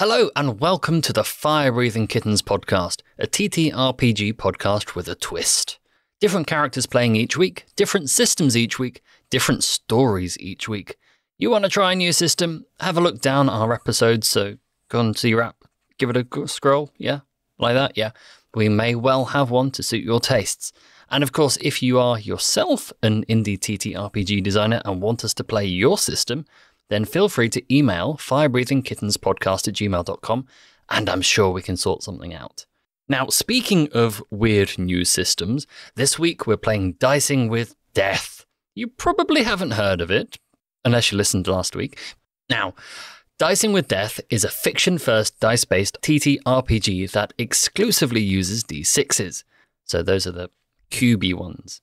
Hello and welcome to the Fire Breathing Kittens podcast, a TTRPG podcast with a twist. Different characters playing each week, different systems each week, different stories each week. You want to try a new system? Have a look down our episodes, so go on to your app, give it a scroll, yeah? Like that, yeah. We may well have one to suit your tastes. And of course, if you are yourself an indie TTRPG designer and want us to play your system, then feel free to email firebreathingkittenspodcast@gmail.com, and I'm sure we can sort something out. Now, speaking of weird new systems, this week we're playing Dicing with Death. You probably haven't heard of it, unless you listened last week. Now, Dicing with Death is a fiction-first dice-based TTRPG that exclusively uses D6s. So those are the cubey ones.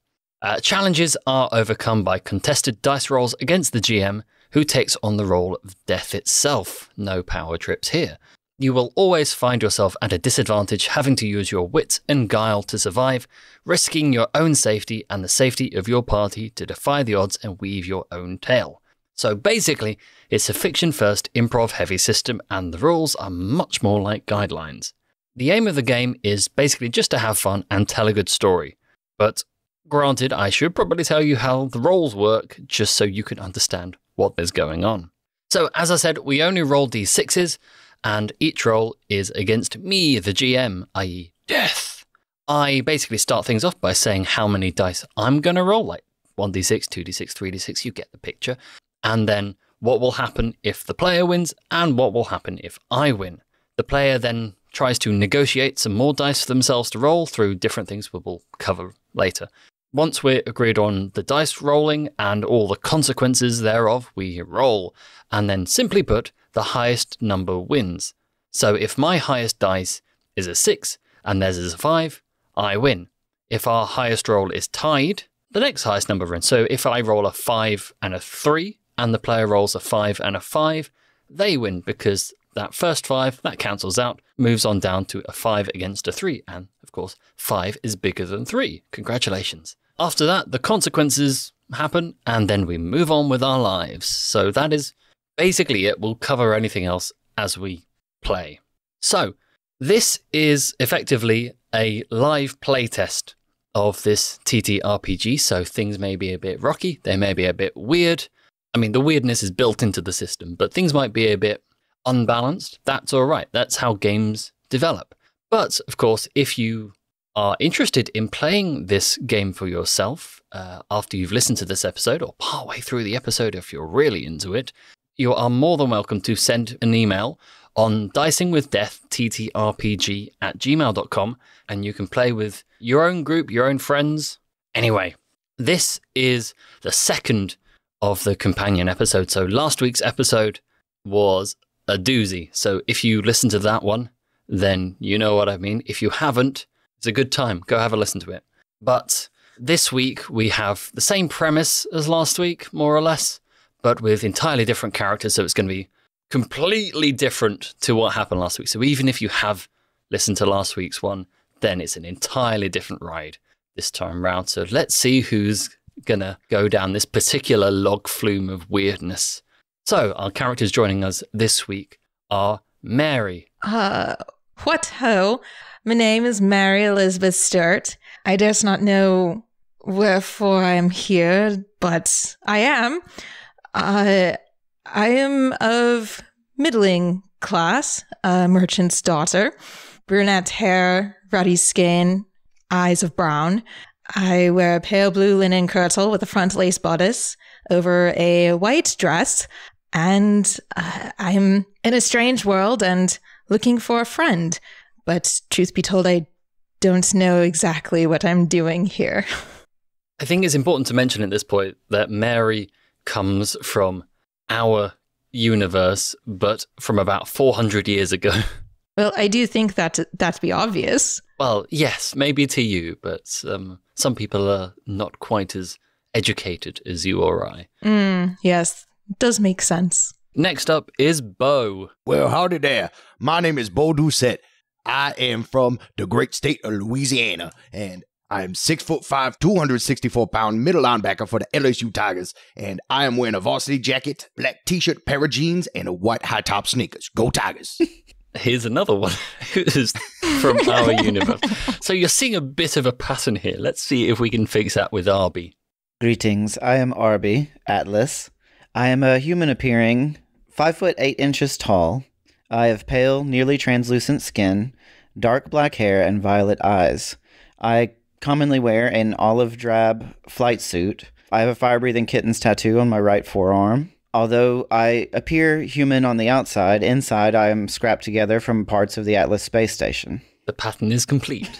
Challenges are overcome by contested dice rolls against the GM, who takes on the role of death itself. No power trips here. You will always find yourself at a disadvantage, having to use your wit and guile to survive, risking your own safety and the safety of your party to defy the odds and weave your own tale. So basically, it's a fiction-first improv-heavy system, and the rules are much more like guidelines. The aim of the game is basically just to have fun and tell a good story. But granted, I should probably tell you how the roles work, just so you can understand what is going on. So as I said, we only roll d6s, and each roll is against me, the GM, i.e. Death. I basically start things off by saying how many dice I'm going to roll, like 1d6, 2d6, 3d6, you get the picture. And then what will happen if the player wins, and what will happen if I win. The player then tries to negotiate some more dice for themselves to roll through different things we will cover later. Once we're agreed on the dice rolling and all the consequences thereof, we roll. And then simply put, the highest number wins. So if my highest dice is a 6 and theirs is a 5, I win. If our highest roll is tied, the next highest number wins. So if I roll a 5 and a 3 and the player rolls a 5 and a 5, they win because that first 5, that cancels out, moves on down to a 5 against a 3. And of course, 5 is bigger than 3. Congratulations. After that, the consequences happen, and then we move on with our lives. So that is basically it. We'll cover anything else as we play. So this is effectively a live playtest of this TTRPG, so things may be a bit rocky, they may be a bit weird. I mean, the weirdness is built into the system, but things might be a bit unbalanced. That's all right. That's how games develop. But, of course, if you are interested in playing this game for yourself after you've listened to this episode, or partway through the episode if you're really into it, you are more than welcome to send an email on dicingwithdeathTTRPG@gmail.com, and you can play with your own group, your own friends. Anyway, this is the second of the companion episode. So last week's episode was a doozy. So if you listen to that one, then you know what I mean. If you haven't, it's a good time. Go have a listen to it. But this week we have the same premise as last week, more or less, but with entirely different characters. So it's going to be completely different to what happened last week. So even if you have listened to last week's one, then it's an entirely different ride this time round. So let's see who's going to go down this particular log flume of weirdness. So our characters joining us this week are Mary. What ho? My name is Mary Elizabeth Sturt. I durst not know wherefore I am here, but I am. I am of middling class, a merchant's daughter, brunette hair, ruddy skin, eyes of brown. I wear a pale blue linen kirtle with a front lace bodice over a white dress, and I'm in a strange world and looking for a friend. But truth be told, I don't know exactly what I'm doing here. I think it's important to mention at this point that Mary comes from our universe, but from about 400 years ago. Well, I do think that'd be obvious. Well, yes, maybe to you, but some people are not quite as educated as you or I. Yes, it does make sense. Next up is Bo. Well, howdy there. My name is Bo Doucette. I am from the great state of Louisiana, and I am 6'5", 264-pound middle linebacker for the LSU Tigers, and I am wearing a varsity jacket, black t-shirt, pair of jeans, and a white high-top sneakers. Go Tigers! Here's another one who's from our universe. So you're seeing a bit of a pattern here. Let's see if we can fix that with Arby. Greetings, I am Arby, Atlas. I am a human appearing, 5 foot 8 inches tall. I have pale, nearly translucent skin, dark black hair, and violet eyes. I commonly wear an olive drab flight suit. I have a fire-breathing kitten's tattoo on my right forearm. Although I appear human on the outside, inside I am scrapped together from parts of the Atlas space station. The pattern is complete.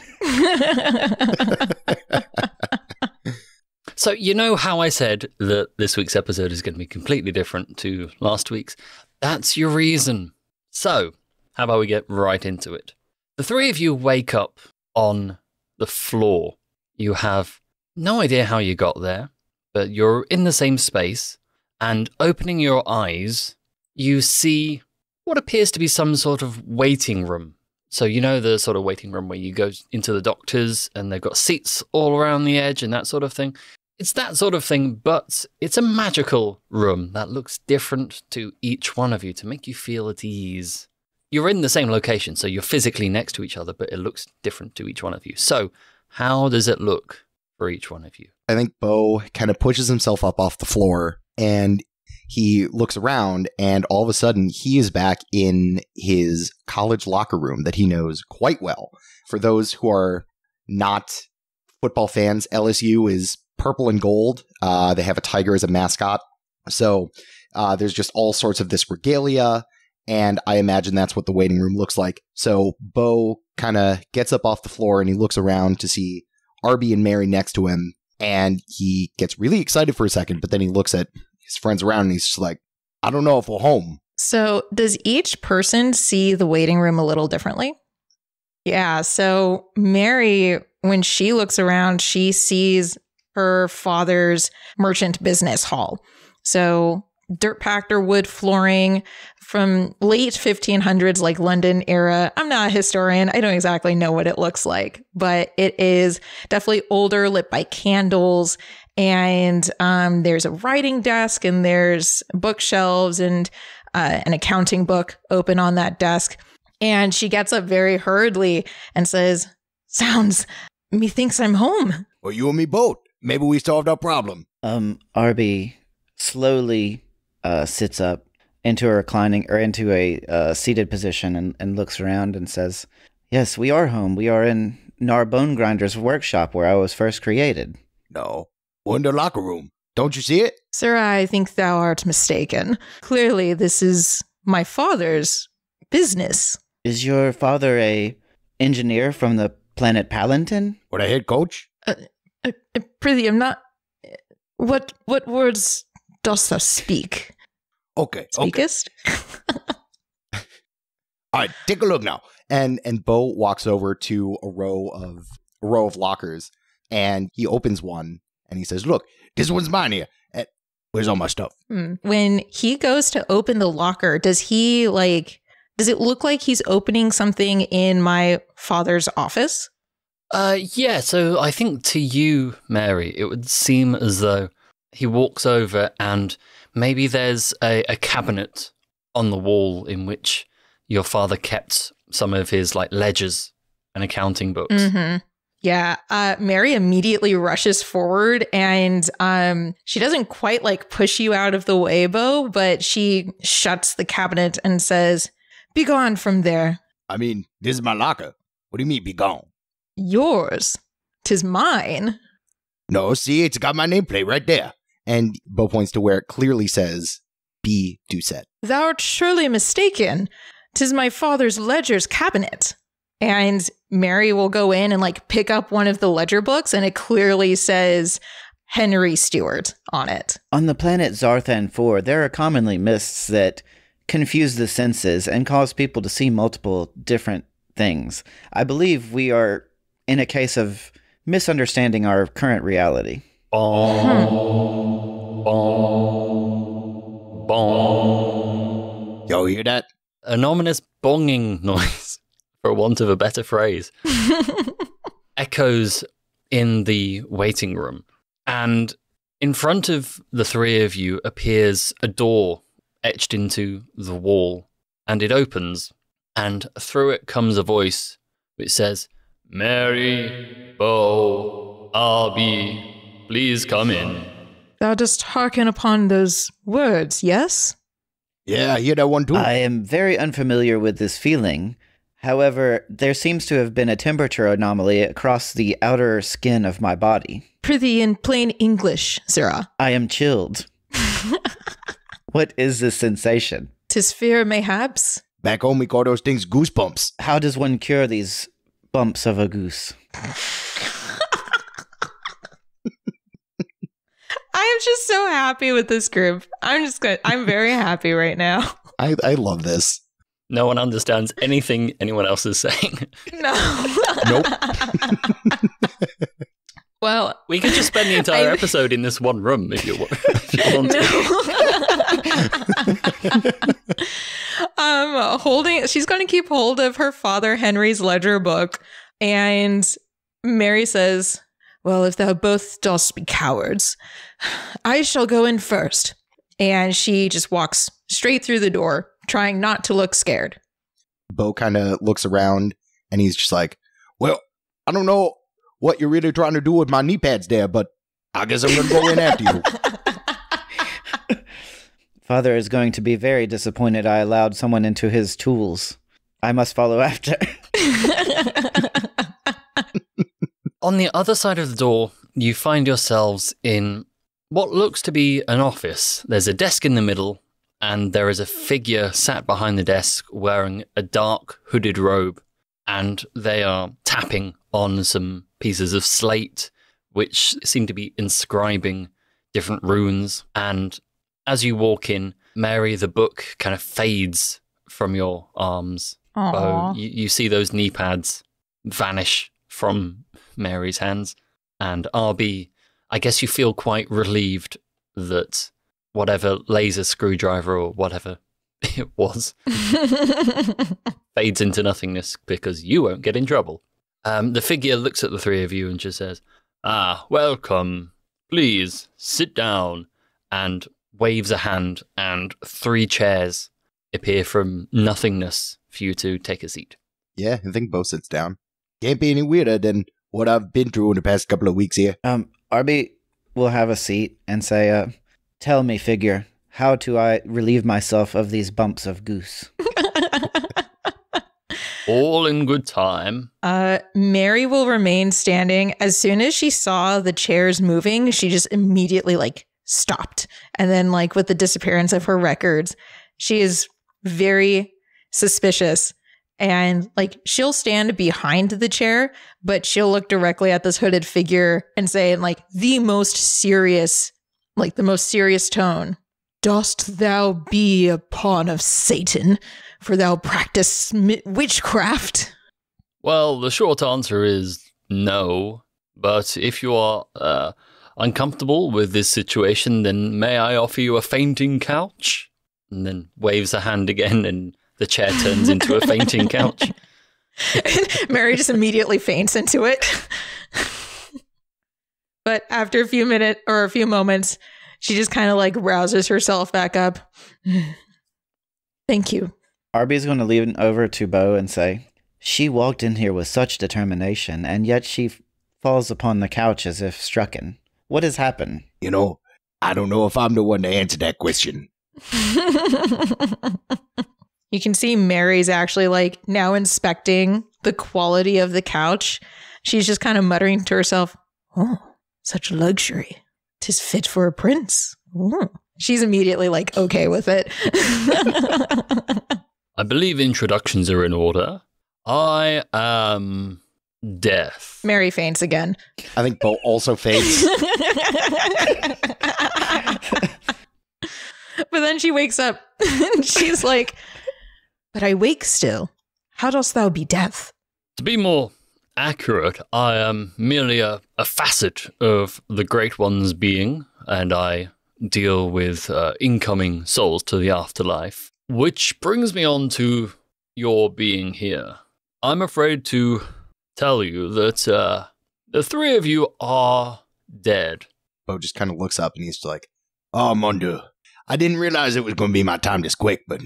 So you know how I said that this week's episode is going to be completely different to last week's? That's your reason. So, how about we get right into it? The three of you wake up on the floor. You have no idea how you got there, but you're in the same space, and opening your eyes, you see what appears to be some sort of waiting room. So you know the sort of waiting room where you go into the doctors and they've got seats all around the edge and that sort of thing. It's that sort of thing, but it's a magical room that looks different to each one of you to make you feel at ease. You're in the same location, so you're physically next to each other, but it looks different to each one of you. So how does it look for each one of you? I think Bo kind of pushes himself up off the floor, and he looks around, and all of a sudden, he is back in his college locker room that he knows quite well. For those who are not football fans, LSU is purple and gold. They have a tiger as a mascot. So there's just all sorts of this regalia, and I imagine that's what the waiting room looks like. So Bo kind of gets up off the floor, and he looks around to see Arby and Mary next to him, and he gets really excited for a second, but then he looks at his friends around, and he's just like, I don't know if we're home. So does each person see the waiting room a little differently? Yeah, so Mary, when she looks around, she sees her father's merchant business hall. So dirt-packed or wood flooring from late 1500s, like London era. I'm not a historian. I don't exactly know what it looks like, but it is definitely older, lit by candles. And there's a writing desk, and there's bookshelves, and an accounting book open on that desk. And she gets up very hurriedly and says, "Sounds, methinks I'm home." Well, you and me both. Maybe we solved our problem. Arby slowly sits up into a reclining or into a seated position and looks around and says, "Yes, we are home. We are in Narbone Grinder's workshop where I was first created." No, we're in the locker room. Don't you see it? "Sir, I think thou art mistaken. Clearly, this is my father's business." Is your father a engineer from the planet Palantin? Or the head coach? Prithee, I'm not... What words dost thou speak? Okay. Speakest? All right, take a look now. And Bo walks over to a row of lockers, and he opens one, and he says, "Look, this one's mine here. Where's all my stuff?" When he goes to open the locker, does it look like he's opening something in my father's office? Yeah, so I think to you, Mary, it would seem as though he walks over and maybe there's a cabinet on the wall in which your father kept some of his ledgers and accounting books. Mm-hmm. Yeah, Mary immediately rushes forward, and she doesn't quite push you out of the way, Bo, but she shuts the cabinet and says, "Be gone from there." I mean, this is my locker. What do you mean, be gone? "Yours. 'Tis mine." No, see, it's got my nameplate right there. And Bo points to where it clearly says, B. Doucette. "Thou art surely mistaken. 'Tis my father's ledger's cabinet." And Mary will go in and pick up one of the ledger books, and it clearly says Henry Stewart on it. On the planet Zarthan 4, there are commonly mists that confuse the senses and cause people to see multiple different things. I believe we are in a case of misunderstanding our current reality. Bong. Bong. Bong. Yo, hear that? An ominous bonging noise, for want of a better phrase, echoes in the waiting room. And in front of the three of you appears a door etched into the wall, and it opens, and through it comes a voice which says, "Mary, Bo, Arby, please come in." Thou dost hearken upon those words, yes? Yeah, I hear that one too. I am very unfamiliar with this feeling. However, there seems to have been a temperature anomaly across the outer skin of my body. Prithee in plain English, sirrah. I am chilled. What is this sensation? 'Tis fear, mayhaps. Back home, we call those things goosebumps. How does one cure these bumps of a goose? I am just so happy with this group. I'm very happy right now. I love this. No one understands anything anyone else is saying. No. Nope. Well, We could just spend the entire episode in this one room if you want to. She's going to keep hold of her father Henry's ledger book, and Mary says, "Well, if thou both dost be cowards, I shall go in first." And she just walks straight through the door, trying not to look scared. Bo kind of looks around and he's just like, well, I don't know what you're really trying to do with my knee pads there, but I guess I'm going to go in after you. Father is going to be very disappointed I allowed someone into his tools. I must follow after. On the other side of the door, you find yourselves in what looks to be an office. There's a desk in the middle, and there is a figure sat behind the desk wearing a dark hooded robe, and they are tapping on some pieces of slate, which seem to be inscribing different runes. And as you walk in, Mary, the book kind of fades from your arms. Aww. You see those knee pads vanish from Mary's hands. And Arby, I guess you feel quite relieved that whatever laser screwdriver or whatever it was fades into nothingness because you won't get in trouble. The figure looks at the three of you and just says, welcome. Please sit down, and waves a hand, and 3 chairs appear from nothingness for you to take a seat. Yeah, I think Bo sits down. Can't be any weirder than what I've been through in the past couple of weeks here. Arby will have a seat and say, tell me, figure, how do I relieve myself of these bumps of goose? All in good time. Mary will remain standing. As soon as she saw the chairs moving, she just immediately stopped. And then with the disappearance of her records, she is very suspicious. And she'll stand behind the chair, but she'll look directly at this hooded figure and say in the most serious tone, "Dost thou be a pawn of Satan, for thou practice witchcraft?" Well, the short answer is no. But if you are uncomfortable with this situation, then may I offer you a fainting couch? And then waves a hand again, and the chair turns into a fainting couch. Mary just immediately faints into it. But after a few moments, she just kind of rouses herself back up. Thank you. Arby's going to lean over to Bo and say, she walked in here with such determination, and yet she falls upon the couch as if strucken. What has happened? I don't know if I'm the one to answer that question. You can see Mary's actually now inspecting the quality of the couch. She's just kind of muttering to herself, "Oh, such luxury. 'Tis fit for a prince." Ooh. She's immediately okay with it. I believe introductions are in order. I am Death. Mary faints again. I think Bo also faints. But then she wakes up and she's like, "But I wake still. How dost thou be Death?" To be more accurate, I am merely a facet of the Great One's being, and I deal with incoming souls to the afterlife. Which brings me on to your being here. I'm afraid to tell you that The three of you are dead. Bo just kind of looks up and he's like, "Oh, mon Dieu. I didn't realize it was going to be my time this quick, but..."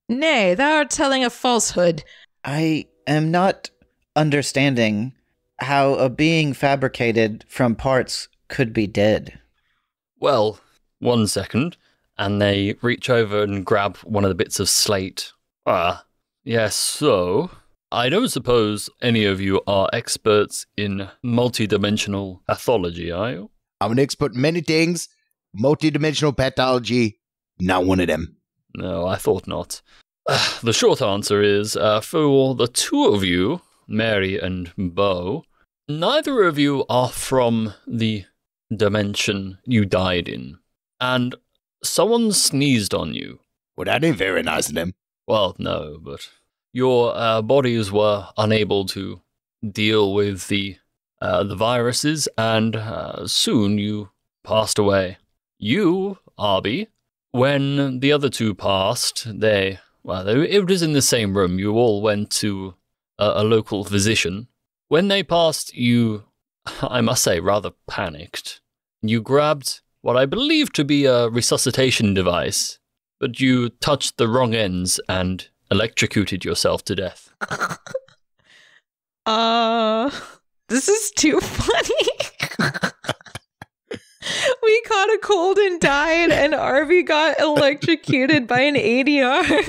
Nay, thou art telling a falsehood. I am not understanding how a being fabricated from parts could be dead. Well, 1 second. And they reach over and grab one of the bits of slate. Yes, so I don't suppose any of you are experts in multidimensional pathology, are you? I'm an expert in many things. Multidimensional pathology, not one of them. No, I thought not. The short answer is, for the two of you, Mary and Bo, neither of you are from the dimension you died in. And someone sneezed on you. Well, that ain't very nice of them. Well, no, but your bodies were unable to deal with the viruses, and soon you passed away. You, Arby, when the other two passed, it was in the same room. You all went to a local physician. When they passed, you, I must say, rather panicked. You grabbed what I believe to be a resuscitation device, but you touched the wrong ends and electrocuted yourself to death. This is too funny. We caught a cold and died, and Arby got electrocuted by an ADR.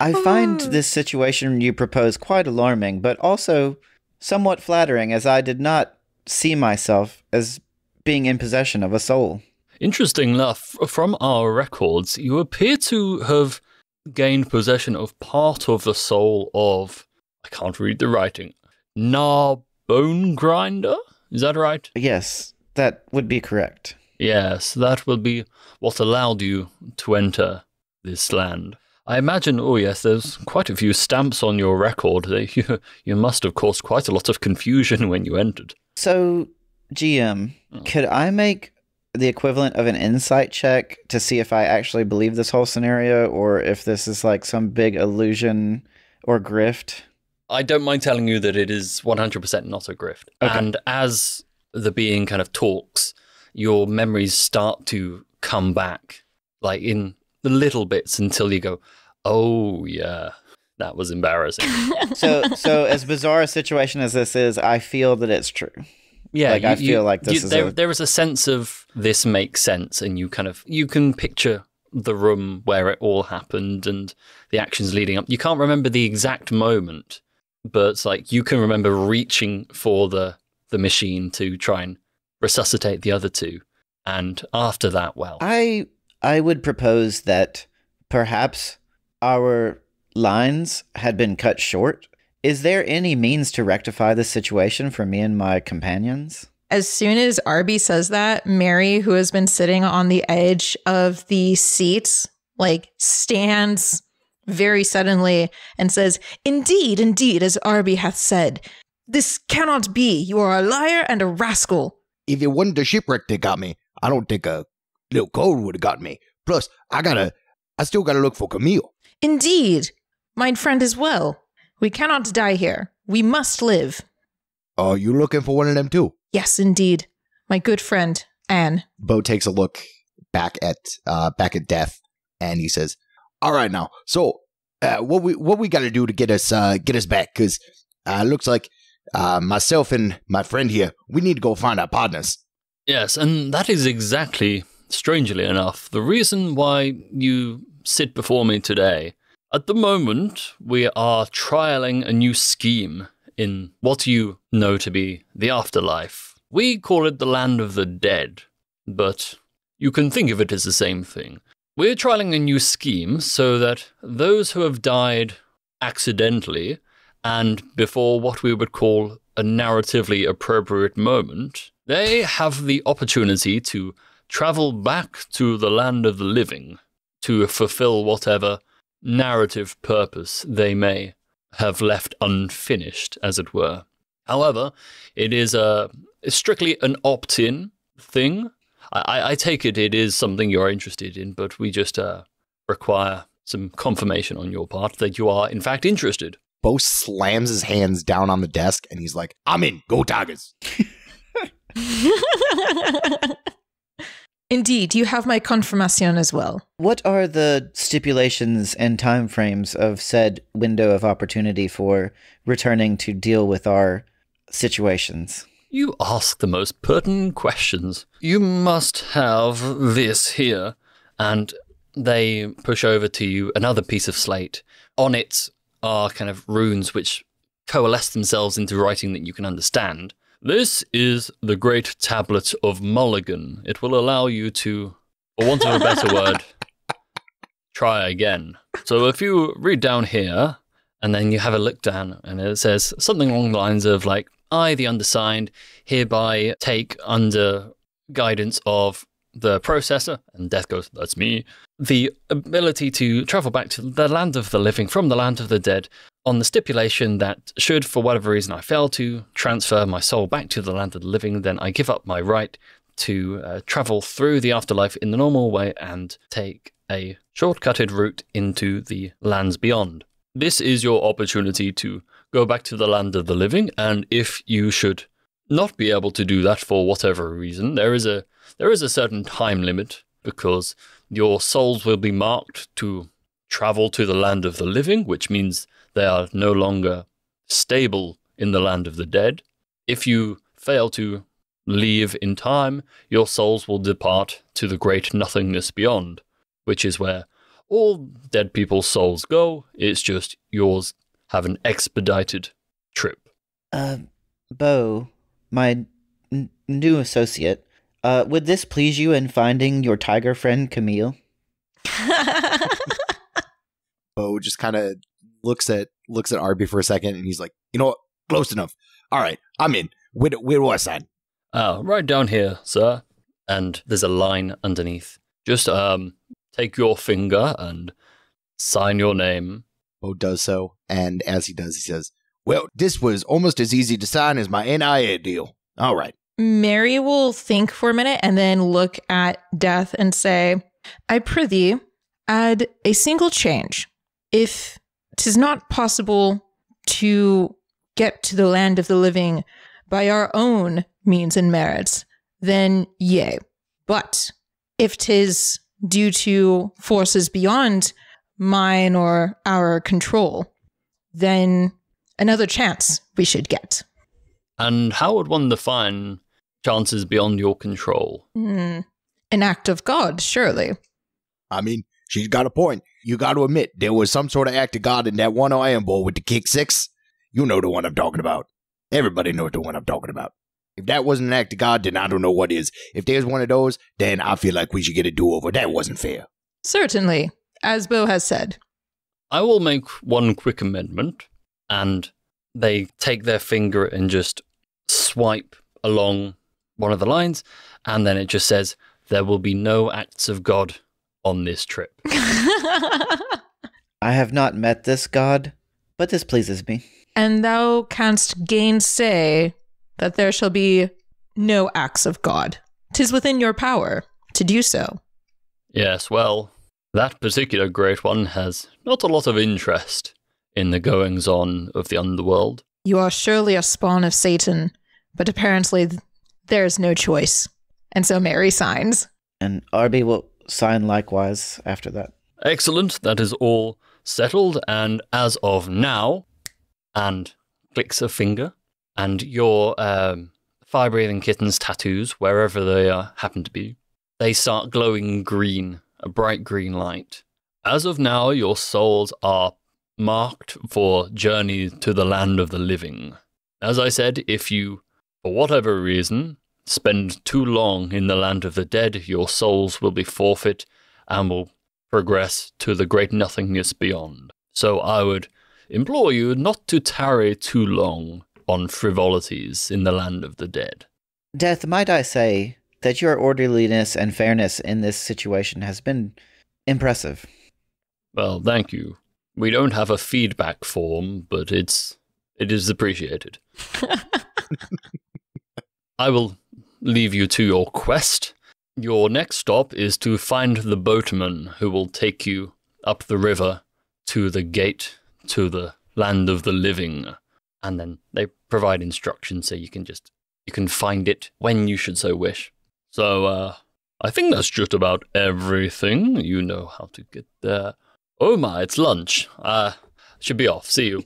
I find this situation you propose quite alarming, but also somewhat flattering, as I did not see myself as being in possession of a soul. Interesting enough, from our records, you appear to have gained possession of part of the soul of, I can't read the writing, Bone Grinder? Is that right? Yes, that would be correct. Yes, that will be what allowed you to enter this land. I imagine, oh yes, there's quite a few stamps on your record. You must have caused quite a lot of confusion when you entered. So, GM, could I make the equivalent of an insight check to see if I actually believe this whole scenario, or if this is like some big illusion or grift? I don't mind telling you that it is 100% not a grift. Okay. And as the being kind of talks, your memories start to come back, like in the little bits, until you go, oh yeah, that was embarrassing. So as bizarre a situation as this is, I feel that it's true. Yeah, I feel like this is there is a sense of this makes sense, and you can picture the room where it all happened and the actions leading up. You can't remember the exact moment, but it's like you can remember reaching for the machine to try and resuscitate the other two. And after that, well, I would propose that perhaps our lines had been cut short. Is there any means to rectify this situation for me and my companions? As soon as Arby says that, Mary, who has been sitting on the edge of the seats, stands very suddenly and says, Indeed, indeed, as Arby hath said, this cannot be. You are a liar and a rascal. If it wasn't the shipwreck that got me, I don't think a little cold would have got me. Plus, I still gotta look for Camille. Indeed, my friend as well. We cannot die here. We must live. Are you looking for one of them too? Yes, indeed. My good friend, Anne. Bo takes a look back at Death, and he says, "All right, now. So, what we got to do to get us back? Because looks like myself and my friend here, we need to go find our partners." yes, and that is exactly, strangely enough, the reason why you sit before me today. At the moment, we are trialing a new scheme in what you know to be the afterlife. We call it the land of the dead, but you can think of it as the same thing. We're trialing a new scheme so that those who have died accidentally and before what we would call a narratively appropriate moment, they have the opportunity to travel back to the land of the living to fulfill whatever narrative purpose they may have left unfinished, as it were. However, it is strictly an opt-in thing. I take it is something you're interested in, but we just require some confirmation on your part that you are in fact interested. Bo slams his hands down on the desk and he's like, I'm in. Go Tigers. Indeed, you have my confirmation as well. What are the stipulations and timeframes of said window of opportunity for returning to deal with our situations? You ask the most pertinent questions. You must have this here. And they push over to you another piece of slate. On it are kind of runes which coalesce themselves into writing that you can understand. This is the Great Tablet of Mulligan. It will allow you to, for want of a better word, try again. So if you read down here, and then you have a look down, and it says something along the lines of, like, I, the undersigned, hereby take under guidance of the processor, and Death goes, that's me, the ability to travel back to the land of the living from the land of the dead on the stipulation that should, for whatever reason, I fail to transfer my soul back to the land of the living, then I give up my right to travel through the afterlife in the normal way and take a shortcutted route into the lands beyond. This is your opportunity to go back to the land of the living, and if you should not be able to do that for whatever reason, there is a certain time limit, because your souls will be marked to travel to the land of the living, which means they are no longer stable in the land of the dead. If you fail to leave in time, your souls will depart to the great nothingness beyond, which is where all dead people's souls go. It's just yours have an expedited trip. Bo, my new associate, would this please you in finding your tiger friend Camille? Bo just kind of looks at Arby for a second, and he's like, you know what? Close enough. All right, I'm in. Where do I sign? Right down here, sir. And there's a line underneath. Just take your finger and sign your name. Bo does so, and as he does, he says, well, this was almost as easy to sign as my NIA deal. All right. Mary will think for a minute and then look at Death and say, I prithee, add a single change. If 'tis not possible to get to the land of the living by our own means and merits, then yea. But if 'tis due to forces beyond mine or our control, then another chance we should get. And how would one define chances beyond your control? An act of God, surely. I mean, she's got a point. You got to admit, there was some sort of act of God in that one iron bowl with the kick six. You know the one I'm talking about. Everybody knows the one I'm talking about. If that wasn't an act of God, then I don't know what is. If there's one of those, then I feel like we should get a do-over. That wasn't fair. Certainly, as Bo has said. I will make one quick amendment, and they take their finger and just swipe along one of the lines, and then it just says, there will be no acts of God on this trip. I have not met this god, but this pleases me. And thou canst gainsay that there shall be no acts of God. 'Tis within your power to do so. Yes, well, that particular great one has not a lot of interest in the goings-on of the underworld. You are surely a spawn of Satan, but apparently there's no choice. And so Mary signs. And Arby will sign likewise after that. Excellent, that is all settled, and as of now, and clicks a finger, and your fire-breathing kitten's tattoos, wherever they happen to be, they start glowing green, a bright green light. As of now, your souls are marked for journey to the land of the living. As I said, if you, for whatever reason, spend too long in the land of the dead, your souls will be forfeit and will progress to the great nothingness beyond. So I would implore you not to tarry too long on frivolities in the land of the dead. Death, might I say that your orderliness and fairness in this situation has been impressive. Well, thank you. We don't have a feedback form, but it is appreciated. I will leave you to your quest. Your next stop is to find the boatman who will take you up the river to the gate to the land of the living. And then they provide instructions so you can find it when you should so wish. So, I think that's just about everything. You know how to get there. Oh my, it's lunch. Should be off. See you.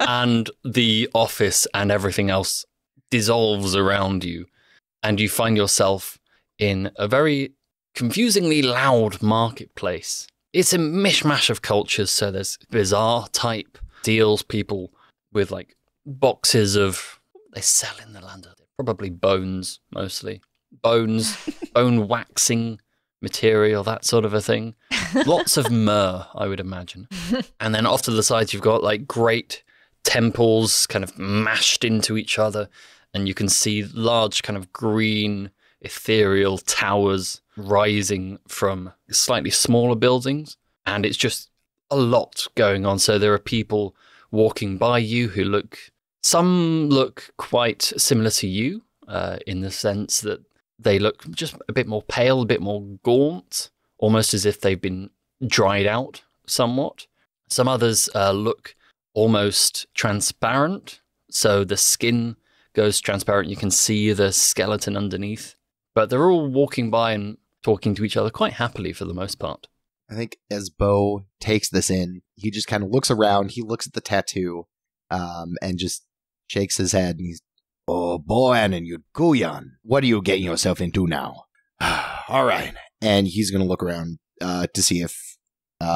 And the office and everything else dissolves around you, and you find yourself in a very confusingly loud marketplace. It's a mishmash of cultures, so there's bizarre type deals, people with like boxes of, they sell in the land, probably bones mostly. Bones, bone waxing material, that sort of a thing. Lots of myrrh, I would imagine. And then off to the sides, you've got like great temples kind of mashed into each other. And you can see large kind of green ethereal towers rising from slightly smaller buildings. And it's just a lot going on. So there are people walking by you who some look quite similar to you in the sense that they look just a bit more pale, a bit more gaunt, almost as if they've been dried out somewhat. Some others look almost transparent, so the skin goes transparent. You can see the skeleton underneath. But they're all walking by and talking to each other quite happily for the most part. I think as Bo takes this in, he just kind of looks around, he looks at the tattoo, and just shakes his head, and he's, "Oh, Boan and Yudkuyan, what are you getting yourself into now?" "All right." And he's going to look around to see if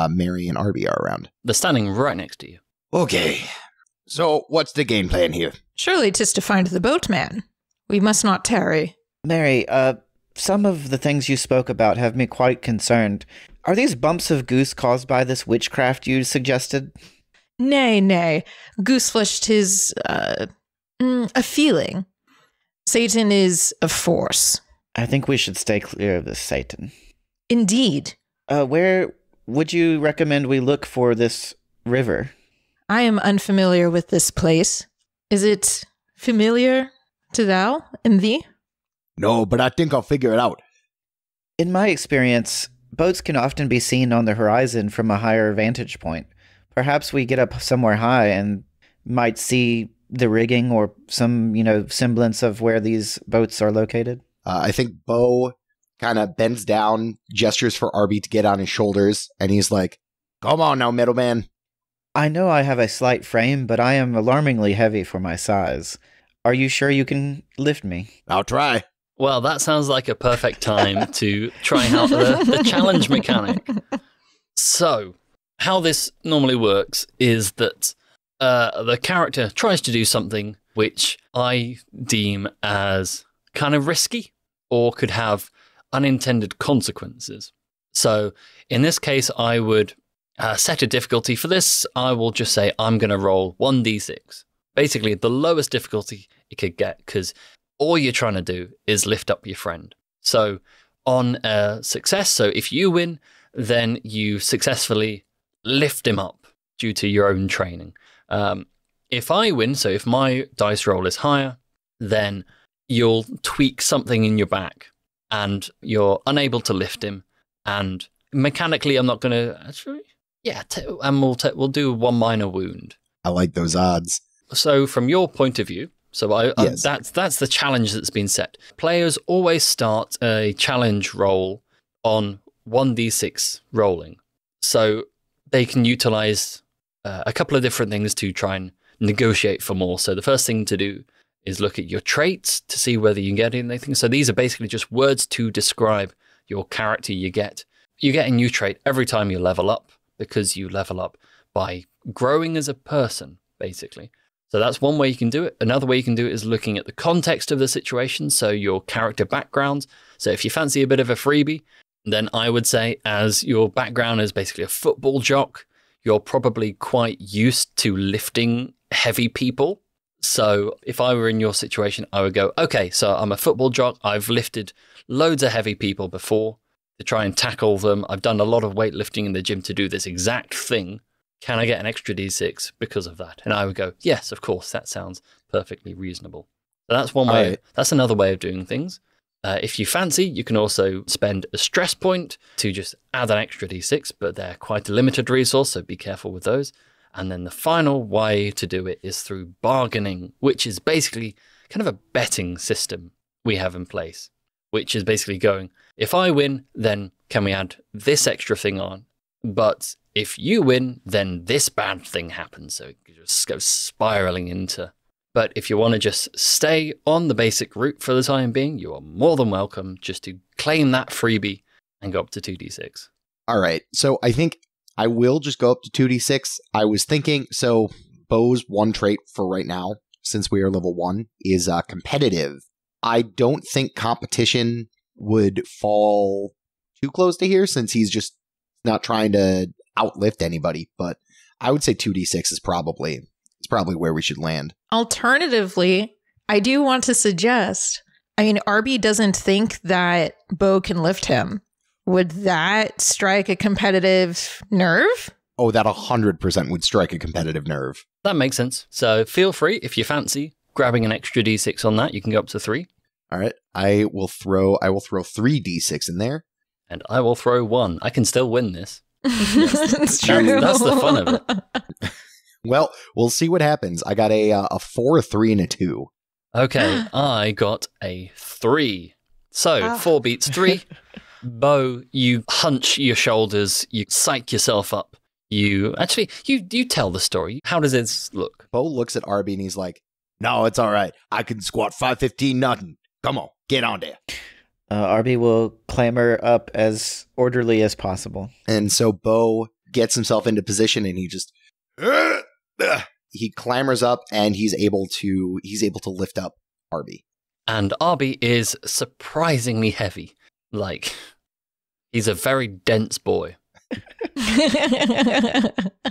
Mary and Arby are around. They're standing right next to you. "Okay, so what's the game plan here?" Surely 'tis to find the boatman. We must not tarry. Mary, some of the things you spoke about have me quite concerned. Are these bumps of goose caused by this witchcraft you suggested? Nay, nay. Gooseflesh 'tis a feeling. Satan is a force. I think we should stay clear of this Satan. Indeed. Where would you recommend we look for this river? I am unfamiliar with this place. Is it familiar to thou and thee? "No, but I think I'll figure it out." In my experience, boats can often be seen on the horizon from a higher vantage point. Perhaps we get up somewhere high and might see the rigging or some, semblance of where these boats are located. I think Bo kind of bends down, gestures for Arby to get on his shoulders, and he's like, "Come on now, middleman." I know I have a slight frame, but I am alarmingly heavy for my size. Are you sure you can lift me? "I'll try." Well, that sounds like a perfect time to try out the challenge mechanic. So, how this normally works is that the character tries to do something which I deem as kind of risky or could have unintended consequences. So, in this case, I would set a difficulty. For this, I will just say I'm going to roll 1d6. Basically, the lowest difficulty it could get, because all you're trying to do is lift up your friend. So on a success, so if you win, then you successfully lift him up due to your own training. If I win, so if my dice roll is higher, then you'll tweak something in your back and you're unable to lift him. And mechanically, I'm not going to actually, and we'll do one minor wound. I like those odds. So from your point of view, so Yes. that's the challenge that's been set. Players always start a challenge roll on 1d6 rolling. So they can utilize a couple of different things to try and negotiate for more. So the first thing to do is look at your traits to see whether you can get anything. So these are basically just words to describe your character. You get a new trait every time you level up, because you level up by growing as a person, basically. So that's one way you can do it. Another way you can do it is looking at the context of the situation, so your character background. So if you fancy a bit of a freebie, then I would say, as your background is basically a football jock, you're probably quite used to lifting heavy people. So if I were in your situation, I would go, okay, so I'm a football jock. I've lifted loads of heavy people before to try and tackle them. I've done a lot of weightlifting in the gym to do this exact thing. Can I get an extra D6 because of that? And I would go, yes, of course, that sounds perfectly reasonable. So that's one way. Right. That's another way of doing things. If you fancy, you can also spend a stress point to just add an extra d6, but they're quite a limited resource, so be careful with those. And then the final way to do it is through bargaining, which is basically kind of a betting system we have in place, which is basically going, if I win, then can we add this extra thing on? But if you win, then this bad thing happens. So it just goes spiraling into. But if you want to just stay on the basic route for the time being, you are more than welcome just to claim that freebie and go up to 2d6. All right. So I think I will just go up to 2d6. I was thinking, so Bo's one trait for right now, since we are level 1, is competitive. I don't think competition would fall too close to here since he's just not trying to outlift anybody. But I would say 2d6 is probably where we should land. Alternatively, I do want to suggest, Arby doesn't think that Bo can lift him. Would that strike a competitive nerve? Oh, that 100% would strike a competitive nerve. That makes sense. So feel free, if you fancy grabbing an extra d6 on that, you can go up to 3. All right. I will throw 3 d6 in there. And I will throw 1. I can still win this. It's true. That's the fun of it. Well, we'll see what happens. I got a 4, a 3, and a 2. Okay, I got a 3. So 4 beats 3. Bo, you hunch your shoulders, you psych yourself up. You tell the story. How does this look? Bo looks at Arby and he's like, "No, it's all right. I can squat 515 nothing. Come on, get on there." Arby will clamber up as orderly as possible. And so Bo gets himself into position and he just he clambers up and he's able to lift up Arby. And Arby is surprisingly heavy. Like, he's a very dense boy.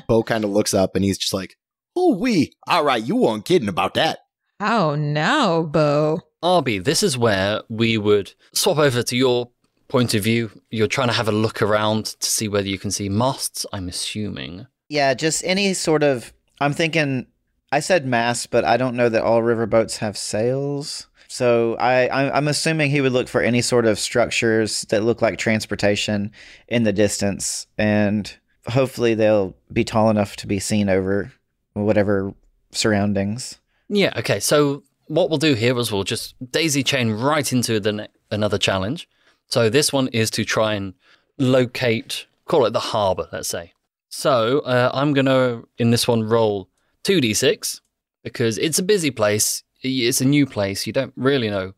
Bo kind of looks up and he's just like, "Oh, all right, you weren't kidding about that." Oh no, Bo. Arby, this is where we would swap over to your point of view. You're trying to have a look around to see whether you can see masts, I'm assuming. Yeah, just any sort of... I'm thinking... I said mast, but I don't know that all riverboats have sails. So I'm assuming he would look for any sort of structures that look like transportation in the distance. And hopefully they'll be tall enough to be seen over whatever surroundings. Yeah, okay. So what we'll do here is we'll just daisy chain right into another challenge. So this one is to try and locate, call it the harbor, let's say. So I'm going to, in this one, roll 2d6 because it's a busy place. It's a new place. You don't really know,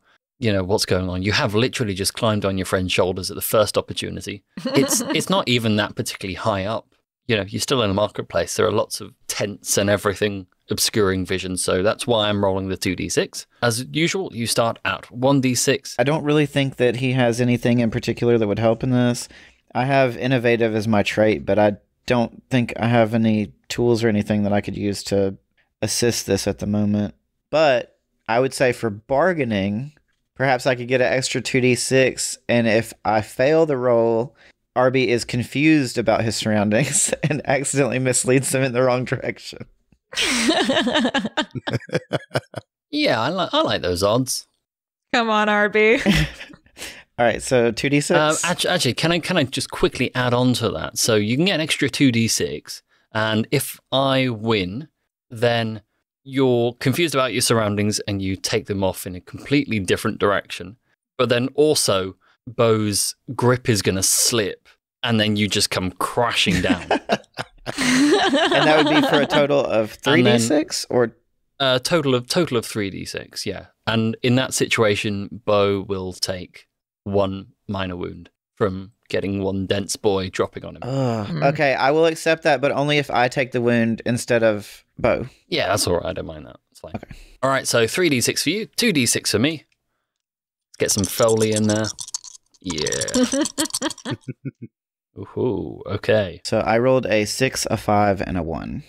what's going on. You have literally just climbed on your friend's shoulders at the first opportunity. It's not even that particularly high up. You're still in a marketplace. There are lots of tents and everything obscuring vision. So that's why I'm rolling the 2d6. As usual, you start at 1d6. I don't really think that he has anything in particular that would help in this. I have innovative as my trait, but I don't think I have any tools or anything that I could use to assist this at the moment. But I would say for bargaining, perhaps I could get an extra 2d6, and if I fail the roll, Arby is confused about his surroundings and accidentally misleads them in the wrong direction. Yeah, I like those odds. Come on, Arby. All right, so 2d6? Actually, can I just quickly add on to that? So you can get an extra 2d6, and if I win, then you're confused about your surroundings and you take them off in a completely different direction. But then also, Bo's grip is going to slip, and then you just come crashing down. And that would be for a total of 3d6? Or total of 3d6, yeah. And in that situation, Bo will take 1 minor wound from getting one dense boy dropping on him. Okay, I will accept that, but only if I take the wound instead of Bo. Yeah, that's all right. I don't mind that. It's fine. Okay. All right, so 3d6 for you, 2d6 for me. Let's get some Foley in there. Yeah. Ooh, okay. So I rolled a 6, a 5, and a 1.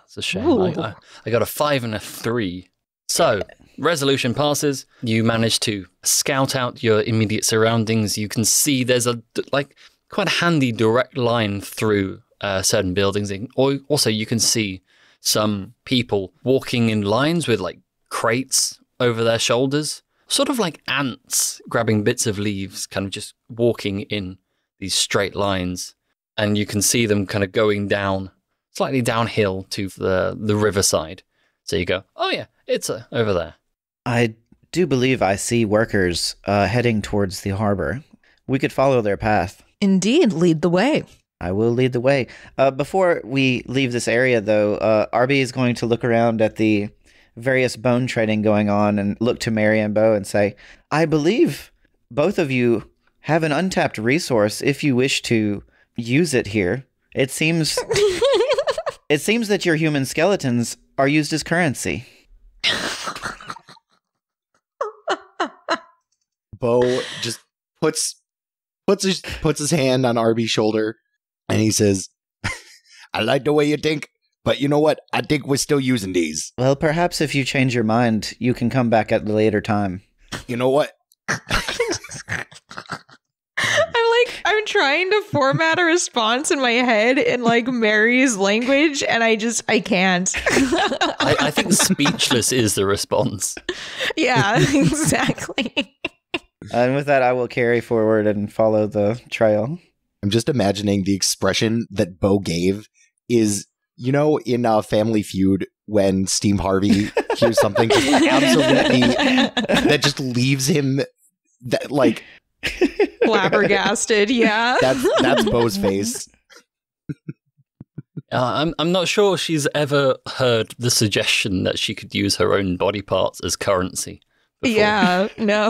It's a shame. I got a 5 and a 3. So, resolution passes. You manage to scout out your immediate surroundings. You can see there's quite a handy direct line through certain buildings. Also, you can see some people walking in lines with crates over their shoulders. sort of like ants grabbing bits of leaves, kind of just walking in these straight lines. And you can see them kind of going down, slightly downhill to the riverside. So you go, oh yeah, it's over there. I do believe I see workers heading towards the harbor. We could follow their path. Indeed, lead the way. I will lead the way. Before we leave this area, though, Arby is going to look around at the various bone trading going on and look to Mary and Bo and say, I believe both of you have an untapped resource if you wish to use it here. It seems that your human skeletons are used as currency. Bo just puts his hand on Arby's shoulder, and he says, I like the way you think, but you know what? I think we're still using these. Well, perhaps if you change your mind, you can come back at a later time. You know what? I'm trying to format a response in my head in like Mary's language, and I can't. I think speechless is the response. Yeah, exactly. And with that, I will carry forward and follow the trail. I'm just imagining the expression that Bo gave is, you know, in Family Feud when Steve Harvey hears something just absolutely that just leaves him that like flabbergasted. Yeah, that's Bo's face. I'm not sure she's ever heard the suggestion that she could use her own body parts as currency before. Yeah, no.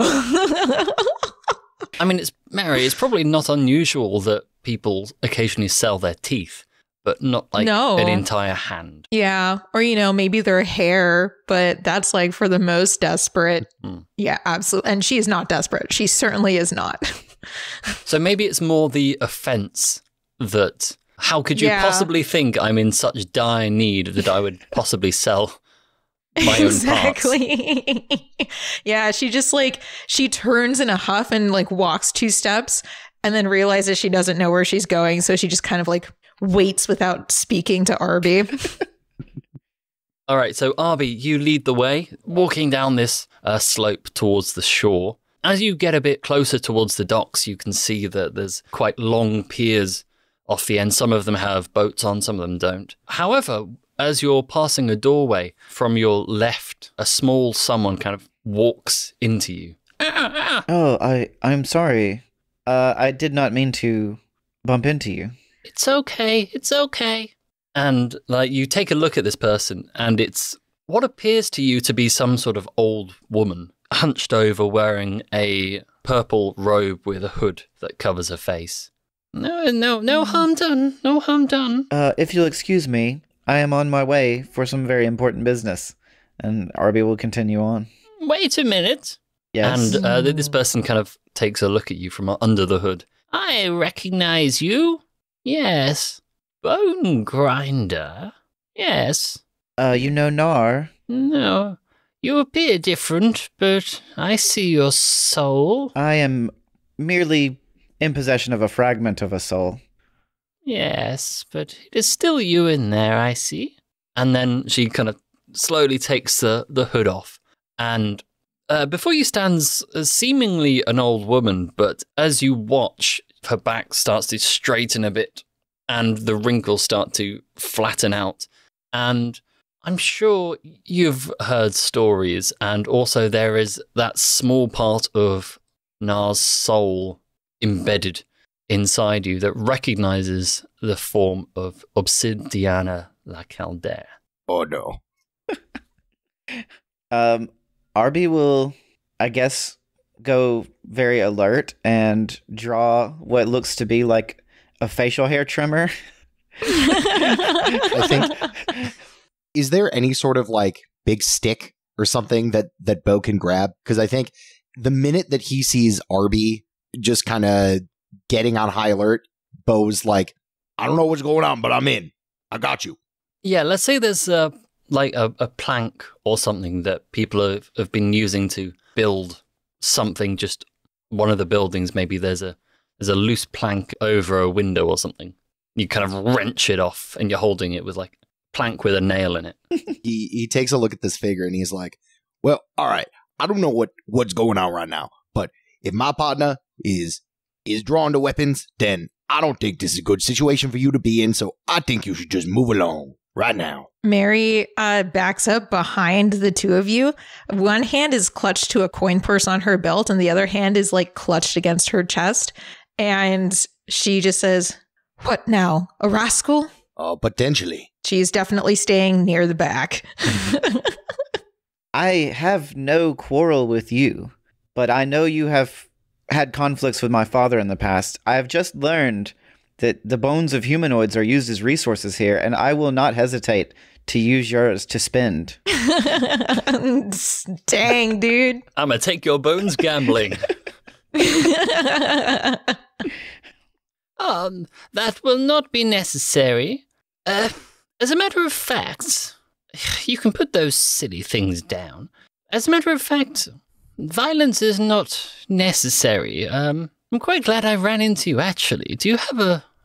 I mean, Mary, it's probably not unusual that people occasionally sell their teeth, but not like an entire hand. Yeah, or maybe their hair, but that's like for the most desperate. Yeah, absolutely. And she's not desperate. She certainly is not. So maybe it's more the offense that how could you possibly think I'm in such dire need that I would possibly sell my own parts? Yeah, she just she turns in a huff and walks 2 steps and then realizes she doesn't know where she's going. So she just kind of waits without speaking to Arby. All right, so Arby, you lead the way, walking down this slope towards the shore. As you get a bit closer towards the docks, you can see that there's quite long piers off the end. Some of them have boats on, some of them don't. However, as you're passing a doorway, from your left, a small someone kind of walks into you. Oh, I'm sorry. I did not mean to bump into you. It's okay. It's okay. And you take a look at this person, and it's what appears to you to be some sort of old woman, hunched over, wearing a purple robe with a hood that covers her face. No harm done. No harm done. If you'll excuse me, I am on my way for some very important business. And Arby will continue on. Wait a minute. Yes. And this person kind of takes a look at you from under the hood. I recognize you. Yes. Bone grinder. Yes. You know Nar? No. You appear different, but I see your soul. I am merely in possession of a fragment of a soul. Yes, but it is still you in there, I see. And then she kind of slowly takes the hood off. And before you stands seemingly an old woman, but as you watch, her back starts to straighten a bit and the wrinkles start to flatten out. And I'm sure you've heard stories, and also there is that small part of Nar's soul embedded inside you that recognizes the form of Obsidiana la Caldera. Oh no. Arby will, I guess, go very alert and draw what looks to be like a facial hair trimmer. I think. Is there any sort of big stick or something that Bo can grab? Because I think the minute that he sees Arby just kind of getting on high alert, Bo's like, I don't know what's going on, but I'm in. I got you. Yeah, let's say there's a plank or something that people have been using to build something, just one of the buildings. Maybe there's a loose plank over a window or something. You kind of wrench it off and you're holding it with plank with a nail in it. He takes a look at this figure and he's like, well, all right, I don't know what's going on right now, but if my partner is drawn to weapons, then I don't think this is a good situation for you to be in, so I think you should just move along right now. Mary backs up behind the two of you. One hand is clutched to a coin purse on her belt, and the other hand is like clutched against her chest. And she just says, "What now? A rascal?" Potentially. She's definitely staying near the back. I have no quarrel with you, but I know you have had conflicts with my father in the past. I have just learned that the bones of humanoids are used as resources here, and I will not hesitate to use yours to spend. Dang, dude. I'm gonna take your bones gambling. That will not be necessary. As a matter of fact, you can put those silly things down. As a matter of fact, violence is not necessary. I'm quite glad I ran into you, actually. Do you have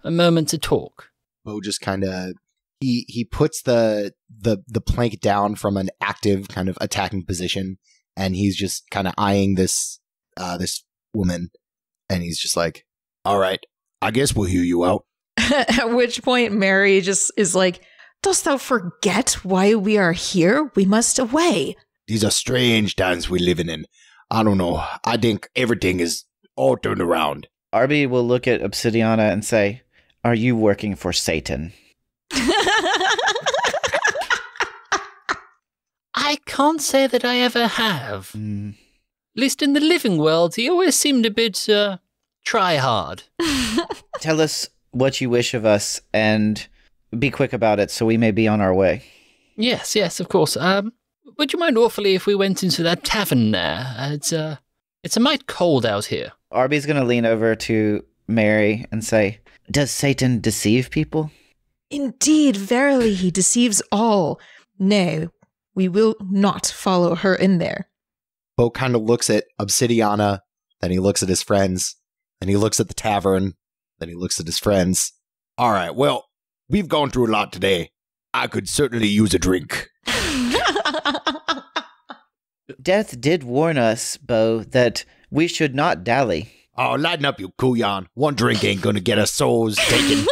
a moment to talk? Bo just kind of he puts the plank down from an active kind of attacking position, and he's just kind of eyeing this woman, and he's just like, "All right, I guess we'll hear you out." At which point Mary just is like, "Dost thou forget why we are here? We must away." These are strange times we're living in. I don't know. I think everything is all turned around. Arby will look at Obsidiana and say, "Are you working for Satan?" I can't say that I ever have. At least in the living world, he always seemed a bit, try hard. Tell us what you wish of us and be quick about it so we may be on our way. Yes, of course. Would you mind awfully if we went into that tavern there? It's a mite cold out here. Arby's going to lean over to Mary and say, "Does Satan deceive people?" Indeed, verily, he deceives all. Nay, we will not follow her in there. Bo kind of looks at Obsidiana, then he looks at his friends, then he looks at the tavern, then he looks at his friends. All right, well, we've gone through a lot today. I could certainly use a drink. Death did warn us, Bo, that we should not dally. Oh, lighten up, you kuyan. One drink ain't gonna get our souls taken.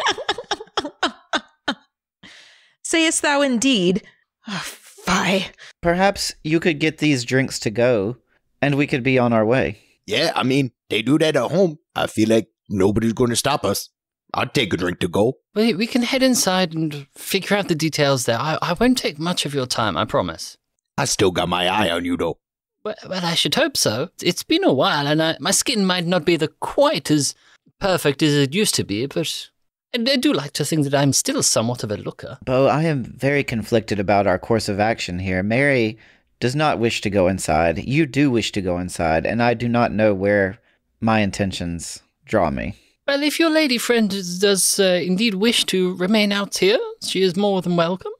Sayest thou indeed? Oh, fie. Perhaps you could get these drinks to go, and we could be on our way. Yeah, I mean, they do that at home. I feel like nobody's gonna stop us. I'd take a drink to go. We can head inside and figure out the details there. I won't take much of your time, I promise. I still got my eye on you, though. Well, I should hope so. It's been a while, and my skin might not be quite as perfect as it used to be, but I do like to think that I'm still somewhat of a looker. Bo, I am very conflicted about our course of action here. Mary does not wish to go inside. You do wish to go inside, and I do not know where my intentions draw me. Well, if your lady friend does indeed wish to remain out here, she is more than welcome.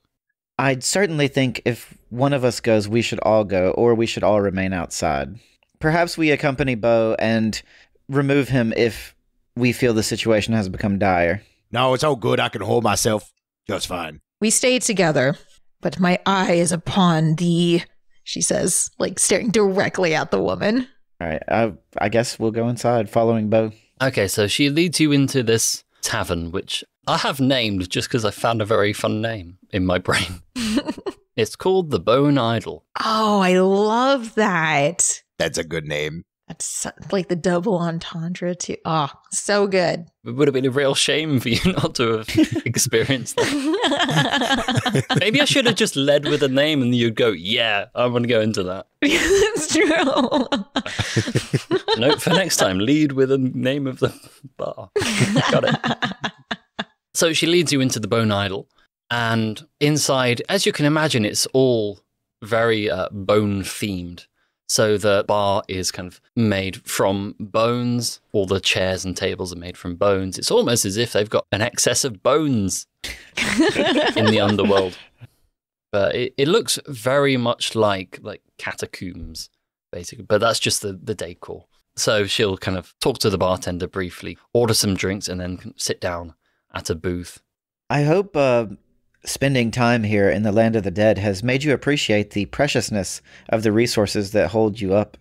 I'd certainly think if one of us goes, we should all go, or we should all remain outside. Perhaps we accompany Bo and remove him if we feel the situation has become dire. No, it's all good. I can hold myself just fine. We stay together, but my eye is upon thee, she says, like staring directly at the woman. All right, I guess we'll go inside following Bo. Okay, so she leads you into this tavern, which I have named just because I found a very fun name in my brain. It's called the Bone Idol. Oh, I love that. That's a good name. That's like the double entendre too. Oh, so good. It would have been a real shame for you not to have experienced that. Maybe I should have just led with a name and you'd go, yeah, I'm going to go into that. That's true. Note for next time, lead with the name of the bar. Got it. So she leads you into the Bone Idol. And inside, as you can imagine, it's all very bone themed. So the bar is kind of made from bones. All the chairs and tables are made from bones. It's almost as if they've got an excess of bones in the underworld. But it looks very much like catacombs, basically. But that's just the decor. So she'll kind of talk to the bartender briefly, order some drinks, and then sit down at a booth. I hope spending time here in the land of the dead has made you appreciate the preciousness of the resources that hold you up.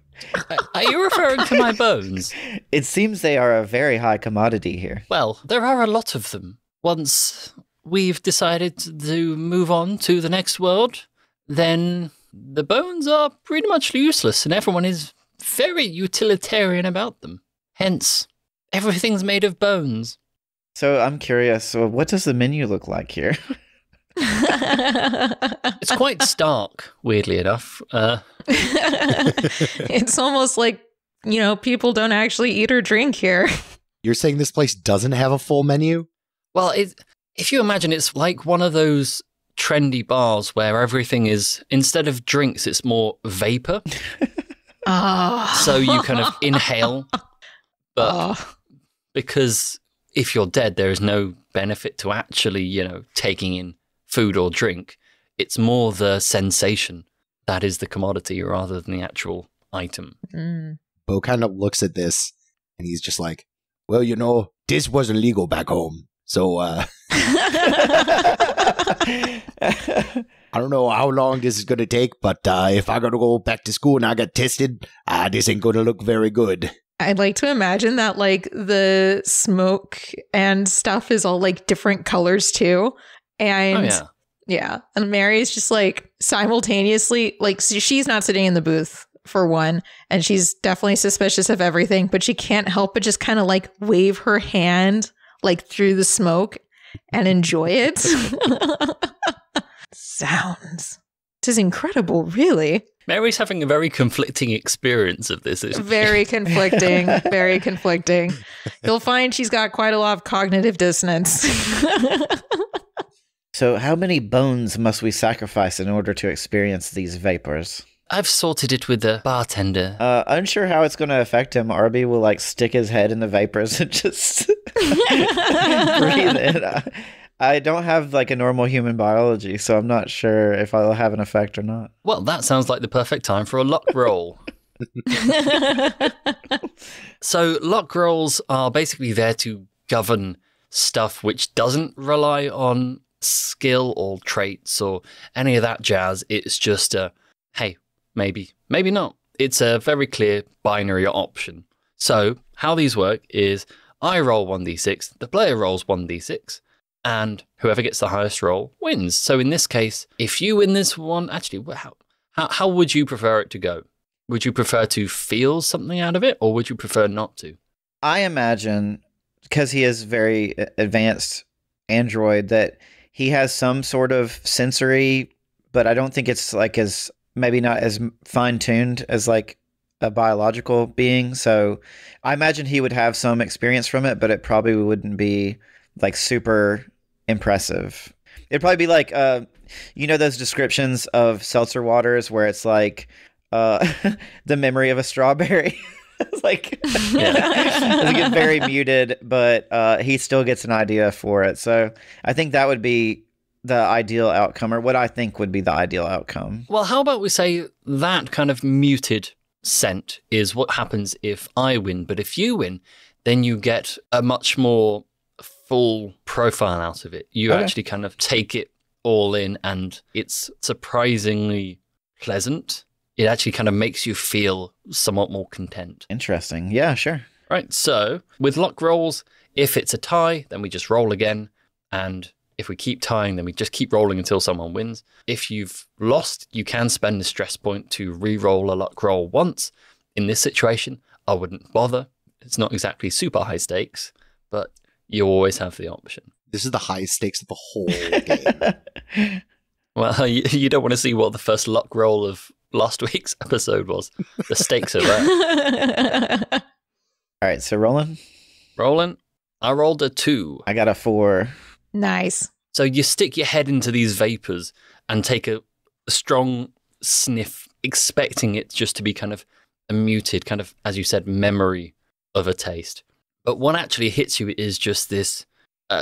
Are you referring to my bones? It seems they are a very high commodity here. Well, there are a lot of them. Once we've decided to move on to the next world, then the bones are pretty much useless, and everyone is very utilitarian about them. Hence, everything's made of bones. So I'm curious, what does the menu look like here? It's quite stark, weirdly enough. It's almost like, people don't actually eat or drink here. You're saying this place doesn't have a full menu? Well, if you imagine it's like one of those trendy bars where everything is, instead of drinks, it's more vapor. So you kind of inhale, but because if you're dead, there is no benefit to actually, taking in food or drink. It's more the sensation that is the commodity rather than the actual item. Bo kind of looks at this and he's just like, well, this wasn't legal back home. So, I don't know how long this is going to take, but if I got to go back to school and I get tested, this ain't going to look very good. I'd like to imagine that, the smoke and stuff is all, different colors, too. And, yeah. And Mary's just, simultaneously, so she's not sitting in the booth, for one, and she's definitely suspicious of everything, but she can't help but just kind of, wave her hand, through the smoke and enjoy it. Sounds. This is incredible, really. Mary's having a very conflicting experience of this, isn't she? Very conflicting. Very conflicting. You'll find she's got quite a lot of cognitive dissonance. So how many bones must we sacrifice in order to experience these vapors? I've sorted it with the bartender. Unsure how it's going to affect him. Arby will stick his head in the vapors and just breathe in. I don't have a normal human biology, so I'm not sure if I'll have an effect or not. Well, that sounds like the perfect time for a luck roll. So luck rolls are basically there to govern stuff which doesn't rely on skill or traits or any of that jazz. It's just hey, maybe not. It's a very clear binary option. So how these work is I roll 1d6, the player rolls 1d6, and whoever gets the highest roll wins. So in this case, if you win this one, actually, how would you prefer it to go? Would you prefer to feel something out of it, or would you prefer not to? I imagine, because he is very advanced android, that he has some sort of sensory, but I don't think it's as maybe not as fine-tuned as a biological being. So I imagine he would have some experience from it, but it probably wouldn't be super impressive. It'd probably be those descriptions of seltzer waters where it's the memory of a strawberry. It's it gets very muted, but he still gets an idea for it. So I think that would be the ideal outcome, or what I think would be the ideal outcome. Well, how about we say that kind of muted scent is what happens if I win, but if you win, then you get a much more full profile out of it. You actually kind of take it all in, and it's surprisingly pleasant. It actually kind of makes you feel somewhat more content. Interesting. Yeah, sure. Right, so with luck rolls, if it's a tie, then we just roll again, and if we keep tying, then we just keep rolling until someone wins. If you've lost, you can spend the stress point to re-roll a luck roll once. In this situation, I wouldn't bother. It's not exactly super high stakes, but you always have the option. This is the highest stakes of the whole game. Well, you don't want to see what the first luck roll of last week's episode was. The stakes are there. All right, so rolling. I rolled a 2. I got a 4. Nice. So you stick your head into these vapors and take a strong sniff, expecting it just to be kind of a muted, kind of, as you said, memory of a taste. But what actually hits you is just this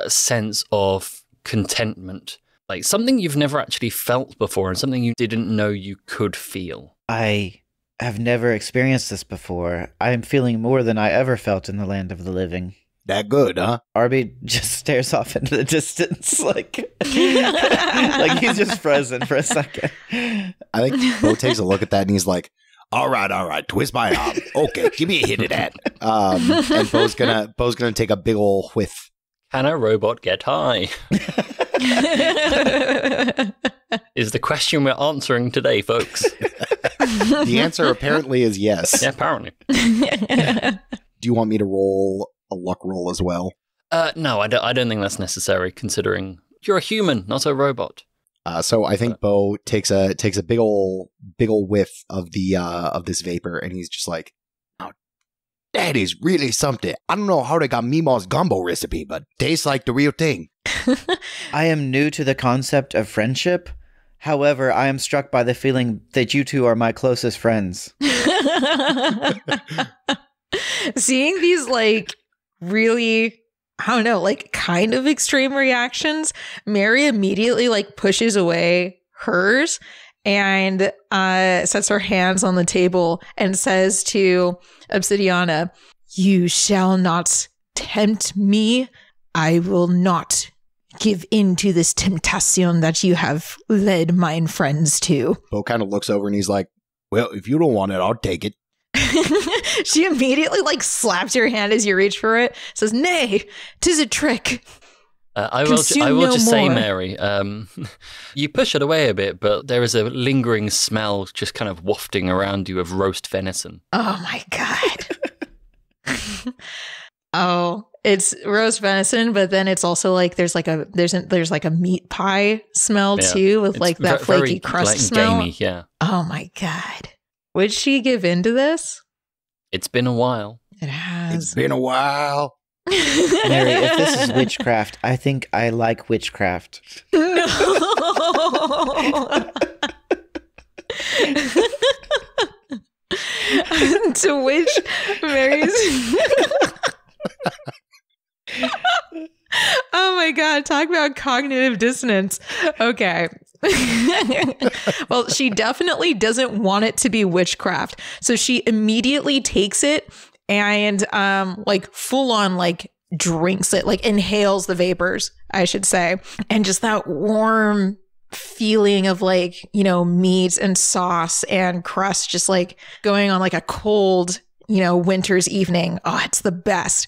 sense of contentment, like something you've never actually felt before and something you didn't know you could feel. I have never experienced this before. I am feeling more than I ever felt in the land of the living. That good, huh? Arby just stares off into the distance, like like he's just frozen for a second. I think Bo takes a look at that and he's like, all right, twist my arm. Okay, give me a hit of that. And Bo's gonna take a big ol' whiff. Can a robot get high? Is the question we're answering today, folks. The answer apparently is yes. Yeah, apparently. Do you want me to roll a luck roll as well? No, I don't think that's necessary, considering you're a human, not a robot. So I think Bo takes a big ol' whiff of this vapor, and he's just like, "Oh, that is really something. I don't know how they got Mima's gumbo recipe, but tastes like the real thing." I am new to the concept of friendship. However, I am struck by the feeling that you two are my closest friends. Seeing these, like, really, I don't know, like, kind of extreme reactions, Mary immediately, like, pushes away hers and sets her hands on the table and says to Obsidiana, "You shall not tempt me. I will not give in to this temptation that you have led mine friends to." Bo kind of looks over and he's like, "Well, if you don't want it, I'll take it." She immediately, like, slaps your hand as you reach for it, says, "Nay, 'tis a trick." I will just say, Mary, you push it away a bit, but there is a lingering smell just kind of wafting around you of roast venison. Oh my God. Oh, it's roast venison, but then it's also like there's like a meat pie smell too, with like that flaky crust like, smell. Gamey, yeah. Oh my God. Would she give in to this? It's been a while. It has. It's been a while. Mary, if this is witchcraft, I think I like witchcraft. No. To which Mary's... Oh my God, talk about cognitive dissonance. Okay. Well, she definitely doesn't want it to be witchcraft. So she immediately takes it and like full on like drinks it, like inhales the vapors, I should say. And just that warm feeling of like, you know, meat and sauce and crust just like going on like a cold, you know, winter's evening. Oh, it's the best.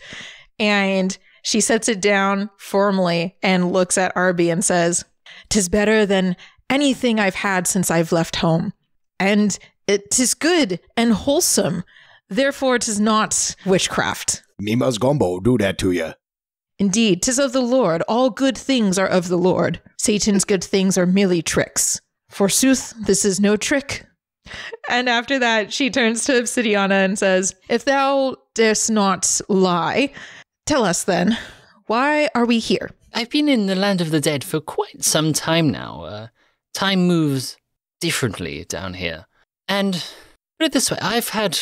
And she sets it down formally and looks at Arby and says, "'Tis better than anything I've had since I've left home. And it is good and wholesome. Therefore, 'tis not witchcraft." Mima's gumbo do that to you. "Indeed, 'tis of the Lord. All good things are of the Lord. Satan's good things are merely tricks. Forsooth, this is no trick." And after that, she turns to Obsidiana and says, "If thou darest not lie, tell us then, why are we here?" I've been in the land of the dead for quite some time now. Time moves differently down here. And put it this way, I've had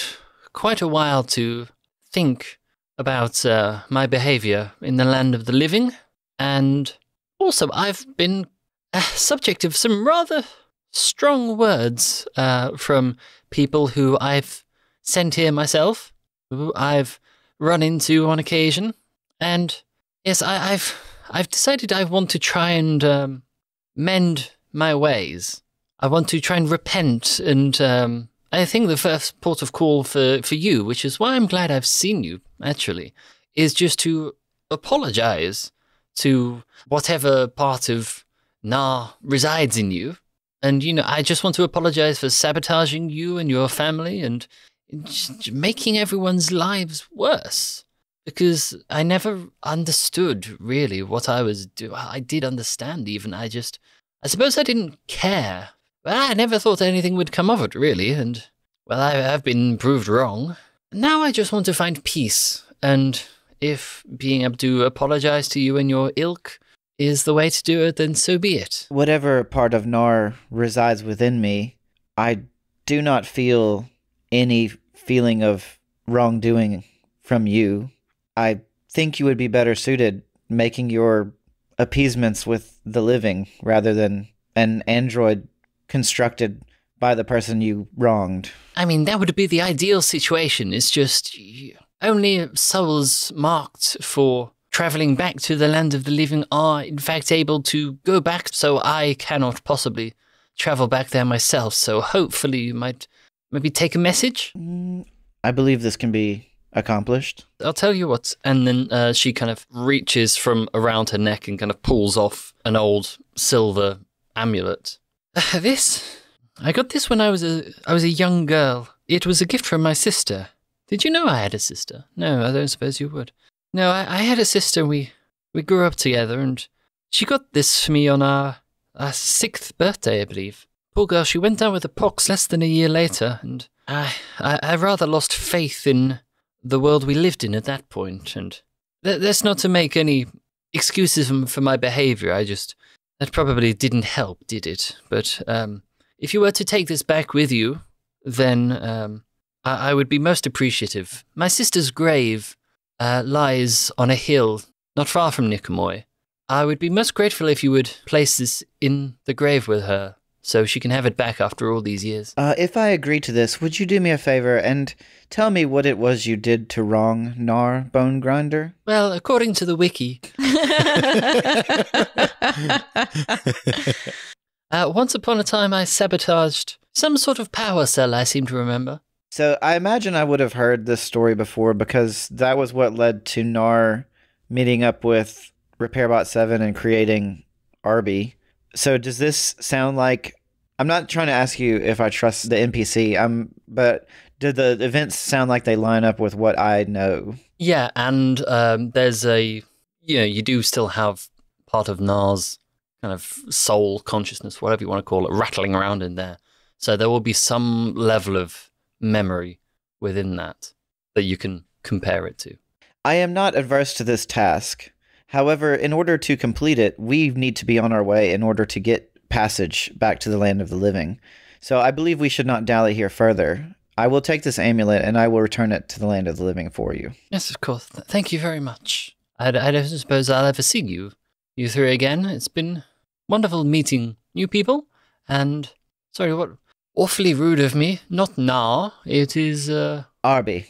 quite a while to think about my behavior in the land of the living. And also, I've been subject of some rather strong words from people who I've sent here myself, who I've run into on occasion. And yes, I've decided I want to try and mend my ways. I want to try and repent, and I think the first port of call for you, which is why I'm glad I've seen you, actually, is just to apologize to whatever part of Nah resides in you. And, you know, I just want to apologize for sabotaging you and your family and just making everyone's lives worse. Because I never understood, really, what I was doing. I did understand, even. I suppose I didn't care. But I never thought anything would come of it, really. And, well, I have been proved wrong. Now I just want to find peace. And if being able to apologize to you and your ilk is the way to do it, then so be it. Whatever part of Nar resides within me, I do not feel any feeling of wrongdoing from you. I think you would be better suited making your appeasements with the living rather than an android constructed by the person you wronged. I mean, that would be the ideal situation. It's just, only souls marked for traveling back to the land of the living are in fact able to go back, so I cannot possibly travel back there myself. So hopefully you might maybe take a message? I believe this can be accomplished. I'll tell you what. And then she kind of reaches from around her neck and kind of pulls off an old silver amulet. I got this when I was a young girl. It was a gift from my sister. Did you know I had a sister? No, I don't suppose you would. No, I had a sister. We grew up together, and she got this for me on our 6th birthday, I believe. Poor girl, she went down with the pox less than a year later, and I rather lost faith in the world we lived in at that point. And that's not to make any excuses for my behaviour. That probably didn't help, did it? But if you were to take this back with you, then I would be most appreciative. My sister's grave lies on a hill not far from Nicomoy. I would be most grateful if you would place this in the grave with her so she can have it back after all these years. If I agree to this, would you do me a favor and tell me what it was you did to wrong Nar Bone Grinder? Well, according to the wiki, once upon a time I sabotaged some sort of power cell, I seem to remember. So I imagine I would have heard this story before because that was what led to Nar meeting up with RepairBot 7 and creating Arby. So does this sound like... I'm not trying to ask you if I trust the NPC, but do the events sound like they line up with what I know? Yeah, and there's you do still have part of Nar's kind of soul, consciousness, whatever you want to call it, rattling around in there. So there will be some level of memory within that you can compare it to. I am not adverse to this task. However, in order to complete it, we need to be on our way in order to get passage back to the land of the living. So I believe we should not dally here further. I will take this amulet and I will return it to the land of the living for you. Yes, of course. Thank you very much. I don't suppose I'll ever see you three again. It's been wonderful meeting new people. And, sorry, what? Awfully rude of me. Not Nar. It is, Arby.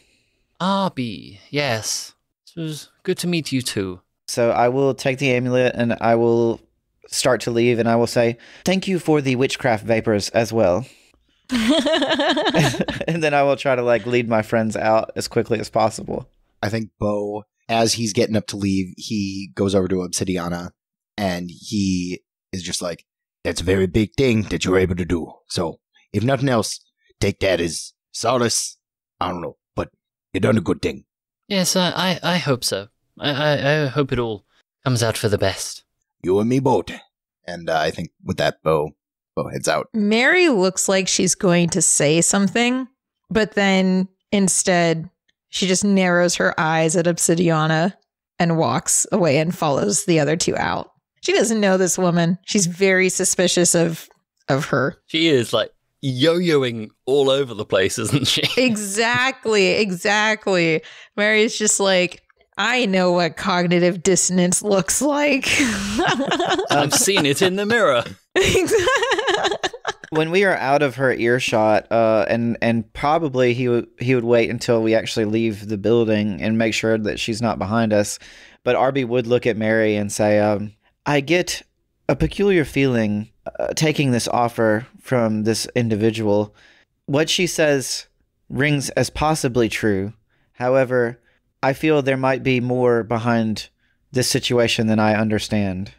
Arby, yes. It was good to meet you too. So I will take the amulet and I will start to leave and I will say, thank you for the witchcraft vapors as well. And then I will try to lead my friends out as quickly as possible. I think Bo, as he's getting up to leave, he goes over to Obsidiana and he is just like, that's a very big thing that you're able to do. So if nothing else, take that as solace. I don't know, but you done a good thing. Yes, I hope so. I hope it all comes out for the best. You and me both. And I think with that, Bo heads out. Mary looks like she's going to say something, but then instead she just narrows her eyes at Obsidiana and walks away and follows the other two out. She doesn't know this woman. She's very suspicious of her. She is yo-yoing all over the place, isn't she? Exactly. Mary's just like, I know what cognitive dissonance looks like. I've seen it in the mirror. When we are out of her earshot, and probably he would wait until we actually leave the building and make sure that she's not behind us. But Arby would look at Mary and say, I get a peculiar feeling taking this offer from this individual. What she says rings as possibly true. However, I feel there might be more behind this situation than I understand.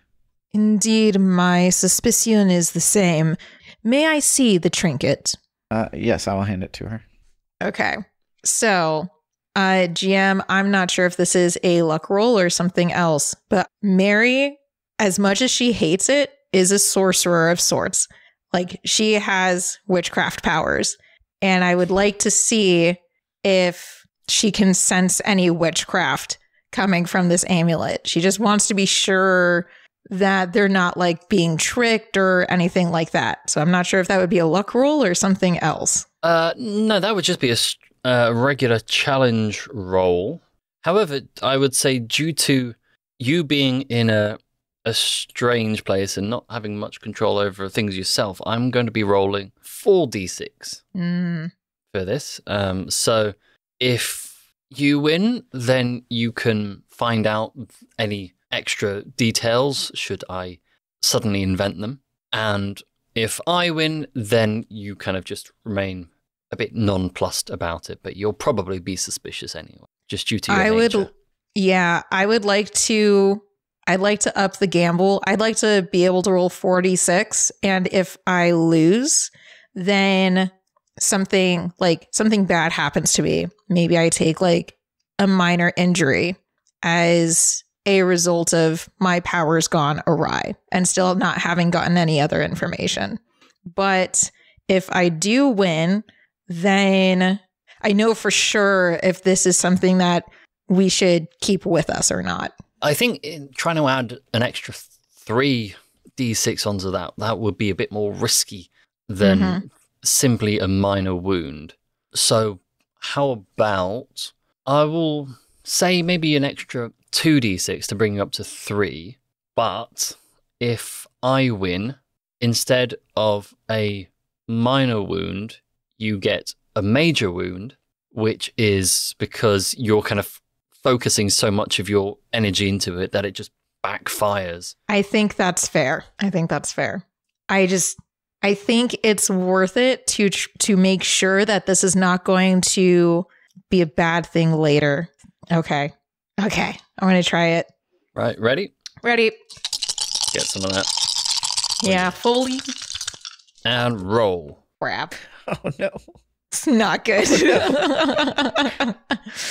Indeed, my suspicion is the same. May I see the trinket? Yes, I will hand it to her. Okay. So, GM, I'm not sure if this is a luck roll or something else, but Mary, as much as she hates it, is a sorcerer of sorts. She has witchcraft powers. And I would like to see if she can sense any witchcraft coming from this amulet. She just wants to be sure that they're not being tricked or anything like that. So I'm not sure if that would be a luck roll or something else. No, that would just be a regular challenge roll. However, I would say due to you being in a strange place and not having much control over things yourself, I'm going to be rolling 4d6 for this. So if you win, then you can find out any extra details should I suddenly invent them. And if I win, then you kind of just remain a bit nonplussed about it, but you'll probably be suspicious anyway, just due to your nature. I'd like to up the gamble. I'd like to be able to roll 46, and if I lose, then something bad happens to me. Maybe I take like a minor injury as a result of my powers gone awry and still not having gotten any other information. But if I do win, then I know for sure if this is something that we should keep with us or not. I think trying to add an extra 3d6 onto that would be a bit more risky than simply a minor wound. So how about I will say maybe an extra 2d6 to bring you up to 3, but if I win, instead of a minor wound, you get a major wound, which is because you're kind of focusing so much of your energy into it that it just backfires. I think that's fair. I think it's worth it to make sure that this is not going to be a bad thing later. Okay. I'm going to try it. Right, ready? Ready. Get some of that. Yeah, fully. And roll. Crap. Oh, no. It's not good.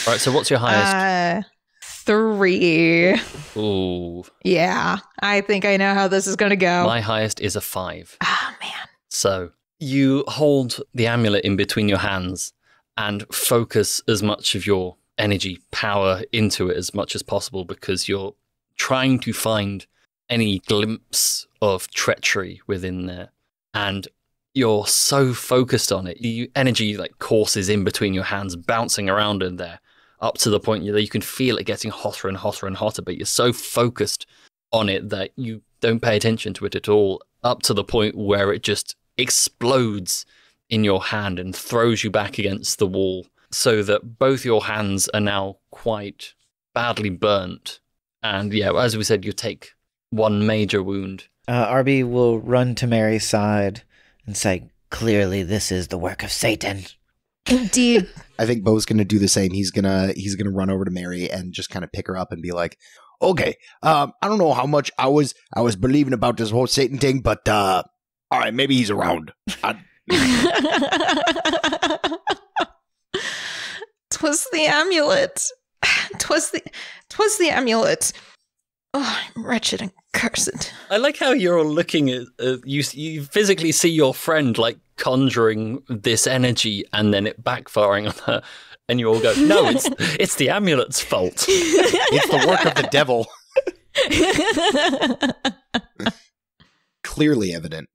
Right, so what's your highest? 3. Ooh. Yeah, I think I know how this is going to go. My highest is a 5. Oh, man. So you hold the amulet in between your hands and focus as much of your energy power into it as much as possible because you're trying to find any glimpse of treachery within there. And you're so focused on it. The energy like courses in between your hands, bouncing around in there, up to the point that you can feel it getting hotter and hotter and hotter, but you're so focused on it that you don't pay attention to it at all, up to the point where it just explodes in your hand and throws you back against the wall, so that both your hands are now quite badly burnt. And yeah, as we said, you take 1 major wound. Arby will run to Mary's side and say, "Clearly this is the work of Satan." Indeed. I think Bo's going to do the same. He's going to run over to Mary and just kind of pick her up and be like, "Okay, I don't know how much I was believing about this whole Satan thing, but all right, maybe he's around." 'Twas the amulet. 'Twas the amulet. Oh, I'm wretched and cursed. I like how you're all looking at you physically see your friend like conjuring this energy and then it backfiring on her, and you all go, "No, it's the amulet's fault. It's the work of the devil." Clearly evident.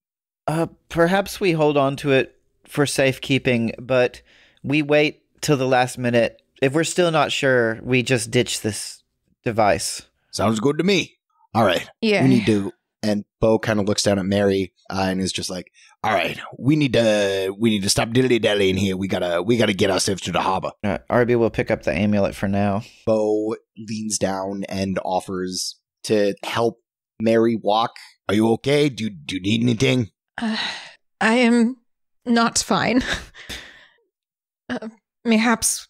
Perhaps we hold on to it for safekeeping, but we wait till the last minute. If we're still not sure, we just ditch this device. Sounds good to me. All right. Yeah. We need to. And Bo kind of looks down at Mary and is just like, "All right, we need to stop dilly-dallying here. We gotta get ourselves to the harbor." Arby will pick up the amulet for now. Bo leans down and offers to help Mary walk. "Are you okay? Do you need anything?" I am not fine. Mayhaps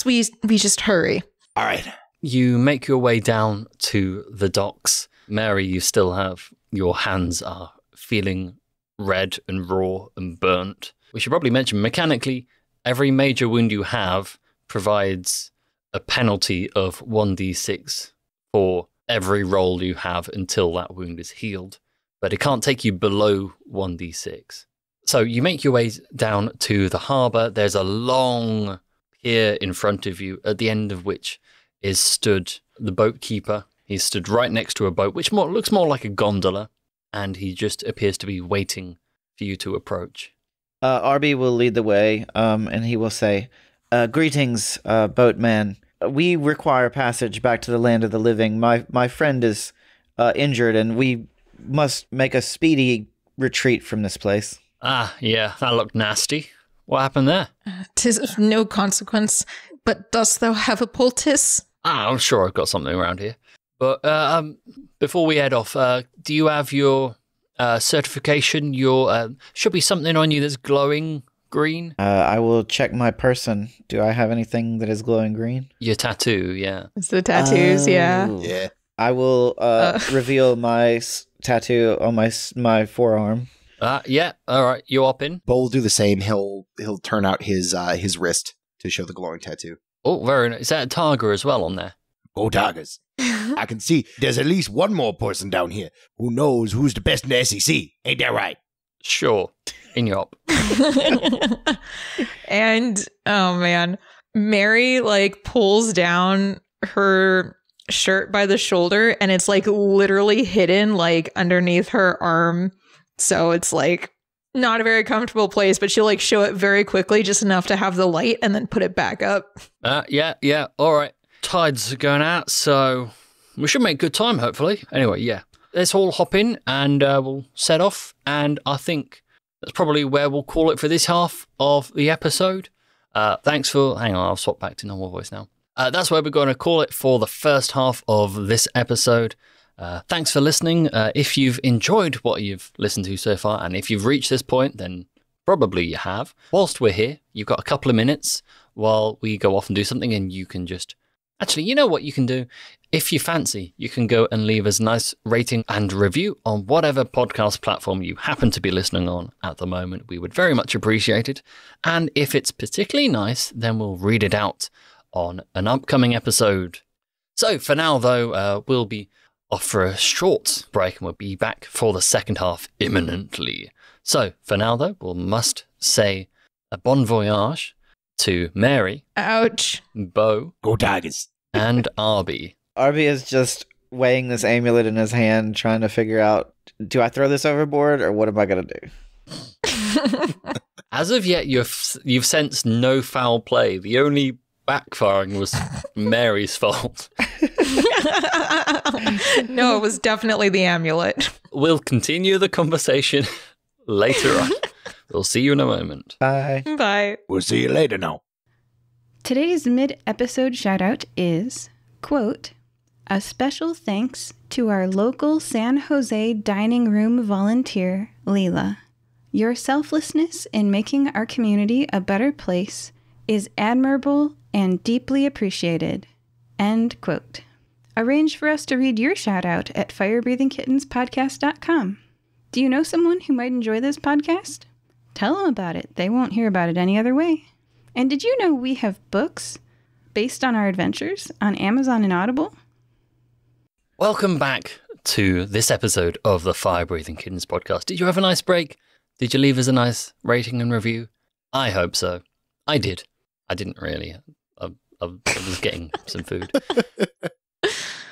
we just hurry. All right. You make your way down to the docks. Mary, you still have your hands are feeling red and raw and burnt. We should probably mention mechanically, every major wound you have provides a penalty of 1d6 for every roll you have until that wound is healed, but it can't take you below 1d6. So you make your way down to the harbour. There's a long pier in front of you, at the end of which is stood the boat keeper. He's stood right next to a boat, which looks more like a gondola, and he just appears to be waiting for you to approach. Arby will lead the way, and he will say, "Greetings, boatman. We require passage back to the land of the living. My friend is injured, and we must make a speedy retreat from this place." Ah, yeah, that looked nasty. What happened there? 'Tis of no consequence. But dost thou have a poultice? I'm sure I've got something around here. But before we head off, do you have your certification? Your should be something on you that's glowing green. I will check my person. Do I have anything that is glowing green? Your tattoo, yeah. It's the tattoos, yeah. Oh. Yeah. I will reveal my tattoo on my forearm. Yeah. All right. You up in? Bo will do the same. He'll turn out his wrist to show the glowing tattoo. Oh, very nice. Is that a tiger as well on there? Oh, tigers. I can see there's at least one more person down here who knows who's the best in the SEC. Ain't that right? Sure. In your op. And, oh man, Mary like pulls down her shirt by the shoulder and it's like literally hidden like underneath her arm. So it's like not a very comfortable place, but she'll like show it very quickly, just enough to have the light and then put it back up. Yeah. All right. Tides are going out, so we should make good time, hopefully. Anyway, yeah. Let's all hop in and we'll set off. And I think that's probably where we'll call it for this half of the episode. Thanks for... Hang on, I'll swap back to normal voice now. That's where we're going to call it for the first half of this episode. Thanks for listening. If you've enjoyed what you've listened to so far, and if you've reached this point, then probably you have. Whilst we're here, you've got a couple of minutes while we go off and do something, and you can just... Actually, you know what you can do? If you fancy, you can go and leave us a nice rating and review on whatever podcast platform you happen to be listening on at the moment. We would very much appreciate it. And if it's particularly nice, then we'll read it out on an upcoming episode. So for now, though, we'll be off for a short break and we'll be back for the second half imminently. So for now, though, we must say a bon voyage to Mary. Ouch. Bo. Go Tigers. And Arby. Arby is just weighing this amulet in his hand, trying to figure out, do I throw this overboard or what am I going to do? As of yet, you've sensed no foul play. The only backfiring was Mary's fault. No, it was definitely the amulet. We'll continue the conversation later on. We'll see you in a moment. Bye. Bye. We'll see you later now. Today's mid-episode shoutout is, quote, a special thanks to our local San Jose dining room volunteer, Leela. Your selflessness in making our community a better place is admirable and deeply appreciated. End quote. Arrange for us to read your shoutout at firebreathingkittenspodcast.com. Do you know someone who might enjoy this podcast? Tell them about it. They won't hear about it any other way. And did you know we have books based on our adventures on Amazon and Audible? Welcome back to this episode of the Fire Breathing Kittens podcast. Did you have a nice break? Did you leave us a nice rating and review? I hope so. I did. I didn't really. I was getting some food.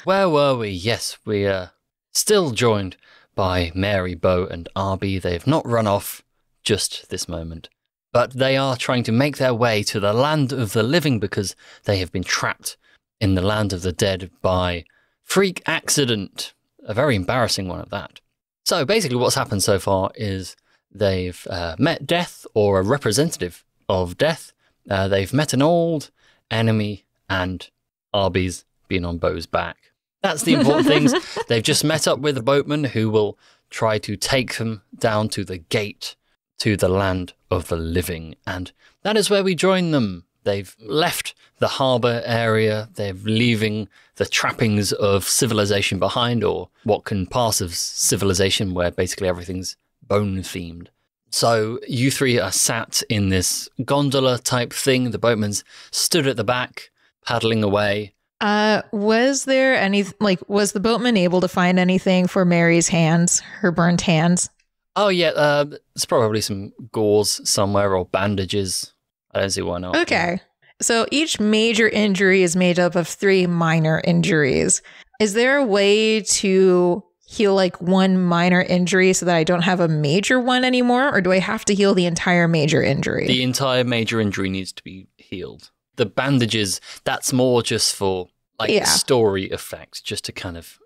Where were we? Yes, we are still joined by Mary, Bo, and Arby. They have not run off just this moment, but they are trying to make their way to the land of the living because they have been trapped in the land of the dead by freak accident. A very embarrassing one at that. So basically what's happened so far is they've met Death, or a representative of Death. They've met an old enemy, and Arby's been on Bo's back. That's the important things. They've just met up with a boatman who will try to take them down to the gate to the land of the living. And that is where we join them. They've left the harbour area. They're leaving the trappings of civilization behind, or what can pass as civilization, where basically everything's bone-themed. So you three are sat in this gondola type thing. The boatman's stood at the back, paddling away. Was there any, was the boatman able to find anything for Mary's hands, her burnt hands? Oh, yeah, there's probably some gauze somewhere or bandages. I don't see why not. Okay. So each major injury is made up of 3 minor injuries. Is there a way to heal one minor injury so that I don't have a major one anymore? Or do I have to heal the entire major injury? The entire major injury needs to be healed. The bandages, that's more just for story effect, just to kind of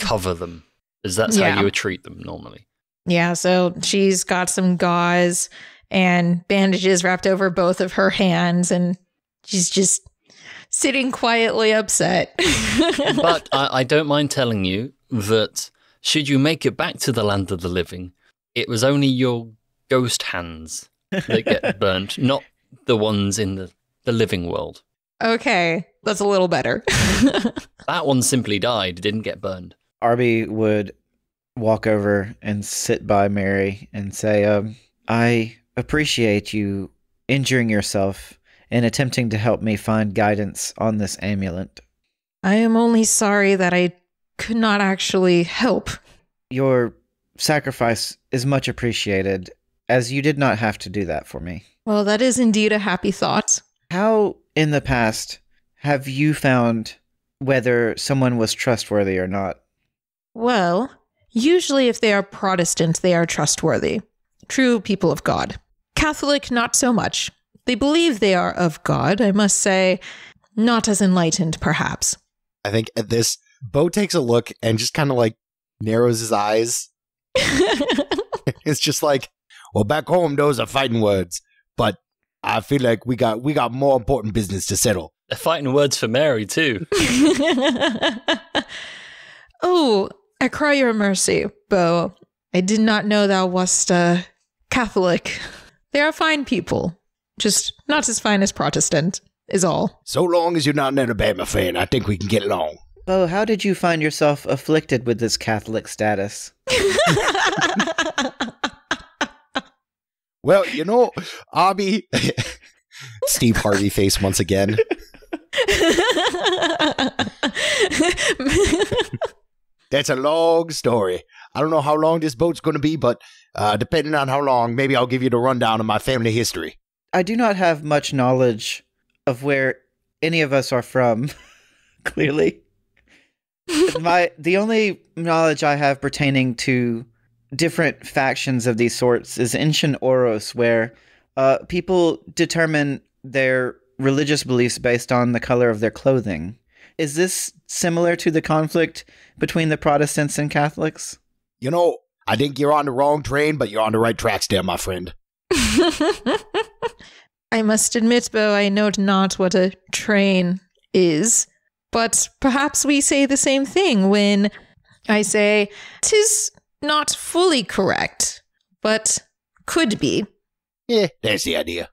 cover them. Because that's how you would treat them normally. Yeah, so she's got some gauze and bandages wrapped over both of her hands, and she's just sitting quietly upset. But I don't mind telling you that should you make it back to the land of the living, it was only your ghost hands that get burned, not the ones in the living world. Okay, that's a little better. That one simply died, didn't get burned. Arby would walk over and sit by Mary and say, I appreciate you injuring yourself and attempting to help me find guidance on this amulet. I am only sorry that I could not actually help. Your sacrifice is much appreciated, as you did not have to do that for me. Well, that is indeed a happy thought. How, in the past, have you found whether someone was trustworthy or not? Well, usually if they are Protestant, they are trustworthy. True people of God. Catholic, not so much. They believe they are of God, I must say, not as enlightened, perhaps. I think at this, Bo takes a look and just kind of like narrows his eyes. It's just like, well, back home, those are fighting words, but I feel like we got more important business to settle. They're fighting words for Mary, too. Oh, I cry your mercy, Bo. I did not know thou wast a Catholic. They are fine people. Just not as fine as Protestant, is all. So long as you're not an Alabama fan, I think we can get along. Oh, how did you find yourself afflicted with this Catholic status? Well, you know, Arby... Steve Harvey face once again. That's a long story. I don't know how long this boat's going to be, but depending on how long, maybe I'll give you the rundown of my family history. I do not have much knowledge of where any of us are from, clearly. The only knowledge I have pertaining to different factions of these sorts is ancient Oros, where people determine their religious beliefs based on the color of their clothing. Is this similar to the conflict between the Protestants and Catholics? You know, I think you're on the wrong train, but you're on the right tracks there, my friend. I must admit, Bo, I know not what a train is, but perhaps we say the same thing when I say, 'tis not fully correct, but could be. Yeah, that's the idea.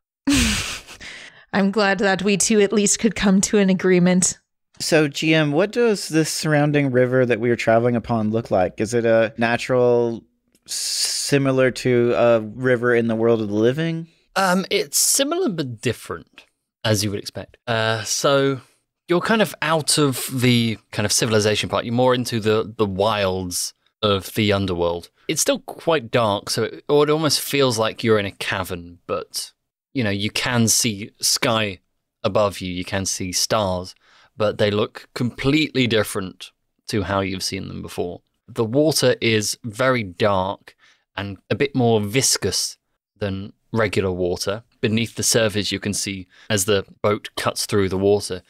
I'm glad that we two at least could come to an agreement. So, GM, what does this surrounding river that we are traveling upon look like? Is it a natural, similar to a river in the world of the living? It's similar but different, as you would expect. So you're kind of out of the kind of civilization part. You're more into the wilds of the underworld. It's still quite dark, so it almost feels like you're in a cavern, but, you know, you can see sky above you, you can see stars, but they look completely different to how you've seen them before. The water is very dark and a bit more viscous than regular water. Beneath the surface, you can see, as the boat cuts through the water,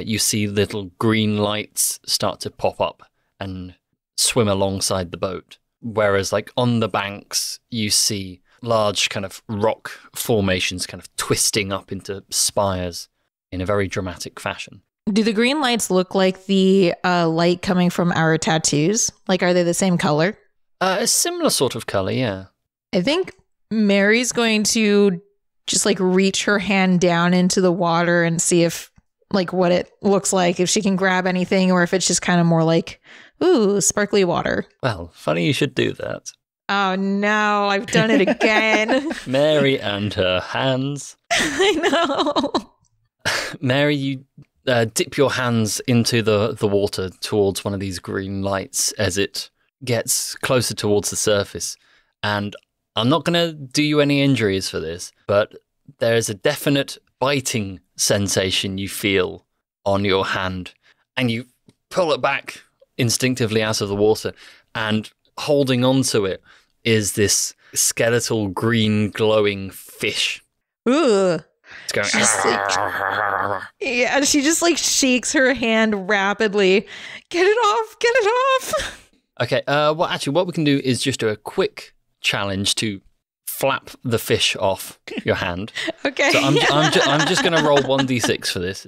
you see little green lights start to pop up and swim alongside the boat. Whereas, like, on the banks, you see large kind of rock formations kind of twisting up into spires in a very dramatic fashion. Do the green lights look like the light coming from our tattoos? Like, are they the same color? A similar sort of color, yeah. I think Mary's going to just like reach her hand down into the water and see if like what it looks like, if she can grab anything, or if it's just kind of more like, ooh, sparkly water. Well, funny you should do that. Oh no, I've done it again. Mary and her hands. I know. Mary, you dip your hands into the water towards one of these green lights as it gets closer towards the surface. And I'm not going to do you any injuries for this, but there's a definite biting sensation you feel on your hand. And you pull it back instinctively out of the water, and holding onto it is this skeletal green glowing fish. Ooh. It's going, Yeah, she just like shakes her hand rapidly. Get it off, get it off. Okay, what we can do is just do a quick challenge to flap the fish off your hand. Okay. So I'm just going to roll 1d6 for this.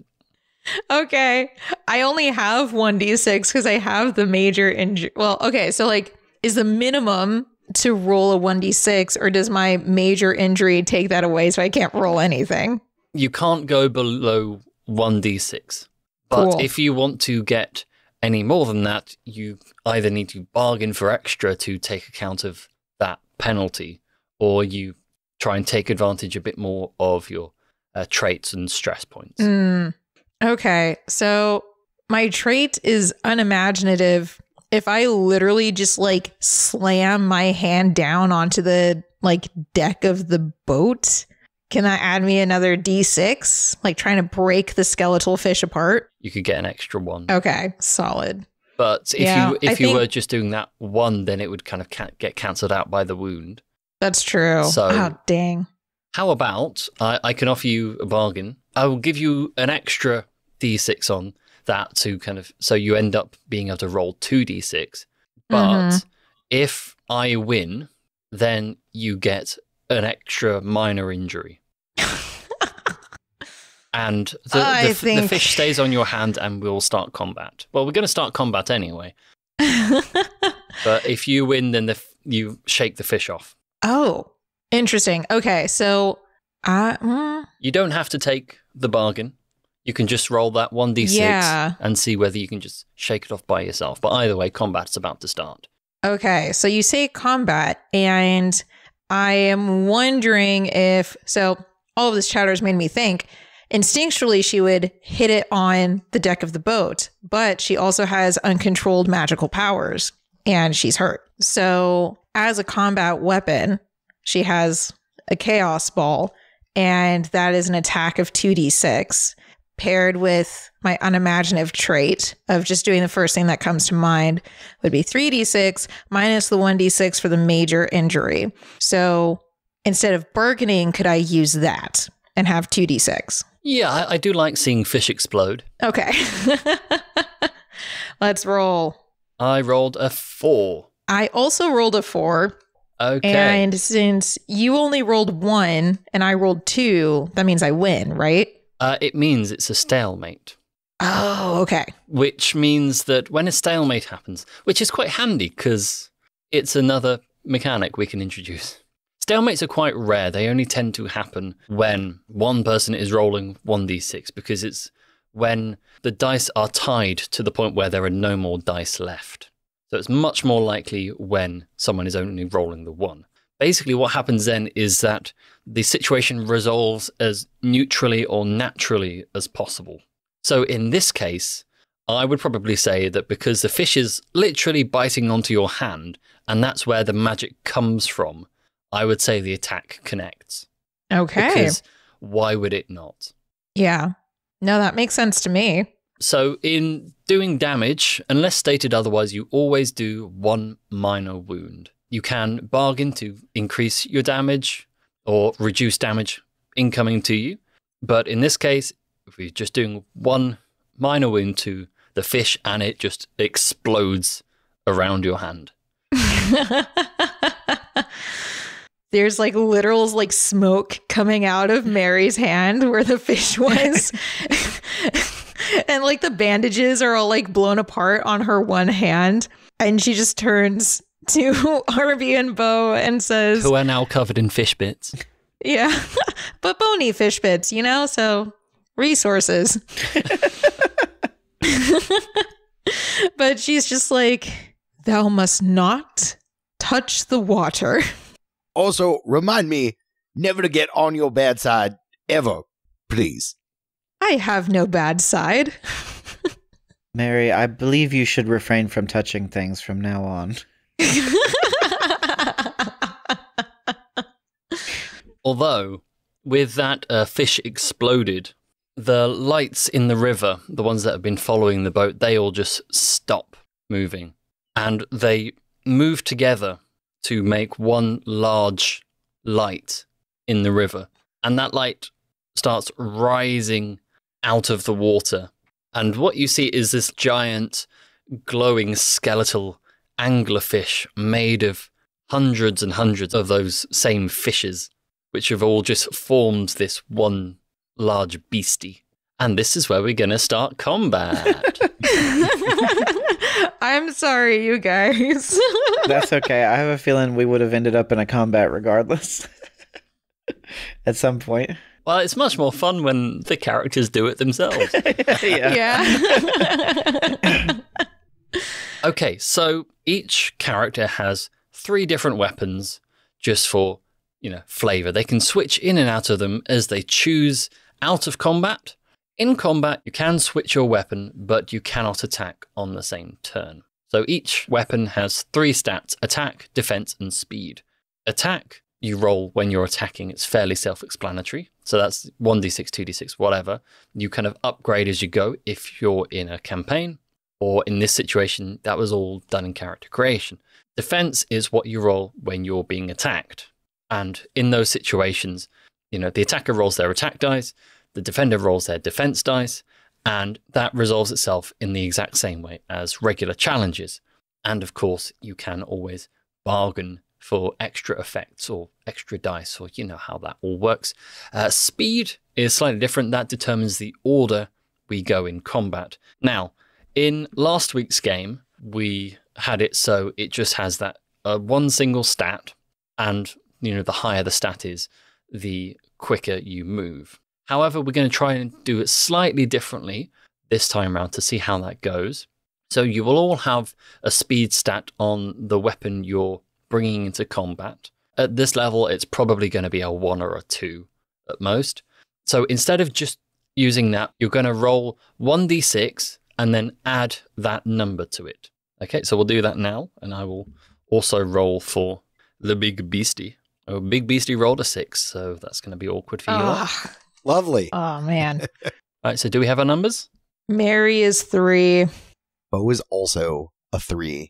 Okay. I only have 1d6 because I have the major injury. Well, okay. So, like, is the minimum to roll a 1d6, or does my major injury take that away so I can't roll anything? You can't go below 1d6. But Cool. if you want to get any more than that, you either need to bargain for extra to take account of that penalty, or you try and take advantage a bit more of your traits and stress points. Okay. So, my trait is unimaginative. If I literally just like slam my hand down onto the like deck of the boat, can that add me another d6? Like trying to break the skeletal fish apart? You could get an extra one. Okay, solid. But if Yeah, you I think were just doing that one, then it would kind of get cancelled out by the wound. that's true. So- Oh, dang. How about I can offer you a bargain? I will give you an extra d6 on that to kind of, so you end up being able to roll 2d6. But if I win, then you get an extra minor injury. And the fish stays on your hand and we'll start combat. Well, we're going to start combat anyway. But if you win, then you shake the fish off. Oh, interesting. Okay, so You don't have to take the bargain. You can just roll that 1d6 and see whether you can just shake it off by yourself. But either way, combat's about to start. okay, so you say combat, and I am wondering if, so all of this chatter has made me think, instinctually she would hit it on the deck of the boat, but she also has uncontrolled magical powers, and she's hurt. So as a combat weapon, she has a chaos ball, and that is an attack of 2d6. Paired with my unimaginative trait of just doing the first thing that comes to mind would be 3d6 minus the 1d6 for the major injury. So instead of bargaining, could I use that and have 2d6? Yeah, I do like seeing fish explode. Okay. Let's roll. I rolled a 4. I also rolled a 4. Okay. And since you only rolled 1 and I rolled 2, that means I win, right? It means it's a stalemate. Oh, okay. Which means that when a stalemate happens, which is quite handy because it's another mechanic we can introduce. Stalemates are quite rare. They only tend to happen when one person is rolling 1d6, because it's when the dice are tied to the point where there are no more dice left. So it's much more likely when someone is only rolling the 1. Basically, what happens then is that the situation resolves as neutrally or naturally as possible. So in this case, I would probably say that because the fish is literally biting onto your hand, and that's where the magic comes from, I would say the attack connects. Okay. Because why would it not? Yeah. No, that makes sense to me. So in doing damage, unless stated otherwise, you always do 1 minor wound. You can bargain to increase your damage or reduce damage incoming to you. But in this case, if we're just doing 1 minor wound to the fish and it just explodes around your hand. There's like literal like smoke coming out of Mary's hand where the fish was. And like the bandages are all like blown apart on her one hand. And she just turns to Arby and Bo and says, who are now covered in fish bits. Yeah, but bony fish bits, you know, so resources. But she's just like, thou must not touch the water. Also, remind me never to get on your bad side ever, please. I have no bad side. Mary, I believe you should refrain from touching things from now on. Although, with that fish exploded, the lights in the river, the ones that have been following the boat, they all just stop moving. And they move together to make one large light in the river. And that light starts rising out of the water. And what you see is this giant, glowing skeletal anglerfish made of hundreds and hundreds of those same fishes, which have all just formed this one large beastie. And this is where we're going to start combat. I'm sorry, you guys. That's okay. I have a feeling we would have ended up in a combat regardless at some point. Well, it's much more fun when the characters do it themselves. Yeah. Okay, so each character has 3 different weapons just for, flavor. They can switch in and out of them as they choose out of combat. In combat, you can switch your weapon, but you cannot attack on the same turn. So each weapon has 3 stats: attack, defense, and speed. Attack, you roll when you're attacking. It's fairly self-explanatory. So that's 1d6, 2d6, whatever. You kind of upgrade as you go if you're in a campaign, or in this situation, that was all done in character creation. Defense is what you roll when you're being attacked. And in those situations, the attacker rolls their attack dice, the defender rolls their defense dice, and that resolves itself in the exact same way as regular challenges. And of course, you can always bargain for extra effects or extra dice, or you know how that all works. Speed is slightly different. That determines the order we go in combat. Now, in last week's game, we had it so it just has that one single stat, and the higher the stat is, the quicker you move. However, we're going to try and do it slightly differently this time around to see how that goes. So you will all have a speed stat on the weapon you're bringing into combat. At this level, it's probably going to be a 1 or a 2 at most. So instead of just using that, you're going to roll 1d6 and then add that number to it. Okay, so we'll do that now, and I will also roll for the big beastie. Oh, big beastie rolled a 6, so that's going to be awkward for you all. Lovely. Oh, man. All right, so do we have our numbers? Mary is 3. Bo is also a 3.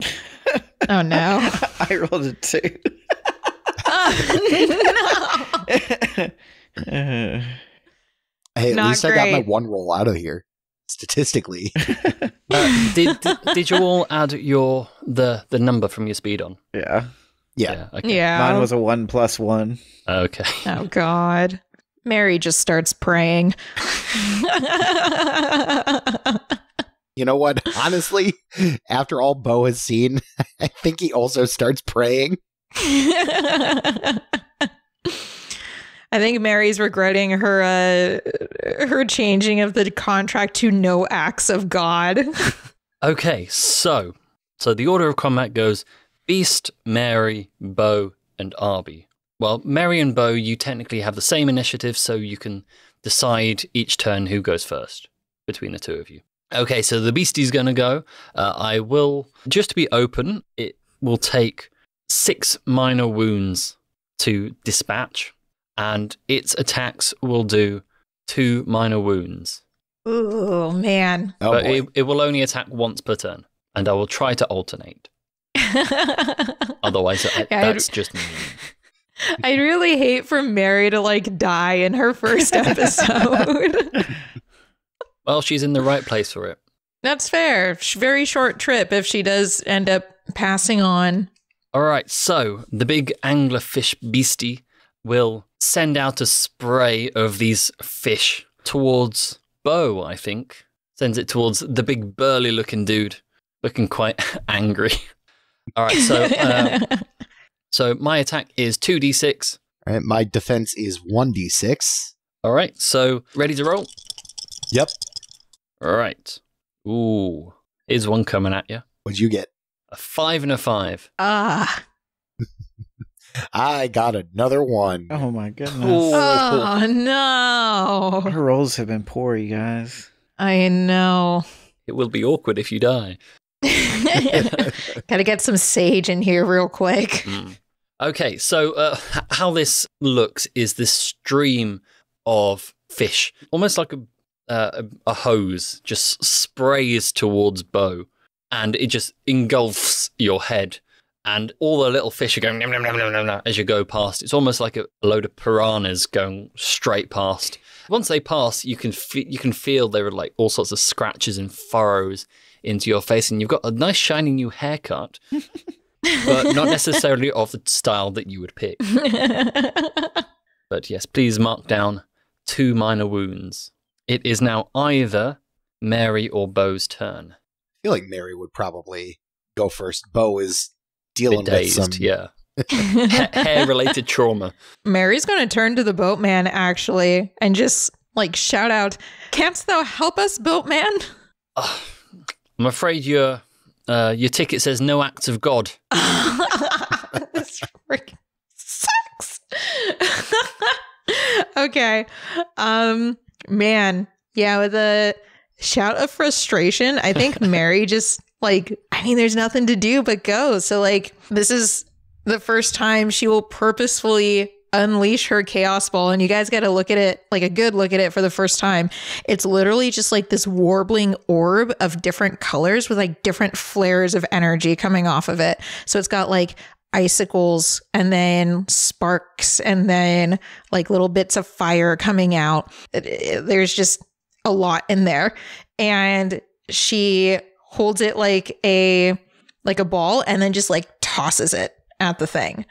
Oh, no. I rolled a 2. No. Hey, at Not least I got my great. 1 roll out of here. Statistically. Did you all add the number from your speed on? Yeah. Yeah. Okay. Yeah. Mine was a 1 + 1. Okay. Oh, God. Mary just starts praying. You know what? Honestly, after all Bo has seen, I think he also starts praying. I think Mary's regretting her changing of the contract to no acts of God. Okay, so the order of combat goes Beast, Mary, Bo, and Arby. Well, Mary and Bo, you technically have the same initiative, so you can decide each turn who goes first between the two of you. Okay, so the beastie's going to go. I will, just to be open, it will take 6 minor wounds to dispatch, and its attacks will do 2 minor wounds. Oh, man. Oh, But boy. it will only attack once per turn, and I will try to alternate. Otherwise, that's just mean. I'd really hate for Mary to die in her first episode. Well, she's in the right place for it. That's fair. Very short trip if she does end up passing on. All right, so the big anglerfish beastie will send out a spray of these fish towards Bo, I think. Sends it towards the big burly looking dude, looking quite angry. All right, so my attack is 2d6. All right, my defense is 1d6. All right, so ready to roll? Yep. All right. Ooh, here's one coming at you. What'd you get? A 5 and a 5. Ah. I got another 1. Oh my goodness. Oh, no. Our rolls have been poor, you guys. I know. It will be awkward if you die. Gotta get some sage in here real quick. Mm. Okay, so how this looks is this stream of fish, almost like a hose, just sprays towards Bo, and it just engulfs your head, and all the little fish are going nom, nom, nom, nom, nom, nom, as you go past. It's almost like a load of piranhas going straight past. Once they pass, you can feel there are like all sorts of scratches and furrows into your face, and you've got a nice shiny new haircut, but not necessarily of the style that you would pick. But yes, please mark down 2 minor wounds. It is now either Mary or Bo's turn. I feel like Mary would probably go first. Bo is dealing with Dazed, some... yeah. Hair-related trauma. Mary's going to turn to the boatman, actually, and just, like, shout out, "Canst thou help us, boatman?" I'm afraid your ticket says no acts of God. This freaking sucks. Okay. Man. Yeah, with a shout of frustration, I think Mary just, like, I mean, there's nothing to do but go. So, like, this is the first time she will purposefully unleash her chaos ball, and you guys got to look at it, like a good look at it for the first time. It's literally just like this warbling orb of different colors with like different flares of energy coming off of it. So it's got like icicles and then sparks and then like little bits of fire coming out. There's just a lot in there, and she holds it like a ball and then just like tosses it at the thing.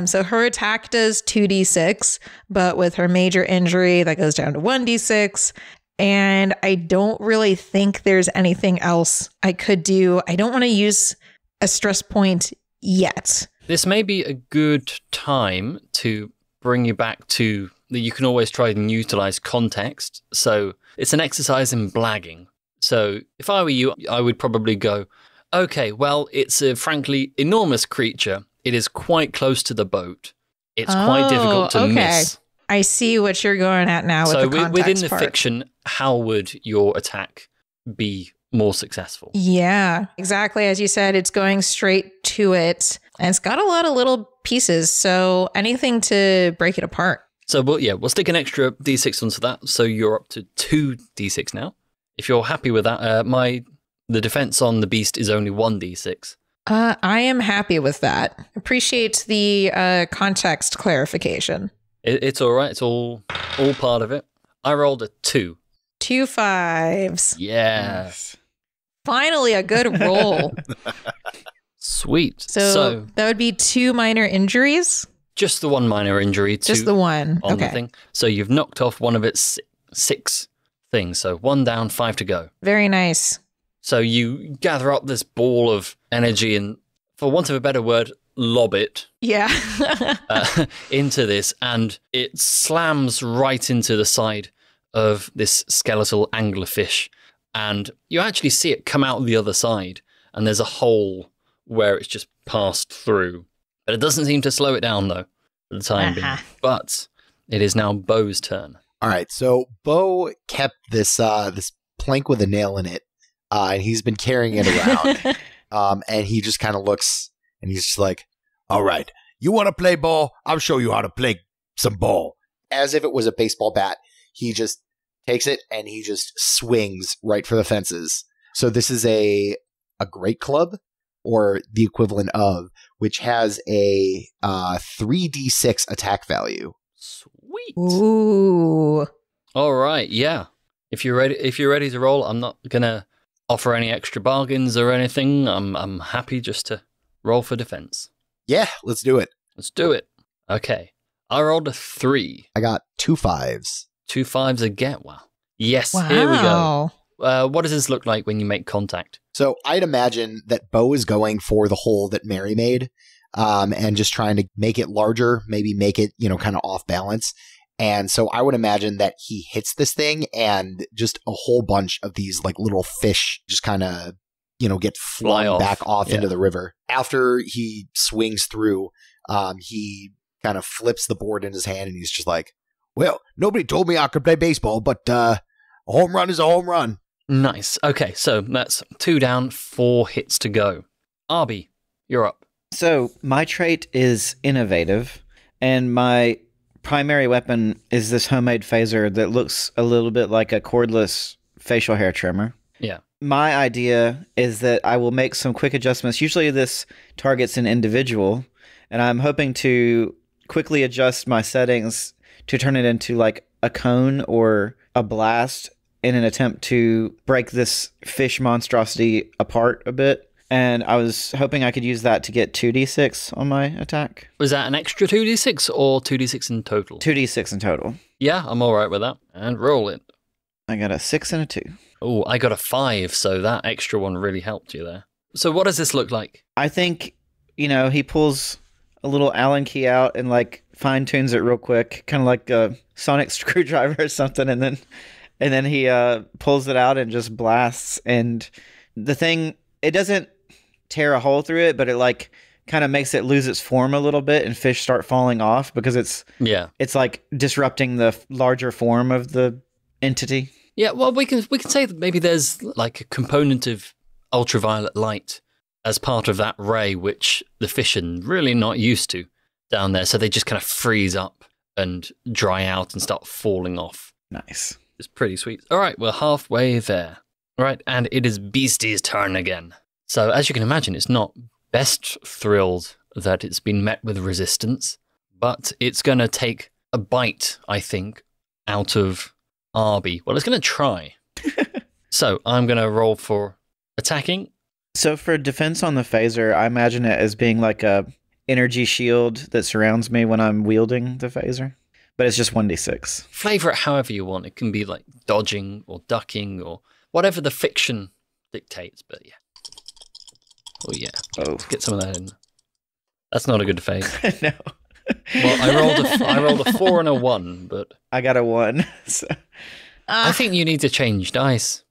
So her attack does 2d6, but with her major injury, that goes down to 1d6. And I don't really think there's anything else I could do. I don't want to use a stress point yet. This may be a good time to bring you back to that. You can always try and utilize context. So it's an exercise in blagging. So if I were you, I would probably go, okay, well, it's a frankly enormous creature. It is quite close to the boat. It's quite difficult to miss. I see what you're going at now with the context within the part. fiction, how would your attack be more successful? Yeah, exactly. As you said, it's going straight to it. And it's got a lot of little pieces. So anything to break it apart. So, we'll stick an extra d6 onto that. So you're up to 2d6 now. If you're happy with that, the defense on the beast is only 1d6. I am happy with that. Appreciate the context clarification. It's all right. It's all part of it. I rolled a 2. 2 5s. Yeah. Nice. Finally, a good roll. Sweet. So that would be 2 minor injuries? Just the one minor injury. Just the one. On Okay. the thing. So you've knocked off one of its 6 things. So 1 down, 5 to go. Very nice. So you gather up this ball of energy and, for want of a better word, lob it Yeah. into this, and it slams right into the side of this skeletal anglerfish, and you actually see it come out the other side, and there's a hole where it's just passed through. But it doesn't seem to slow it down, though, for the time being. But it is now Bo's turn. All right, so Bo kept this this plank with a nail in it, and he's been carrying it around. And he just kind of looks, and he's just like, "All right, you want to play ball? I'll show you how to play some ball." As if it was a baseball bat, he just takes it and he just swings right for the fences. So this is a great club, or the equivalent of, which has a 3d6 attack value. Sweet. Ooh. All right, yeah. If you're ready to roll, I'm not gonna offer any extra bargains or anything. I'm happy just to roll for defense. Yeah, let's do it. Let's do it. Okay. I rolled a 3. I got 2 5s. 2 5s again. Wow. Yes, Wow. here we go. What does this look like when you make contact? So I'd imagine that Bo is going for the hole that Mary made, and just trying to make it larger, maybe make it, kind of off balance. And so I would imagine that he hits this thing and just a whole bunch of these like little fish just kind of, get Fly flung off. back off Yeah. into the river. After he swings through, he kind of flips the board in his hand and he's just like, "Well, nobody told me I could play baseball, but a home run is a home run." Nice. Okay, so that's 2 down, 4 hits to go. Arby, you're up. So my trait is innovative, and my primary weapon is this homemade phaser that looks a little bit like a cordless facial hair trimmer. Yeah. My idea is that I will make some quick adjustments. Usually this targets an individual, and I'm hoping to quickly adjust my settings to turn it into like a cone or a blast in an attempt to break this fish monstrosity apart a bit. And I was hoping I could use that to get 2d6 on my attack. Was that an extra 2d6 or 2d6 in total? 2d6 in total. Yeah, I'm all right with that. And roll it. I got a 6 and a 2. Oh, I got a 5, so that extra one really helped you there. So what does this look like? I think, he pulls a little Allen key out and like fine tunes it real quick, kind of like a sonic screwdriver or something, and then he pulls it out and just blasts. And the thing, it doesn't tear a hole through it, but it like kind of makes it lose its form a little bit, and fish start falling off because it's like disrupting the larger form of the entity. Yeah, well, we can say that maybe there's like a component of ultraviolet light as part of that ray, which the fish are really not used to down there. So they just kind of freeze up and dry out and start falling off. Nice. It's pretty sweet. All right, we're halfway there. All right, and it is Beastie's turn again. So as you can imagine, it's not best thrilled that it's been met with resistance, but it's going to take a bite, I think, out of Arby. Well, it's going to try. So I'm going to roll for attacking. So for defense on the phaser, I imagine it as being like a energy shield that surrounds me when I'm wielding the phaser. But it's just 1d6. Flavor it however you want. It can be like dodging or ducking or whatever the fiction dictates. But yeah. Oh yeah. Oh. Let's get some of that in. That's not a good phase. No. Well, I rolled a 4 and a 1, but I got a 1. So. I think you need to change dice.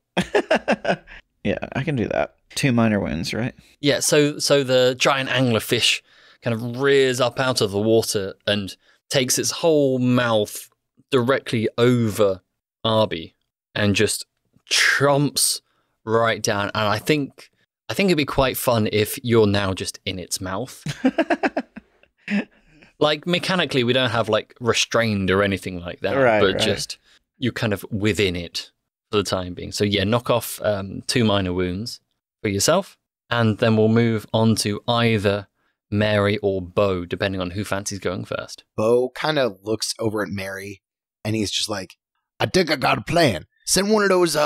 Yeah, I can do that. 2 minor wounds, right? Yeah, so the giant anglerfish kind of rears up out of the water and takes its whole mouth directly over Arby and just chomps right down. And I think it'd be quite fun if you're now just in its mouth. Like mechanically, we don't have like restrained or anything like that, but just you're kind of within it for the time being. So yeah, knock off 2 minor wounds for yourself, and then we'll move on to either Mary or Bo, depending on who fancies going first. Bo kind of looks over at Mary, and he's just like, I think I got a plan. Send one of those,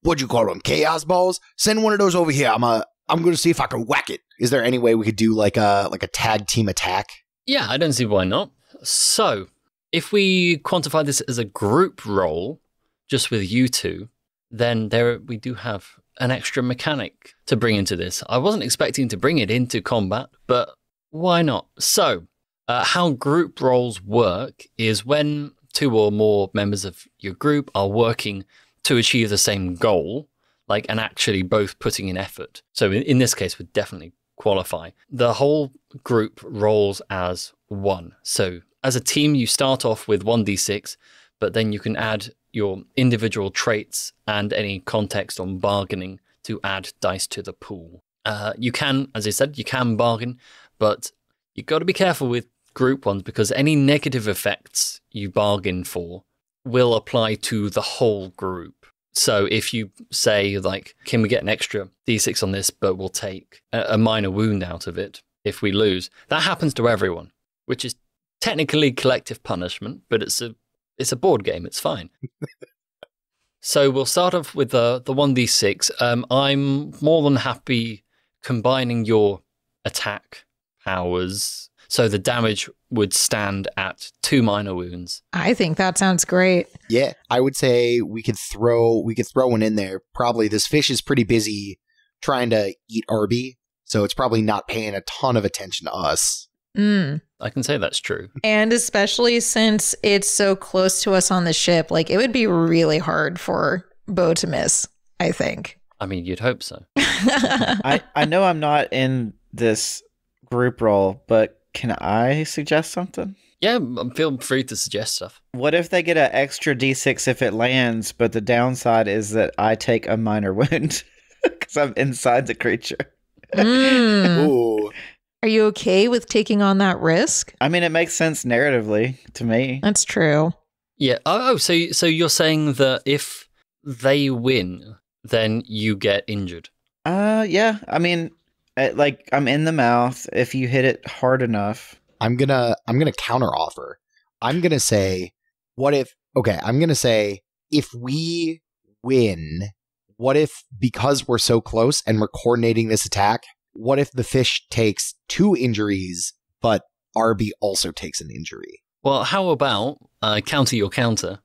what'd you call them, chaos balls? Send one of those over here. I'm going to see if I can whack it. Is there any way we could do like a tag team attack? Yeah, I don't see why not. So, if we quantify this as a group roll, just with you two, then we do have an extra mechanic to bring into this. I wasn't expecting to bring it into combat, but why not? So, how group roles work is when 2 or more members of your group are working to achieve the same goal, and actually both putting in effort. So in this case, would definitely qualify. The whole group rolls as 1. So as a team, you start off with 1d6, but then you can add your individual traits and any context on bargaining to add dice to the pool. You can, as I said, you can bargain, but you've got to be careful with group ones because any negative effects you bargain for will apply to the whole group. So if you say, can we get an extra d6 on this, but we'll take a minor wound out of it if we lose, that happens to everyone, which is technically collective punishment, but it's a board game. It's fine. So we'll start off with the 1d6. I'm more than happy combining your attack powers, so the damage would stand at 2 minor wounds. I think that sounds great. Yeah, I would say we could throw one in there. Probably this fish is pretty busy trying to eat Arby, so it's probably not paying a ton of attention to us. I can say that's true. And especially since it's so close to us on the ship, it would be really hard for Bo to miss, I think. I mean, you'd hope so. I know I'm not in this group role, but can I suggest something? Yeah, feel free to suggest stuff. What if they get an extra d6 if it lands, but the downside is that I take a minor wound because I'm inside the creature? Ooh. Are you okay with taking on that risk? I mean, it makes sense narratively to me. That's true. Yeah. So you're saying that if they win, then you get injured? Yeah. I mean, I'm in the mouth. If you hit it hard enough, I'm gonna counter offer. I'm gonna say, if we win, what if, because we're so close and we're coordinating this attack, what if the fish takes 2 injuries, but Arby also takes an injury? Well, how about counter your counter?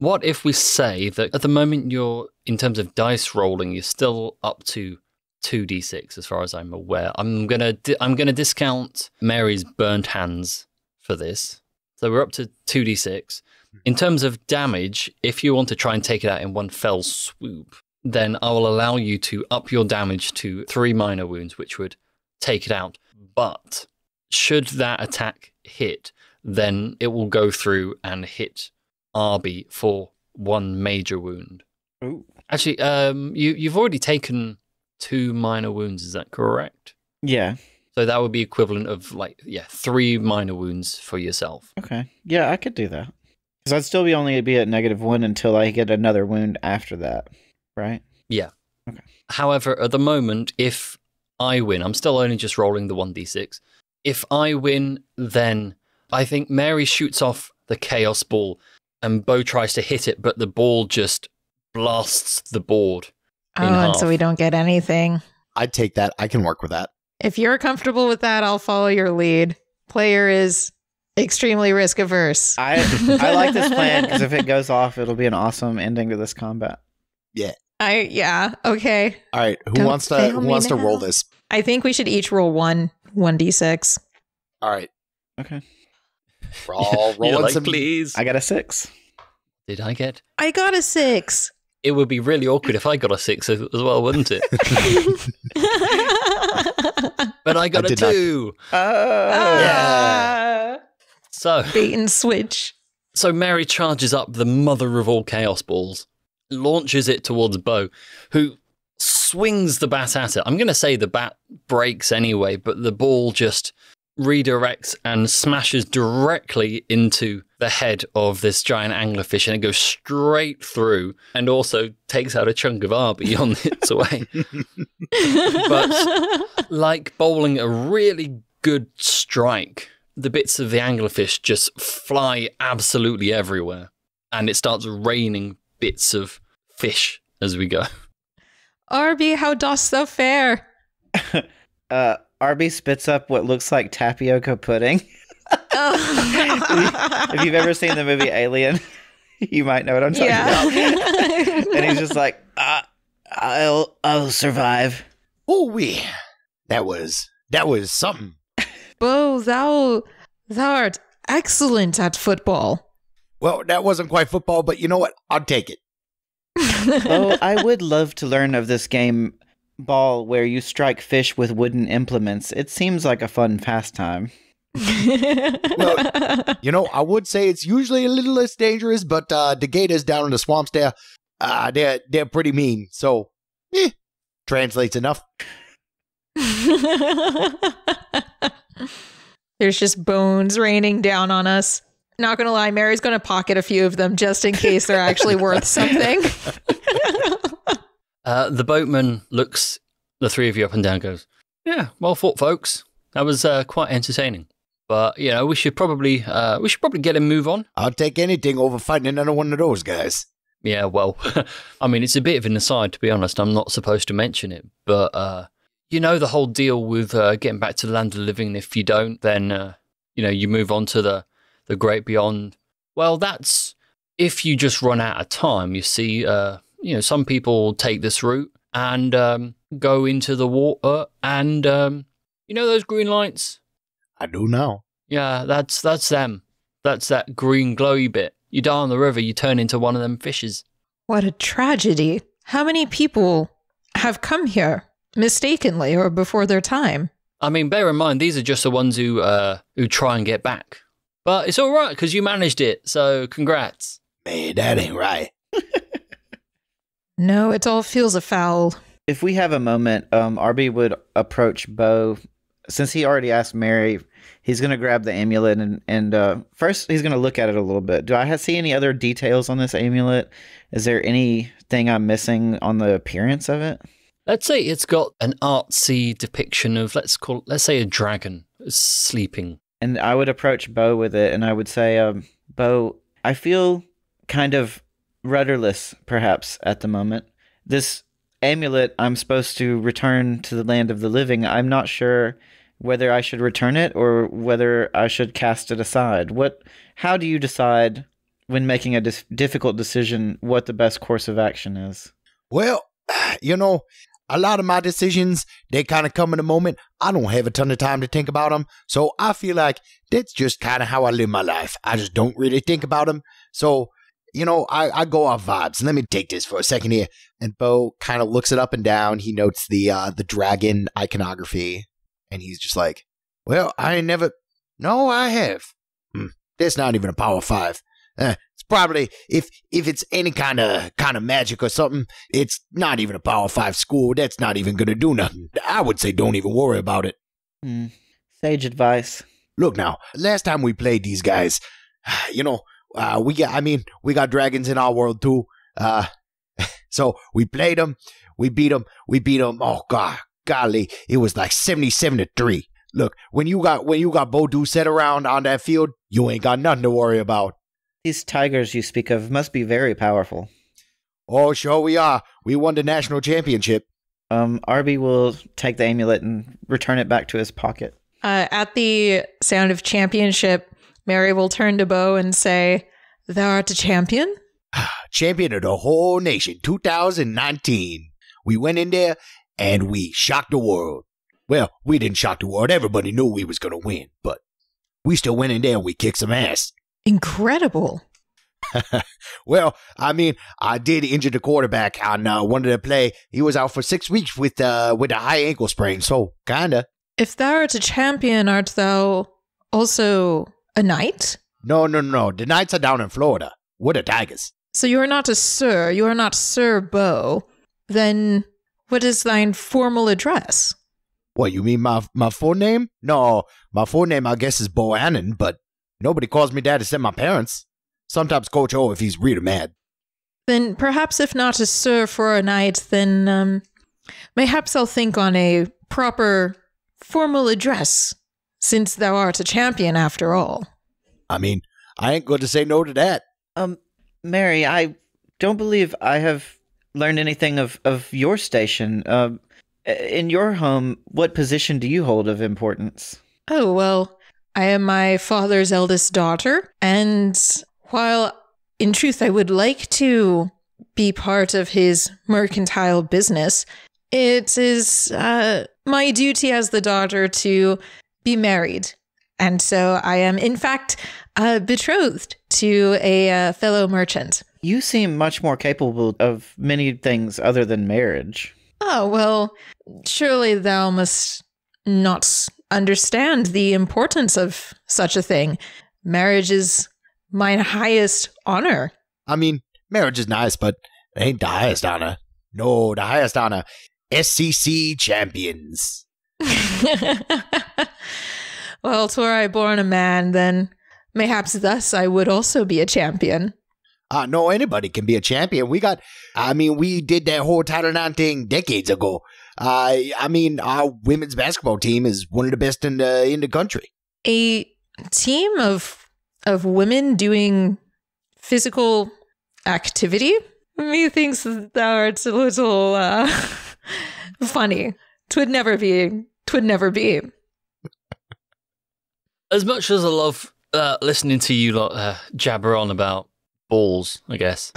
What if we say that at the moment you're, in terms of dice rolling, you're still up to 2d6 as far as I'm aware. I'm gonna discount Mary's burnt hands for this. So we're up to 2d6. In terms of damage, if you want to try and take it out in one fell swoop, then I will allow you to up your damage to 3 minor wounds, which would take it out. But should that attack hit, then it will go through and hit Arby for 1 major wound. Ooh. Actually, you've already taken 2 minor wounds, is that correct? Yeah. So that would be equivalent of 3 minor wounds for yourself. Okay. Yeah, I could do that. Because I'd still only be at -1 until I get another wound after that, right? Yeah. Okay. However, at the moment, if I win, I'm still only just rolling the 1d6. If I win, then I think Mary shoots off the chaos ball and Bo tries to hit it, but the ball just blasts the board in and half. so we don't get anything. I'd take that. I can work with that. If you're comfortable with that, I'll follow your lead. Player is extremely risk averse. I like this plan because if it goes off, it'll be an awesome ending to this combat. Yeah. Okay. All right. Who Don't wants to fail me roll now. this? I think we should each roll 1d6. All right. Okay. We're all You're rolling like, some. please. I got a 6. Did I get? I got a 6. It would be really awkward if I got a 6 as well, wouldn't it? But I got a did not. 2. Yeah. So Bait and switch. So Mary charges up the mother of all chaos balls, launches it towards Bo, who swings the bat at it. I'm going to say the bat breaks anyway, but the ball just redirects and smashes directly into the head of this giant anglerfish, and it goes straight through and also takes out a chunk of Arby on its way. But like bowling a really good strike, the bits of the anglerfish just fly absolutely everywhere, and it starts raining bits of fish as we go. Arby, how dost thou fare? Arby spits up what looks like tapioca pudding. If you've ever seen the movie Alien, you might know what I'm talking about. And he's just like, I'll survive. Oh, that was something. Bo, thou art excellent at football. Well, that wasn't quite football, but you know what? I'll take it. Oh, I would love to learn of this game ball where you strike fish with wooden implements. It seems like a fun pastime. Well, I would say it's usually a little less dangerous, but the gators down in the swamps there, they're pretty mean. So, translates enough. There's just bones raining down on us. Not gonna lie, Mary's gonna pocket a few of them just in case they're actually worth something. The boatman looks the three of you up and down, goes, "Yeah, well fought, folks. That was quite entertaining. But we should probably get a move on." I'll take anything over fighting another one of those guys. Yeah, well, I mean, it's a bit of an aside, to be honest. I'm not supposed to mention it, but the whole deal with getting back to the land of the living. If you don't, then you move on to the great beyond. Well, that's if you just run out of time. You see, some people take this route and go into the water, and those green lights. I do now. Yeah, that's them. That's that green glowy bit. You die on the river, you turn into one of them fishes. What a tragedy. How many people have come here mistakenly or before their time? I mean, bear in mind, these are just the ones who try and get back. But it's all right, because you managed it, so congrats. Man, that ain't right. No, it all feels afoul. If we have a moment, Arby would approach Bo. Since he already asked Mary, he's going to grab the amulet and first he's going to look at it a little bit. Do I see any other details on this amulet? Is there anything I'm missing on the appearance of it? Let's say it's got an artsy depiction of, let's say a dragon sleeping. And I would approach Bo with it, and I would say, Bo, I feel kind of rudderless, perhaps, at the moment. This amulet I'm supposed to return to the land of the living. I'm not sure whether I should return it or whether I should cast it aside. How do you decide when making a difficult decision, what the best course of action is? Well, a lot of my decisions, they kind of come in a moment. I don't have a ton of time to think about them. So I feel like that's just kind of how I live my life. I just don't really think about them. So, I go off vibes. Let me take this for a second here. And Bo kind of looks it up and down. He notes the dragon iconography. And he's just like, well, no, I have. That's not even a power 5. It's probably, if it's any kind of magic or something, it's not even a power 5 school. That's not even going to do nothing. I would say don't even worry about it. Sage advice. Look now, last time we played these guys, we got dragons in our world too. So we played them, we beat them. Oh golly, it was like 77-3. Look, when you got Bodu set around on that field, you ain't got nothing to worry about. These tigers you speak of must be very powerful. Oh, sure we are. We won the national championship. Arby will take the amulet and return it back to his pocket. At the sound of championship, Mary will turn to Bo and say, "Thou art a champion?" Champion of the whole nation, 2019. We went in there and we shocked the world. Well, we didn't shock the world. Everybody knew we was going to win, but we still went in there and we kicked some ass. Incredible. Well, I did injure the quarterback on one of the play. He was out for 6 weeks with a high ankle sprain, so kinda. If thou art a champion, art thou also a knight? No. The Knights are down in Florida. We're the Tigers. So you are not a sir. You are not Sir Bo. Then what is thine formal address? What, you mean my full name? No, my full name I guess is Bohannon, but nobody calls me that except my parents. Sometimes Coach O if he's really mad. Then perhaps if not a sir for a knight, then mayhaps I'll think on a proper formal address, since thou art a champion after all. I ain't going to say no to that. Mary, I don't believe I have learned anything of your station. In your home, what position do you hold of importance? Oh, well, I am my father's eldest daughter, and while in truth I would like to be part of his mercantile business, it is my duty as the daughter to be married. And so I am, in fact, betrothed to a fellow merchant. You seem much more capable of many things other than marriage. Oh, well, surely thou must not understand the importance of such a thing. Marriage is mine highest honor. Marriage is nice, but it ain't the highest honor. No, the highest honor. SCC champions. Well, were I born a man, then mayhaps thus I would also be a champion. No, anybody can be a champion. We did that whole Title IX thing decades ago. Our women's basketball team is one of the best in the country. A team of women doing physical activity? Methinks thou art a little funny. Twould never be. As much as I love listening to you lot jabber on about balls, I guess.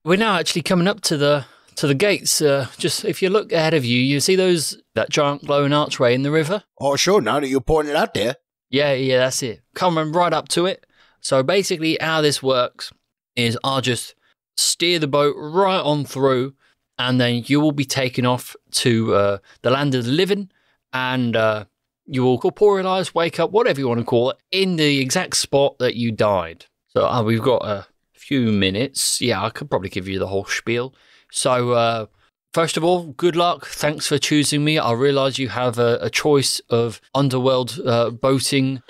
We're now actually coming up to the gates. Just if you look ahead of you, you see that giant glowing archway in the river? Oh, sure, now that you're pointing it out there. Yeah, that's it. Coming right up to it. So basically how this works is I'll just steer the boat right on through, and then you will be taken off to the land of the living, and you will corporealize, wake up, whatever you want to call it, in the exact spot that you died. So we've got a few minutes. Yeah, I could probably give you the whole spiel. So first of all, good luck. Thanks for choosing me. I realise you have a choice of underworld boating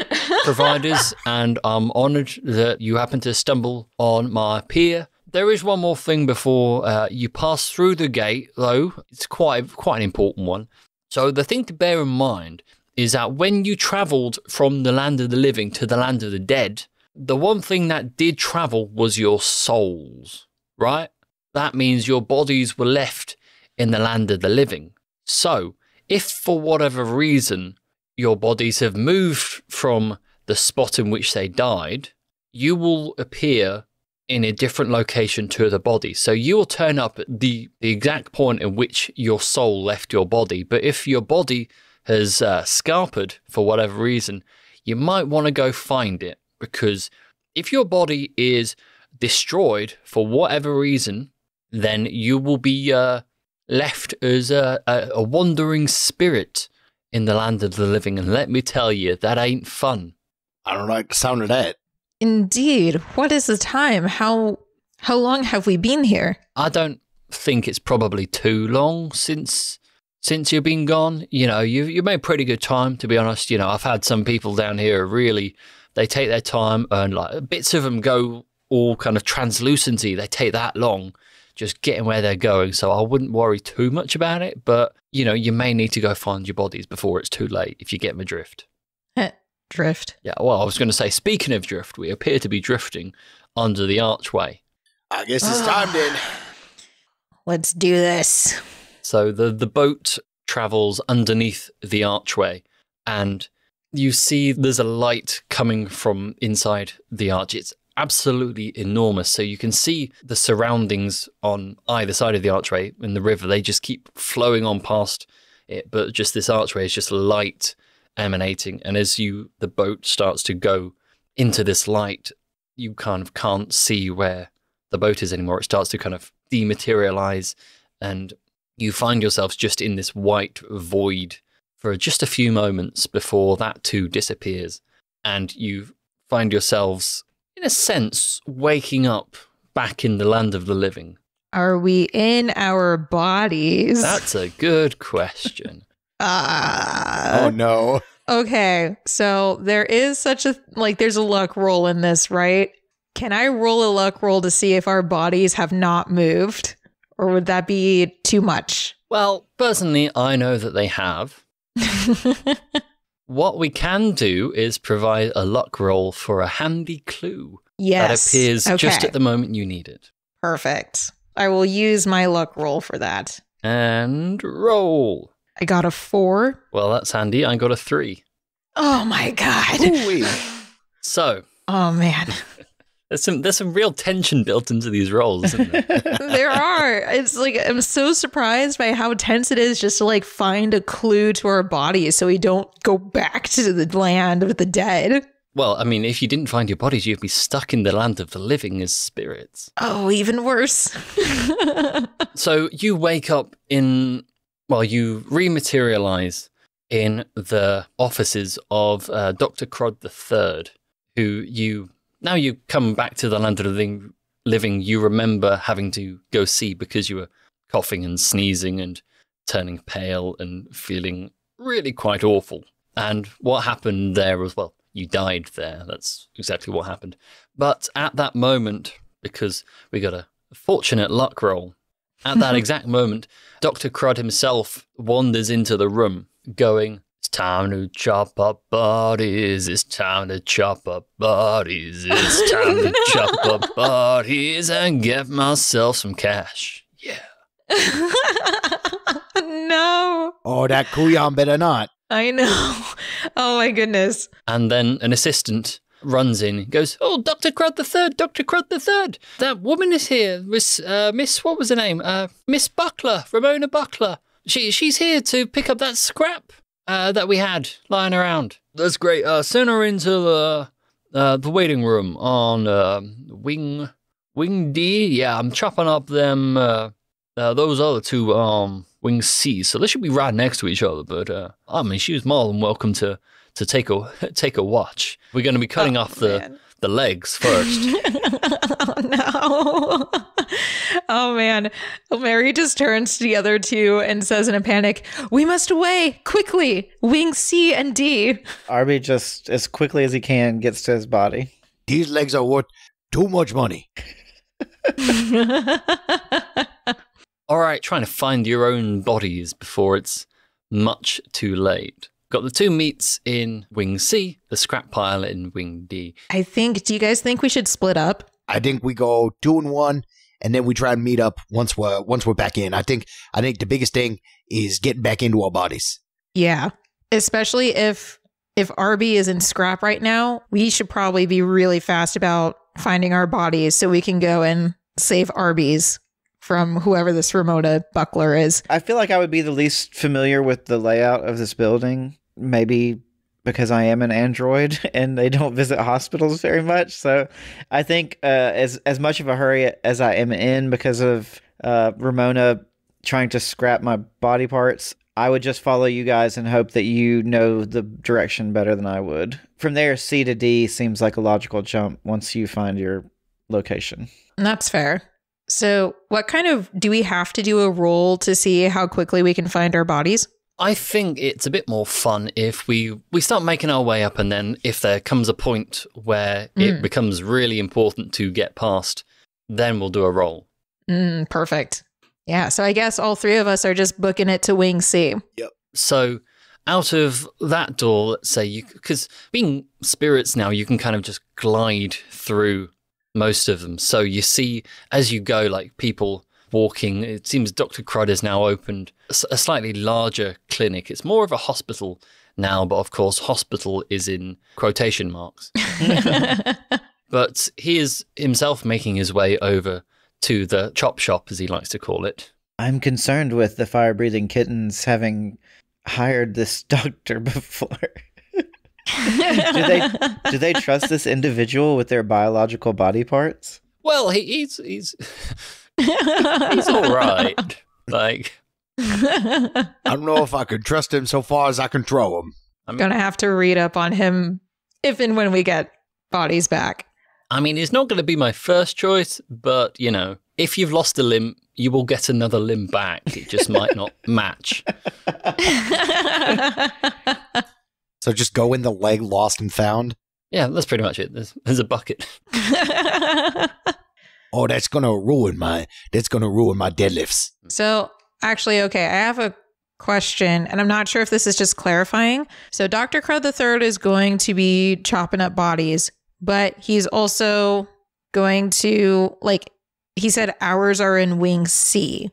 providers, and I'm honoured that you happen to stumble on my peer. There is one more thing before you pass through the gate, though. It's quite an important one. So the thing to bear in mind is that when you travelled from the land of the living to the land of the dead, the one thing that did travel was your souls, right? That means your bodies were left in the land of the living. So, if for whatever reason your bodies have moved from the spot in which they died, you will appear in a different location to the body. So you will turn up at the exact point at which your soul left your body. But if your body has scarpered for whatever reason, you might want to go find it, because if your body is destroyed for whatever reason, then you will be left as a wandering spirit in the land of the living. And let me tell you, that ain't fun. I don't like the sound of that. Indeed. What is the time? How long have we been here? I don't think it's probably too long since you've been gone. You know, you made pretty good time, to be honest. You know, I've had some people down here really, they take their time, and like bits of them go all kind of translucency. They take that long just getting where they're going. So I wouldn't worry too much about it. But, you know, you may need to go find your bodies before it's too late, if you get my drift. Drift. Yeah, well, I was going to say, speaking of drift, we appear to be drifting under the archway. I guess it's time then. Let's do this. So the boat travels underneath the archway, and you see there's a light coming from inside the arch. It's absolutely enormous. So you can see the surroundings on either side of the archway in the river. They just keep flowing on past it, but just this archway is just light emanating. And as the boat starts to go into this light, you kind of can't see where the boat is anymore. It starts to kind of dematerialize, and you find yourselves just in this white void for just a few moments before that too disappears. And you find yourselves, in a sense, waking up back in the land of the living. Are we in our bodies? That's a good question. Oh, no. Okay, so there is there's a luck roll in this, right? Can I roll a luck roll to see if our bodies have not moved? Or would that be too much? Well, personally, I know that they have. What we can do is provide a luck roll for a handy clue. Yes. That appears just at the moment you need it. Perfect. I will use my luck roll for that. And roll. I got a 4. Well, that's handy. I got a 3. Oh my god. Ooh-wee. So. Oh man. There's some real tension built into these rolls, isn't there? There are. It's like, I'm so surprised by how tense it is just to like find a clue to our bodies so we don't go back to the land of the dead. Well, I mean, if you didn't find your bodies, you'd be stuck in the land of the living as spirits. Oh, even worse. So you wake up you rematerialize in the offices of Dr. Crod III, who now you come back to the land of the living, you remember having to go see because you were coughing and sneezing and turning pale and feeling really quite awful. And what happened there as well? You died there. That's exactly what happened. But at that moment, because we got a fortunate luck roll, at that exact moment, Dr. Crud himself wanders into the room going, "It's time to chop up bodies. It's time to chop up bodies. It's time to chop up bodies and get myself some cash." Yeah. No. Oh, that Kuyan better not. I know. Oh my goodness. And then an assistant runs in, goes, "Oh, Dr. Crud III, Dr. Crud III. That woman is here. Miss, what was her name? Miss Buckler, Ramona Buckler. She's here to pick up that scrap that we had lying around." "That's great. Send her into the waiting room on wing D. Yeah, I'm chopping up them those other two wing C. So they should be right next to each other. But I mean, she was more than welcome to take a watch. We're going to be cutting off the legs first." Oh no. Oh man. Mary just turns to the other two and says in a panic, "We must away quickly. Wing C and D." Arby just as quickly as he can gets to his body. These legs are worth too much money. All right, trying to find your own bodies before it's much too late. Got the two meats in Wing C, the scrap pile in Wing D. Do you guys think we should split up? I think we go 2 and 1, and then we try and meet up once we're back in. I think the biggest thing is getting back into our bodies. Yeah. Especially if if Arby is in scrap right now, we should probably be really fast about finding our bodies so we can go and save Arby's from whoever this Ramona Buckler is. I feel like I would be the least familiar with the layout of this building, maybe because I am an android and they don't visit hospitals very much. So I think as much of a hurry as I am in because of Ramona trying to scrap my body parts, I would just follow you guys and hope that you know the direction better than I would. From there, C to D seems like a logical jump once you find your location. That's fair. So do we have to do a roll to see how quickly we can find our bodies? I think it's a bit more fun if we start making our way up, and then if there comes a point where it becomes really important to get past, then we'll do a roll. Perfect. Yeah, so I guess all three of us are just booking it to Wing C. Yep. So out of that door, let's say, because being spirits now, you can kind of just glide through most of them. So you see, as you go, like people walking, it seems Dr. Crud has now opened a slightly larger clinic. It's more of a hospital now, but of course, hospital is in quotation marks. But he is himself making his way over to the chop shop, as he likes to call it. I'm concerned with the fire-breathing kittens having hired this doctor before. Do they trust this individual with their biological body parts? Well, he's he's all right. Like, I don't know if I could trust him so far as I can throw him. I'm going to have to read up on him if and when we get bodies back. I mean, he's not going to be my first choice, but, you know, if you've lost a limb, you will get another limb back. It just might not match. So just go in the leg lost and found? Yeah, that's pretty much it. There's a bucket. Oh, that's gonna ruin my deadlifts. So actually, okay, I have a question, and I'm not sure if this is just clarifying. So Dr. Crud III is going to be chopping up bodies, but he's also going to, like, he said ours are in Wing C,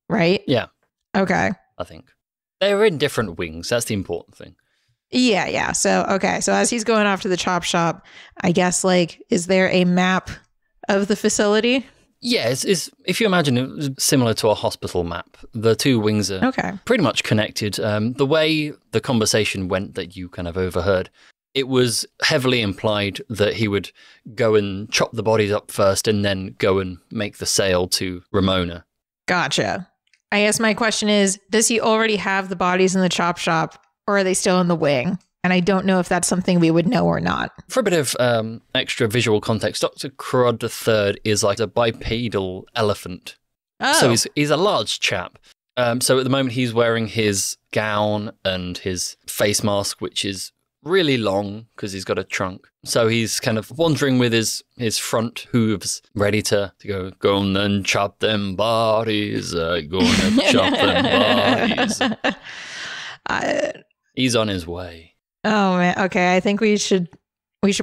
right? Yeah. Okay. I think. They're in different wings. That's the important thing. Yeah. So, okay. So as he's going off to the chop shop, I guess, like, is there a map of the facility? Yeah, it's if you imagine it was similar to a hospital map, the two wings are pretty much connected. The way the conversation went that you kind of overheard, it was heavily implied that he would go and chop the bodies up first and then go and make the sale to Ramona. Gotcha. I guess my question is, does he already have the bodies in the chop shop, or are they still in the wing? And I don't know if that's something we would know or not. For a bit of extra visual context, Dr. Crud III is like a bipedal elephant. Oh. So he's a large chap. So at the moment he's wearing his gown and his face mask, which is really long because he's got a trunk. So he's kind of wandering with his front hooves, ready to go and chop them bodies. Gonna chop them bodies. He's on his way. Oh man, okay. I think we should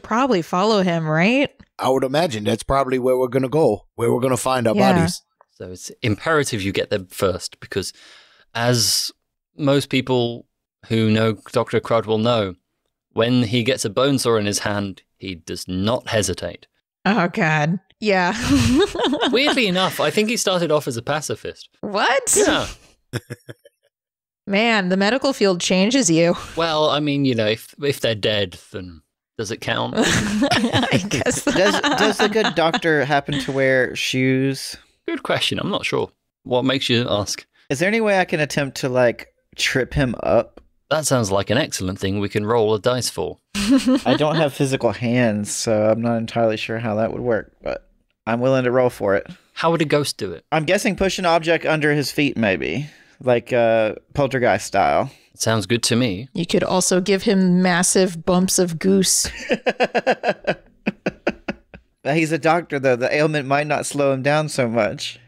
probably follow him, right? I would imagine that's probably where we're gonna go, where we're gonna find our bodies. So it's imperative you get there first, because as most people who know Dr. Crud will know, when he gets a bone saw in his hand, he does not hesitate. Oh God. Yeah. Weirdly enough, I think he started off as a pacifist. What? Yeah. Man, the medical field changes you. Well, I mean, you know, if they're dead, then does it count? I guess. Does the good doctor happen to wear shoes? Good question. I'm not sure. What makes you ask? Is there any way I can attempt to, like, trip him up? That sounds like an excellent thing we can roll a dice for. I don't have physical hands, so I'm not entirely sure how that would work, but I'm willing to roll for it. How would a ghost do it? I'm guessing push an object under his feet, maybe. Like poltergeist style. Sounds good to me. You could also give him massive bumps of goose. He's a doctor, though. The ailment might not slow him down so much.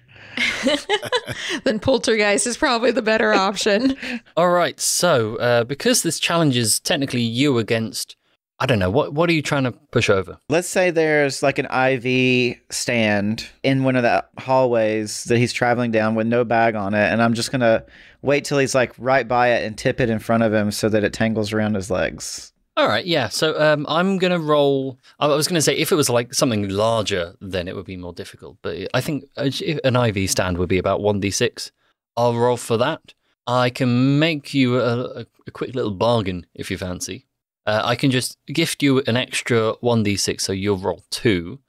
Then poltergeist is probably the better option. All right, so because this challenge is technically you against, I don't know, what are you trying to push over? Let's say there's like an IV stand in one of the hallways that he's traveling down with no bag on it, and I'm just going to wait till he's like right by it and tip it in front of him so that it tangles around his legs. All right, yeah. So I'm going to roll. I was going to say if it was like something larger, then it would be more difficult. But I think an IV stand would be about 1d6. I'll roll for that. I can make you a quick little bargain if you fancy. I can just gift you an extra 1d6, so you'll roll 2.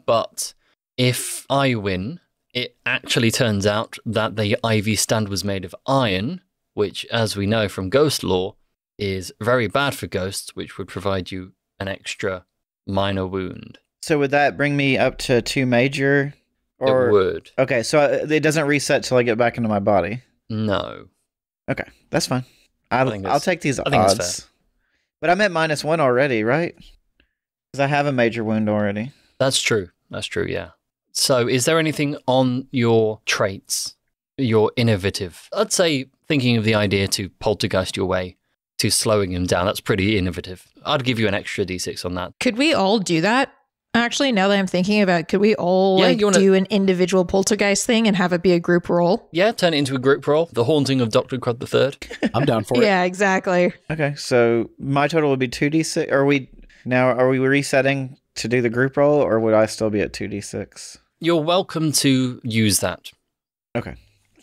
But if I win, it actually turns out that the IV stand was made of iron, which, as we know from ghost lore, is very bad for ghosts, which would provide you an extra minor wound. So would that bring me up to 2 major? Or... It would. Okay, so it doesn't reset till I get back into my body? No. Okay, that's fine. think I'll take these I think it's odds. fair. But I'm at -1 already, right? Because I have a major wound already. That's true. That's true, yeah. So is there anything on your traits, your innovative? I'd say thinking of the idea to poltergeist your way to slowing him down, that's pretty innovative. I'd give you an extra d6 on that. Could we all do that? Actually, now that I'm thinking about it, could we all do an individual poltergeist thing and have it be a group roll? Yeah, turn it into a group roll. The Haunting of Dr. Crud III. I'm down for it. Yeah, exactly. Okay, so my total would be 2d6. Are we resetting to do the group roll, or would I still be at 2d6? You're welcome to use that. Okay.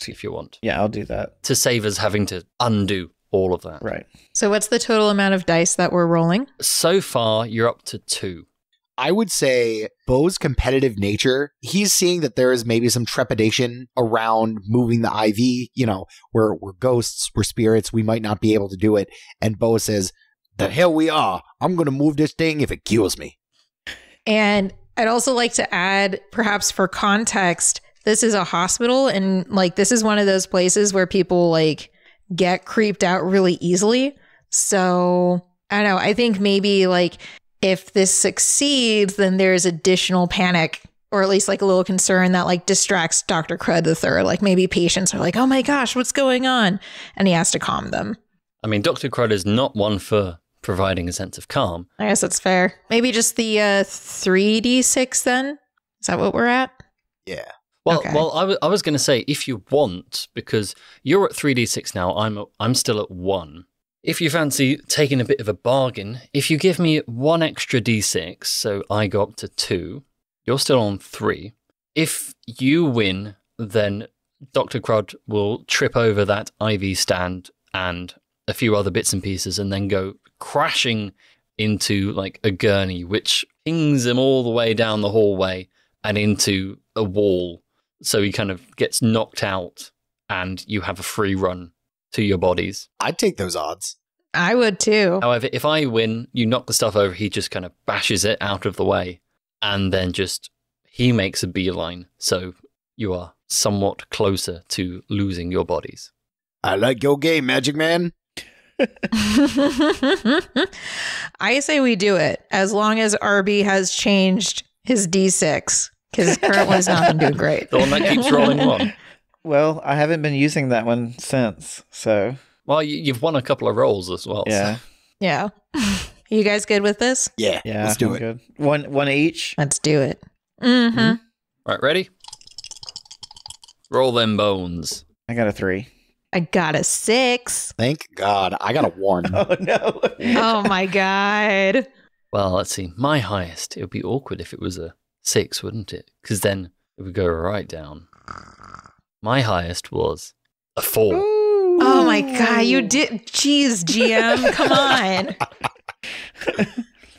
If you want. Yeah, I'll do that. To save us having to undo all of that. Right. So what's the total amount of dice that we're rolling? So far, you're up to 2. I would say Bo's competitive nature, he's seeing that there is maybe some trepidation around moving the IV. You know, we're ghosts, we're spirits, we might not be able to do it. And Bo says, the hell we are. I'm going to move this thing if it kills me. And I'd also like to add, perhaps for context, this is a hospital, and like this is one of those places where people like get creeped out really easily. So I don't know. I think maybe like if this succeeds, then there's additional panic, or at least like a little concern that like distracts Dr. Crud III. Like maybe patients are like, oh my gosh, what's going on? And he has to calm them. I mean, Dr. Crud is not one for providing a sense of calm. I guess that's fair. Maybe just the 3d6 then? Is that what we're at? Yeah. Well, Okay. I was going to say, if you want, because you're at 3d6 now, I'm still at 1. If you fancy taking a bit of a bargain, if you give me 1 extra d6, so I go up to 2, you're still on 3. If you win, then Dr. Crud will trip over that IV stand and a few other bits and pieces and then go crashing into like a gurney, which pings him all the way down the hallway and into a wall. So he kind of gets knocked out and you have a free run to your bodies. I'd take those odds. I would too. However, if I win, you knock the stuff over, he just kind of bashes it out of the way and then he makes a beeline. So you are somewhat closer to losing your bodies. I like your game, Magic Man. I say we do it as long as Arby has changed his D6, because his current one's not been doing great. The one that keeps rolling 1. Well, I haven't been using that one since, so... Well, you've won a couple of rolls as well. Yeah. So. Yeah. You guys good with this? Yeah, let's do I'm it. good. One each? Let's do it. Mm-hmm. Right, ready? Roll them bones. I got a 3. I got a 6. Thank God. I got a 1. Oh, no. Oh my God. Well, let's see. My highest. It would be awkward if it was a 6, wouldn't it? Because then it would go right down. My highest was a 4. Oh my God. You did. Jeez, GM. Come on.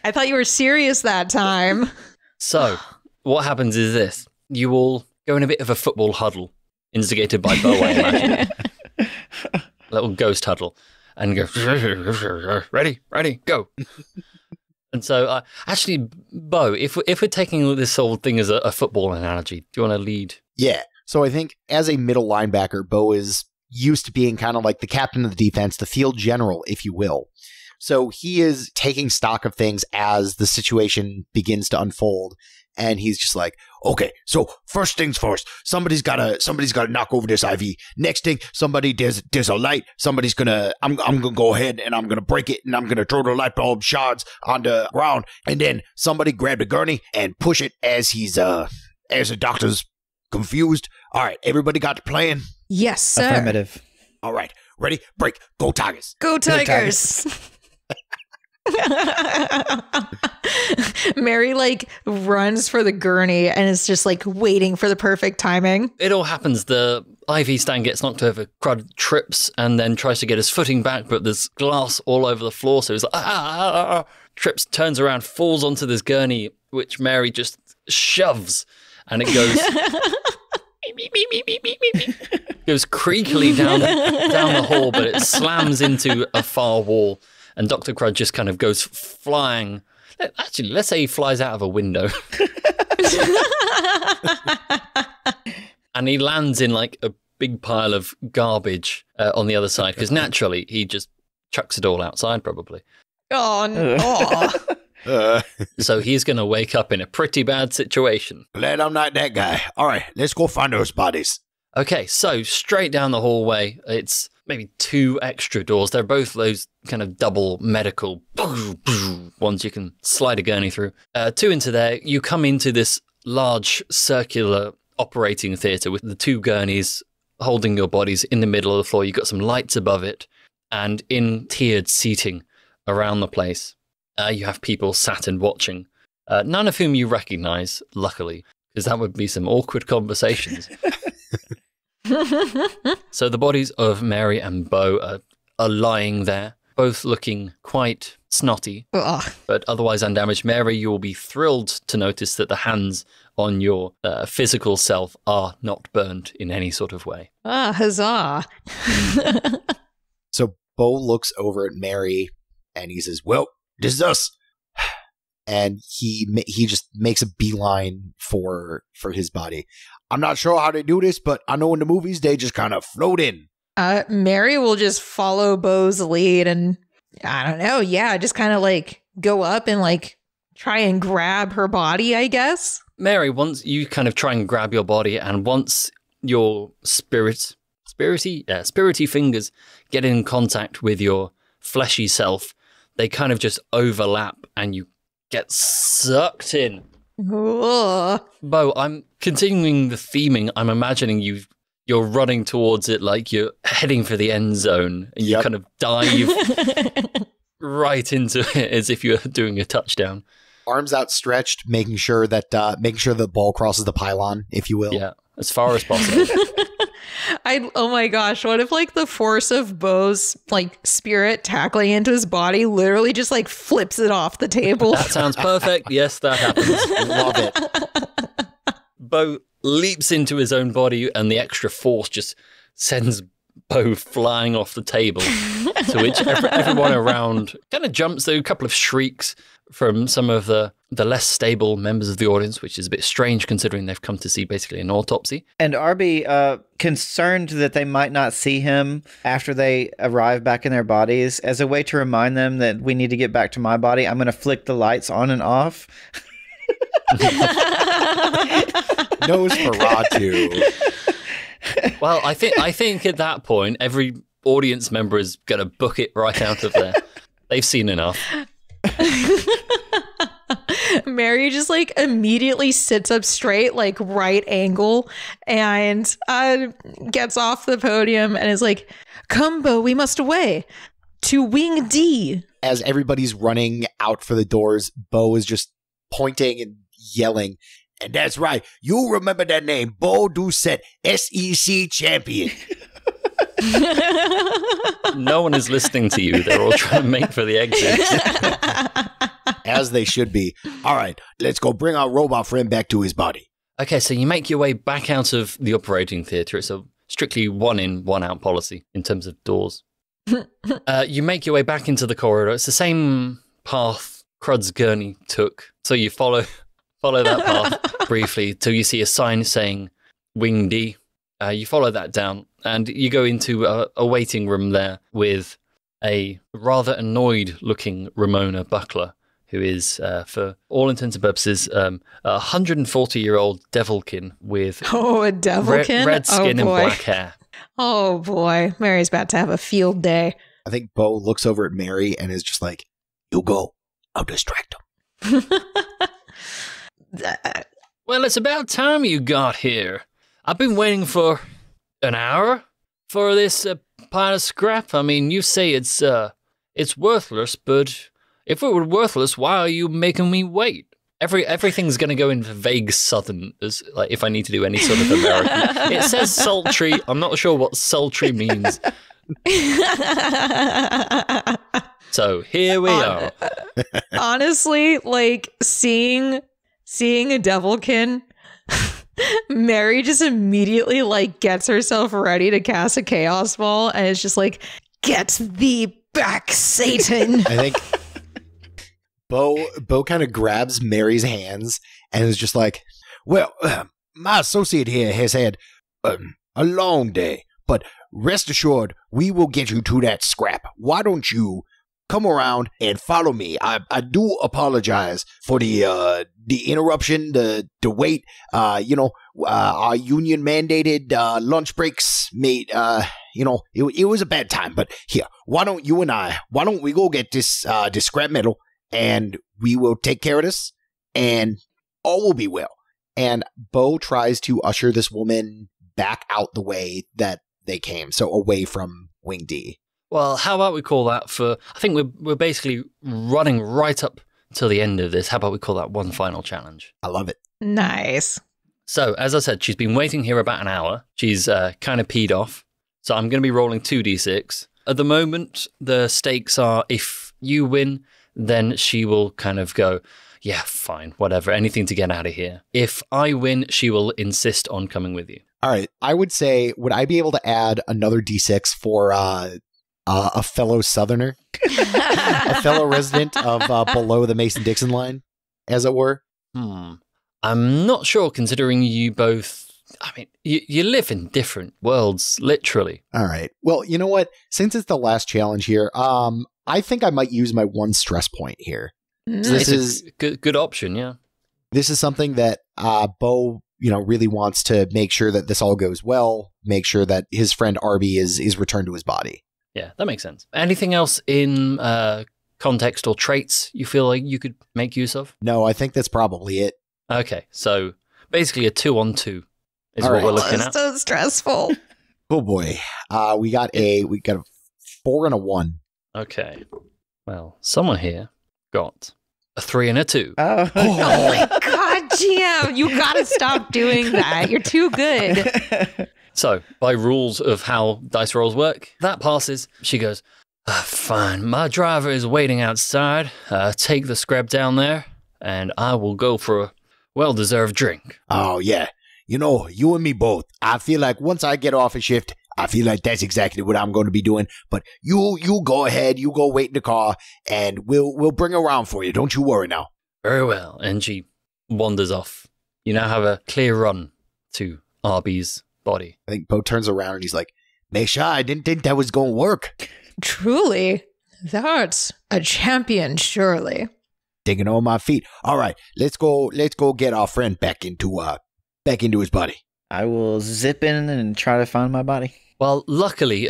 I thought you were serious that time. So, what happens is this. You all go in a bit of a football huddle, instigated by Bo, I imagine. A little ghost huddle. And go, ready, go. And so, actually, Bo, if we're taking this whole thing as a football analogy, do you want to lead? Yeah. So I think as a middle linebacker, Bo is used to being kind of like the captain of the defense, the field general, if you will. So he is taking stock of things as the situation begins to unfold. And he's just like, okay, so first things first, somebody's gotta knock over this IV. Next thing, there's a light. I'm gonna go ahead and I'm gonna break it and I'm gonna throw the light bulb shards on the ground. And then somebody grab the gurney and push it as the doctor's confused. All right, everybody got the plan? Yes, sir. Affirmative. All right, ready, break, go Tigers. Go Tigers. Mary like runs for the gurney and is just like waiting for the perfect timing. It all happens. The IV stand gets knocked over. Crud trips and then tries to get his footing back, but there's glass all over the floor. So he's like, trips, turns around, falls onto this gurney, which Mary just shoves, and it goes goes creakily down the hall, but it slams into a far wall, and Dr. Crud just kind of goes flying. Actually, let's say he flies out of a window. And he lands in like a big pile of garbage on the other side, because naturally he just chucks it all outside probably. Oh, no. So he's going to wake up in a pretty bad situation. Glad I'm not that guy. All right, let's go find those bodies. Okay, so straight down the hallway, it's maybe 2 extra doors. They're both those kind of double medical ones you can slide a gurney through. 2 into there, you come into this large circular operating theatre with the 2 gurneys holding your bodies in the middle of the floor. You've got some lights above it, and in tiered seating around the place, you have people sat and watching, none of whom you recognize, luckily, because that would be some awkward conversations. So the bodies of Mary and Beau are lying there, both looking quite snotty, but otherwise undamaged. Mary, you will be thrilled to notice that the hands on your physical self are not burned in any sort of way. Huzzah. So Beau looks over at Mary and he says, well, this is us. And he just makes a beeline for his body. I'm not sure how they do this, but I know in the movies they just kind of float in. Mary will just follow Beau's lead and I don't know. Yeah, just kind of like go up and like try and grab her body, I guess. Mary, once you kind of try and grab your body, and once your spirity fingers get in contact with your fleshy self, they kind of just overlap and you get sucked in. Ugh. Beau, I'm continuing the theming. I'm imagining you're running towards it like you're heading for the end zone, and you kind of dive right into it as if you're doing a touchdown. Arms outstretched, making sure the ball crosses the pylon, if you will. Yeah, as far as possible. Oh my gosh, what if like the force of Beau's like spirit tackling into his body literally just like flips it off the table? That sounds perfect. Yes, that happens. Love it. Beau leaps into his own body, and the extra force just sends Beau flying off the table, to which everyone around kind of jumps. There are a couple of shrieks from some of the less stable members of the audience, which is a bit strange considering they've come to see basically an autopsy. And Arby, concerned that they might not see him after they arrive back in their bodies, as a way to remind them that we need to get back to my body, I'm going to flick the lights on and off. Nosferatu. Well, I think at that point, every audience member is going to book it right out of there. They've seen enough. Mary just like immediately sits up straight, like right angle, and gets off the podium and is like, "Come, Beau, we must away to Wing D." As everybody's running out for the doors, Beau is just pointing and yelling. And that's right. You remember that name, Beau Doucette, SEC champion. No one is listening to you. They're all trying to make for the exit. As they should be. All right, let's go bring our robot friend back to his body. Okay, so you make your way back out of the operating theatre. It's a strictly 1 in, 1 out policy in terms of doors. You make your way back into the corridor. It's the same path Crud's gurney took. So you follow that path briefly till you see a sign saying Wing D. You follow that down and you go into a waiting room there with a rather annoyed looking Ramona Buckler, who is, for all intents and purposes, a 140-year-old devilkin with a devilkin? red skin and black hair. Oh boy, Mary's about to have a field day. I think Beau looks over at Mary and is just like, You go. I'll distract him. Well, it's about time you got here. I've been waiting for an hour for this pile of scrap. I mean, you say it's worthless, but If it were worthless, why are you making me wait? Everything's going to go into vague Southern, as like if I need to do any sort of American. It says sultry. I'm not sure what sultry means. So here we are. Honestly, like seeing a devilkin, Mary just immediately like gets herself ready to cast a chaos ball, and it's just like, get thee back, Satan. I think Bo kind of grabs Mary's hands and is just like, Well, my associate here has had a long day, but rest assured, we will get you to that scrap. Why don't you come around and follow me? I do apologize for the interruption, the wait. Our union mandated lunch breaks made. It was a bad time. But here, why don't we go get this scrap metal, and we will take care of this, and all will be well. and Bo tries to usher this woman back out the way that they came, so away from Wing D. Well, how about we call that for... I think we're basically running right up till the end of this. How about we call that one final challenge? I love it. Nice. So, as I said, she's been waiting here about an hour. She's kind of peed off. So I'm going to be rolling 2d6. At the moment, the stakes are if you win, then she will kind of go, yeah, fine, whatever, anything to get out of here. If I win, she will insist on coming with you. All right. I would say, would I be able to add another d6 for a fellow Southerner? A fellow resident of below the Mason-Dixon line, as it were? I'm not sure, considering you both... I mean, you live in different worlds, literally. All right. Well, you know what? Since it's the last challenge here, I think I might use my one stress point here. Nice. So this is a good option, yeah. This is something that Bo, really wants to make sure that this all goes well, make sure that his friend Arby is returned to his body. Yeah, that makes sense. Anything else in context or traits you feel like you could make use of? No, I think that's probably it. Okay, so basically a 2-on-2 is All what right. we're looking It's at. so stressful. Oh boy. We got a 4 and a 1. Okay. Well, someone here got a 3 and a 2. Oh my God, GM, you gotta stop doing that. You're too good. So, by rules of how dice rolls work, that passes. She goes, fine, my driver is waiting outside. Take the scrap down there, and I will go for a well-deserved drink. Oh, yeah. You and me both. I feel like once I get off a shift, I feel like that's exactly what I'm going to be doing. But you go ahead. You go wait in the car, and we'll bring her around for you. Don't you worry now. Very well. And she wanders off. You now have a clear run to Arby's body. I think Bo turns around and he's like, Mesha, I didn't think that was going to work. Truly, that's a champion, surely. Thinking on my feet. All right, let's go get our friend back into his body. I will zip in and try to find my body. Well, luckily,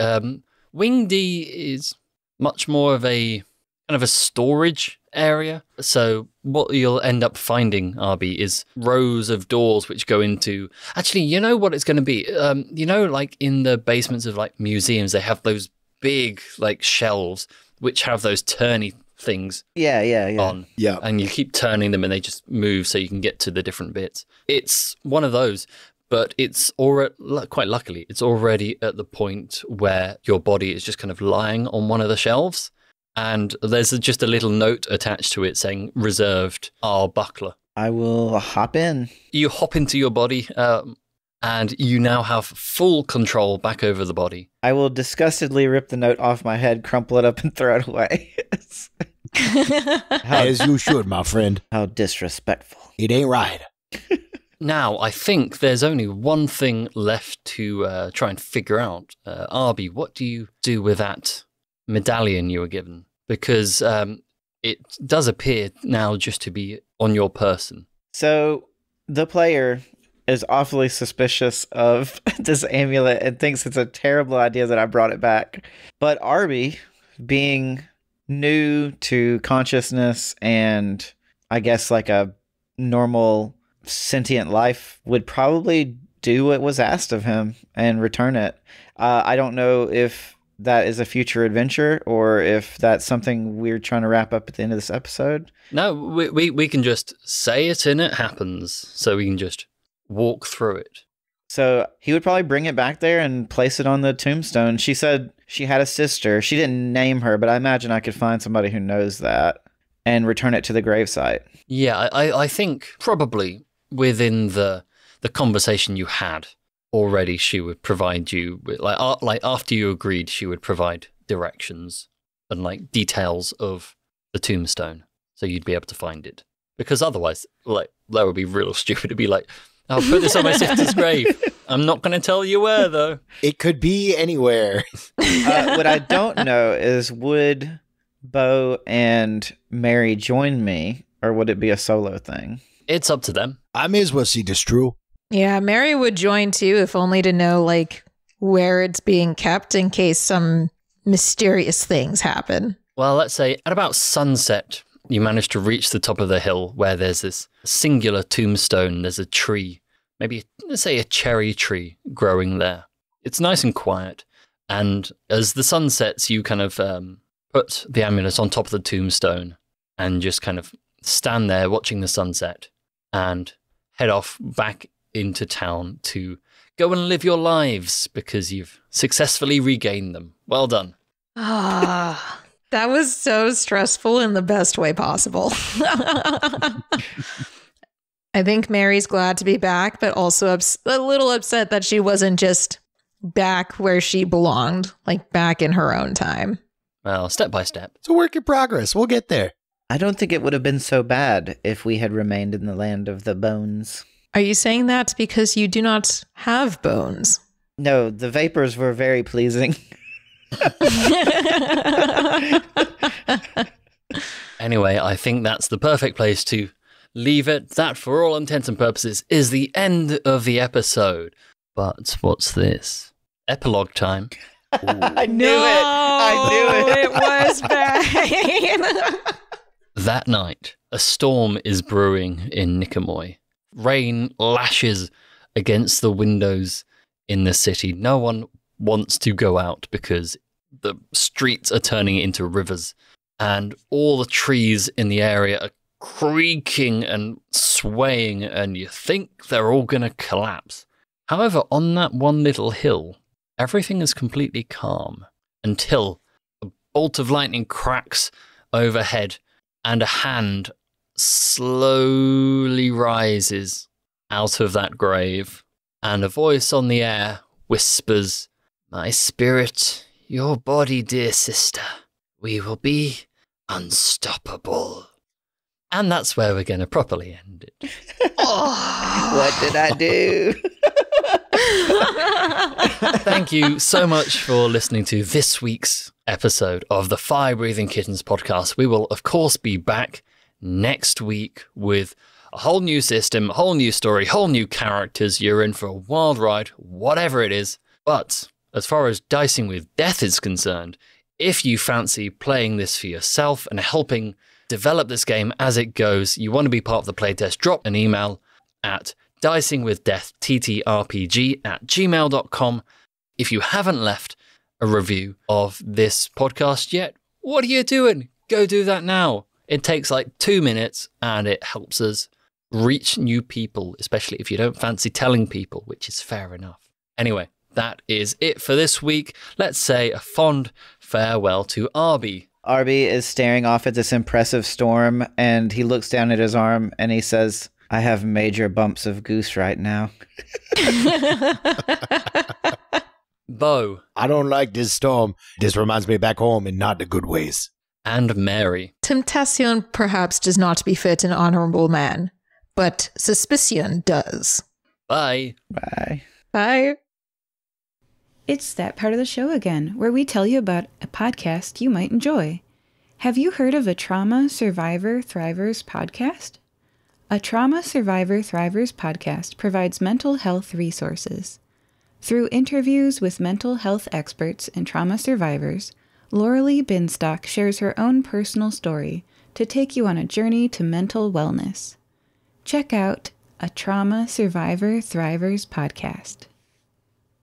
Wing D is much more of a kind of a storage area. So what you'll end up finding, Arby, is rows of doors which go into... Actually, you know what it's going to be? Like in the basements of like museums, they have those big like shelves which have those turny things Yeah. on. yeah. And you keep turning them and they just move so you can get to the different bits. It's one of those. But it's already, quite luckily, it's already at the point where your body is just kind of lying on one of the shelves. And there's just a little note attached to it saying, reserved R. Buckler. I will hop in. You hop into your body, and you now have full control back over the body. I will disgustedly rip the note off my head, crumple it up, and throw it away. As you should, my friend. How disrespectful. It ain't right. Now, I think there's only one thing left to try and figure out. Arby, what do you do with that medallion you were given? Because it does appear now just to be on your person. So the player is awfully suspicious of this amulet and thinks it's a terrible idea that I brought it back. But Arby, being new to consciousness and I guess like a normal sentient life, would probably do what was asked of him and return it. I don't know if that is a future adventure or if that's something we're trying to wrap up at the end of this episode. No, we can just say it and it happens. So we can just walk through it. So he would probably bring it back there and place it on the tombstone. She said she had a sister. She didn't name her, but I imagine I could find somebody who knows that and return it to the gravesite. Yeah, I think probably within the conversation you had already, she would provide you with, like after you agreed, she would provide directions and like details of the tombstone, so you'd be able to find it. Because otherwise, like, that would be real stupid to be like, I'll put this on my sister's grave. I'm not going to tell you where, though. It could be anywhere. What I don't know is, would Bo and Mary join me, or would it be a solo thing? It's up to them. I may as well see this true. Yeah, Mary would join too, if only to know like where it's being kept in case some mysterious things happen. Well, let's say at about sunset, you manage to reach the top of the hill where there's this singular tombstone. There's a tree, maybe let's say a cherry tree growing there. It's nice and quiet. And as the sun sets, you kind of put the amulet on top of the tombstone and just kind of stand there watching the sunset and head off back into town to go and live your lives because you've successfully regained them. Well done. Ah, that was so stressful in the best way possible. I think Mary's glad to be back, but also a little upset that she wasn't just back where she belonged, like back in her own time. Well, step by step. It's a work in progress. We'll get there. I don't think it would have been so bad if we had remained in the land of the bones. Are you saying that because you do not have bones? No, the vapors were very pleasing. Anyway, I think that's the perfect place to leave it. That, for all intents and purposes, is the end of the episode. But what's this? Epilogue time. I knew it. I knew it. It was bad. That night, a storm is brewing in Nicomoy. Rain lashes against the windows in the city. No one wants to go out because the streets are turning into rivers and all the trees in the area are creaking and swaying and you think they're all going to collapse. However, on that one little hill, everything is completely calm until a bolt of lightning cracks overhead and a hand slowly rises out of that grave, and a voice on the air whispers, "My spirit, your body, dear sister. We will be unstoppable." And that's where we're going to properly end it. What did I do? Thank you so much for listening to this week's episode of the Fire Breathing Kittens podcast. We will, of course, be back next week with a whole new system, a whole new story, whole new characters. You're in for a wild ride, whatever it is. But as far as Dicing with Death is concerned, if you fancy playing this for yourself and helping develop this game as it goes, you want to be part of the playtest, drop an email at dicingwithdeathtttrpg@gmail.com. If you haven't left a review of this podcast yet, what are you doing? Go do that now. It takes like 2 minutes and it helps us reach new people, especially if you don't fancy telling people, which is fair enough. Anyway, that is it for this week. Let's say a fond farewell to Arby. Arby is staring off at this impressive storm, and he looks down at his arm and he says, "I have major bumps of goose right now." Bo. I don't like this storm. This reminds me back home in not the good ways. And Mary. Temptation perhaps does not befit an honorable man, but suspicion does. Bye. Bye. Bye. It's that part of the show again, where we tell you about a podcast you might enjoy. Have you heard of a Trauma Survivor Thrivers podcast? A Trauma Survivor Thrivers podcast provides mental health resources. Through interviews with mental health experts and trauma survivors, Lauralee Binstock shares her own personal story to take you on a journey to mental wellness. Check out a Trauma Survivor Thrivers podcast.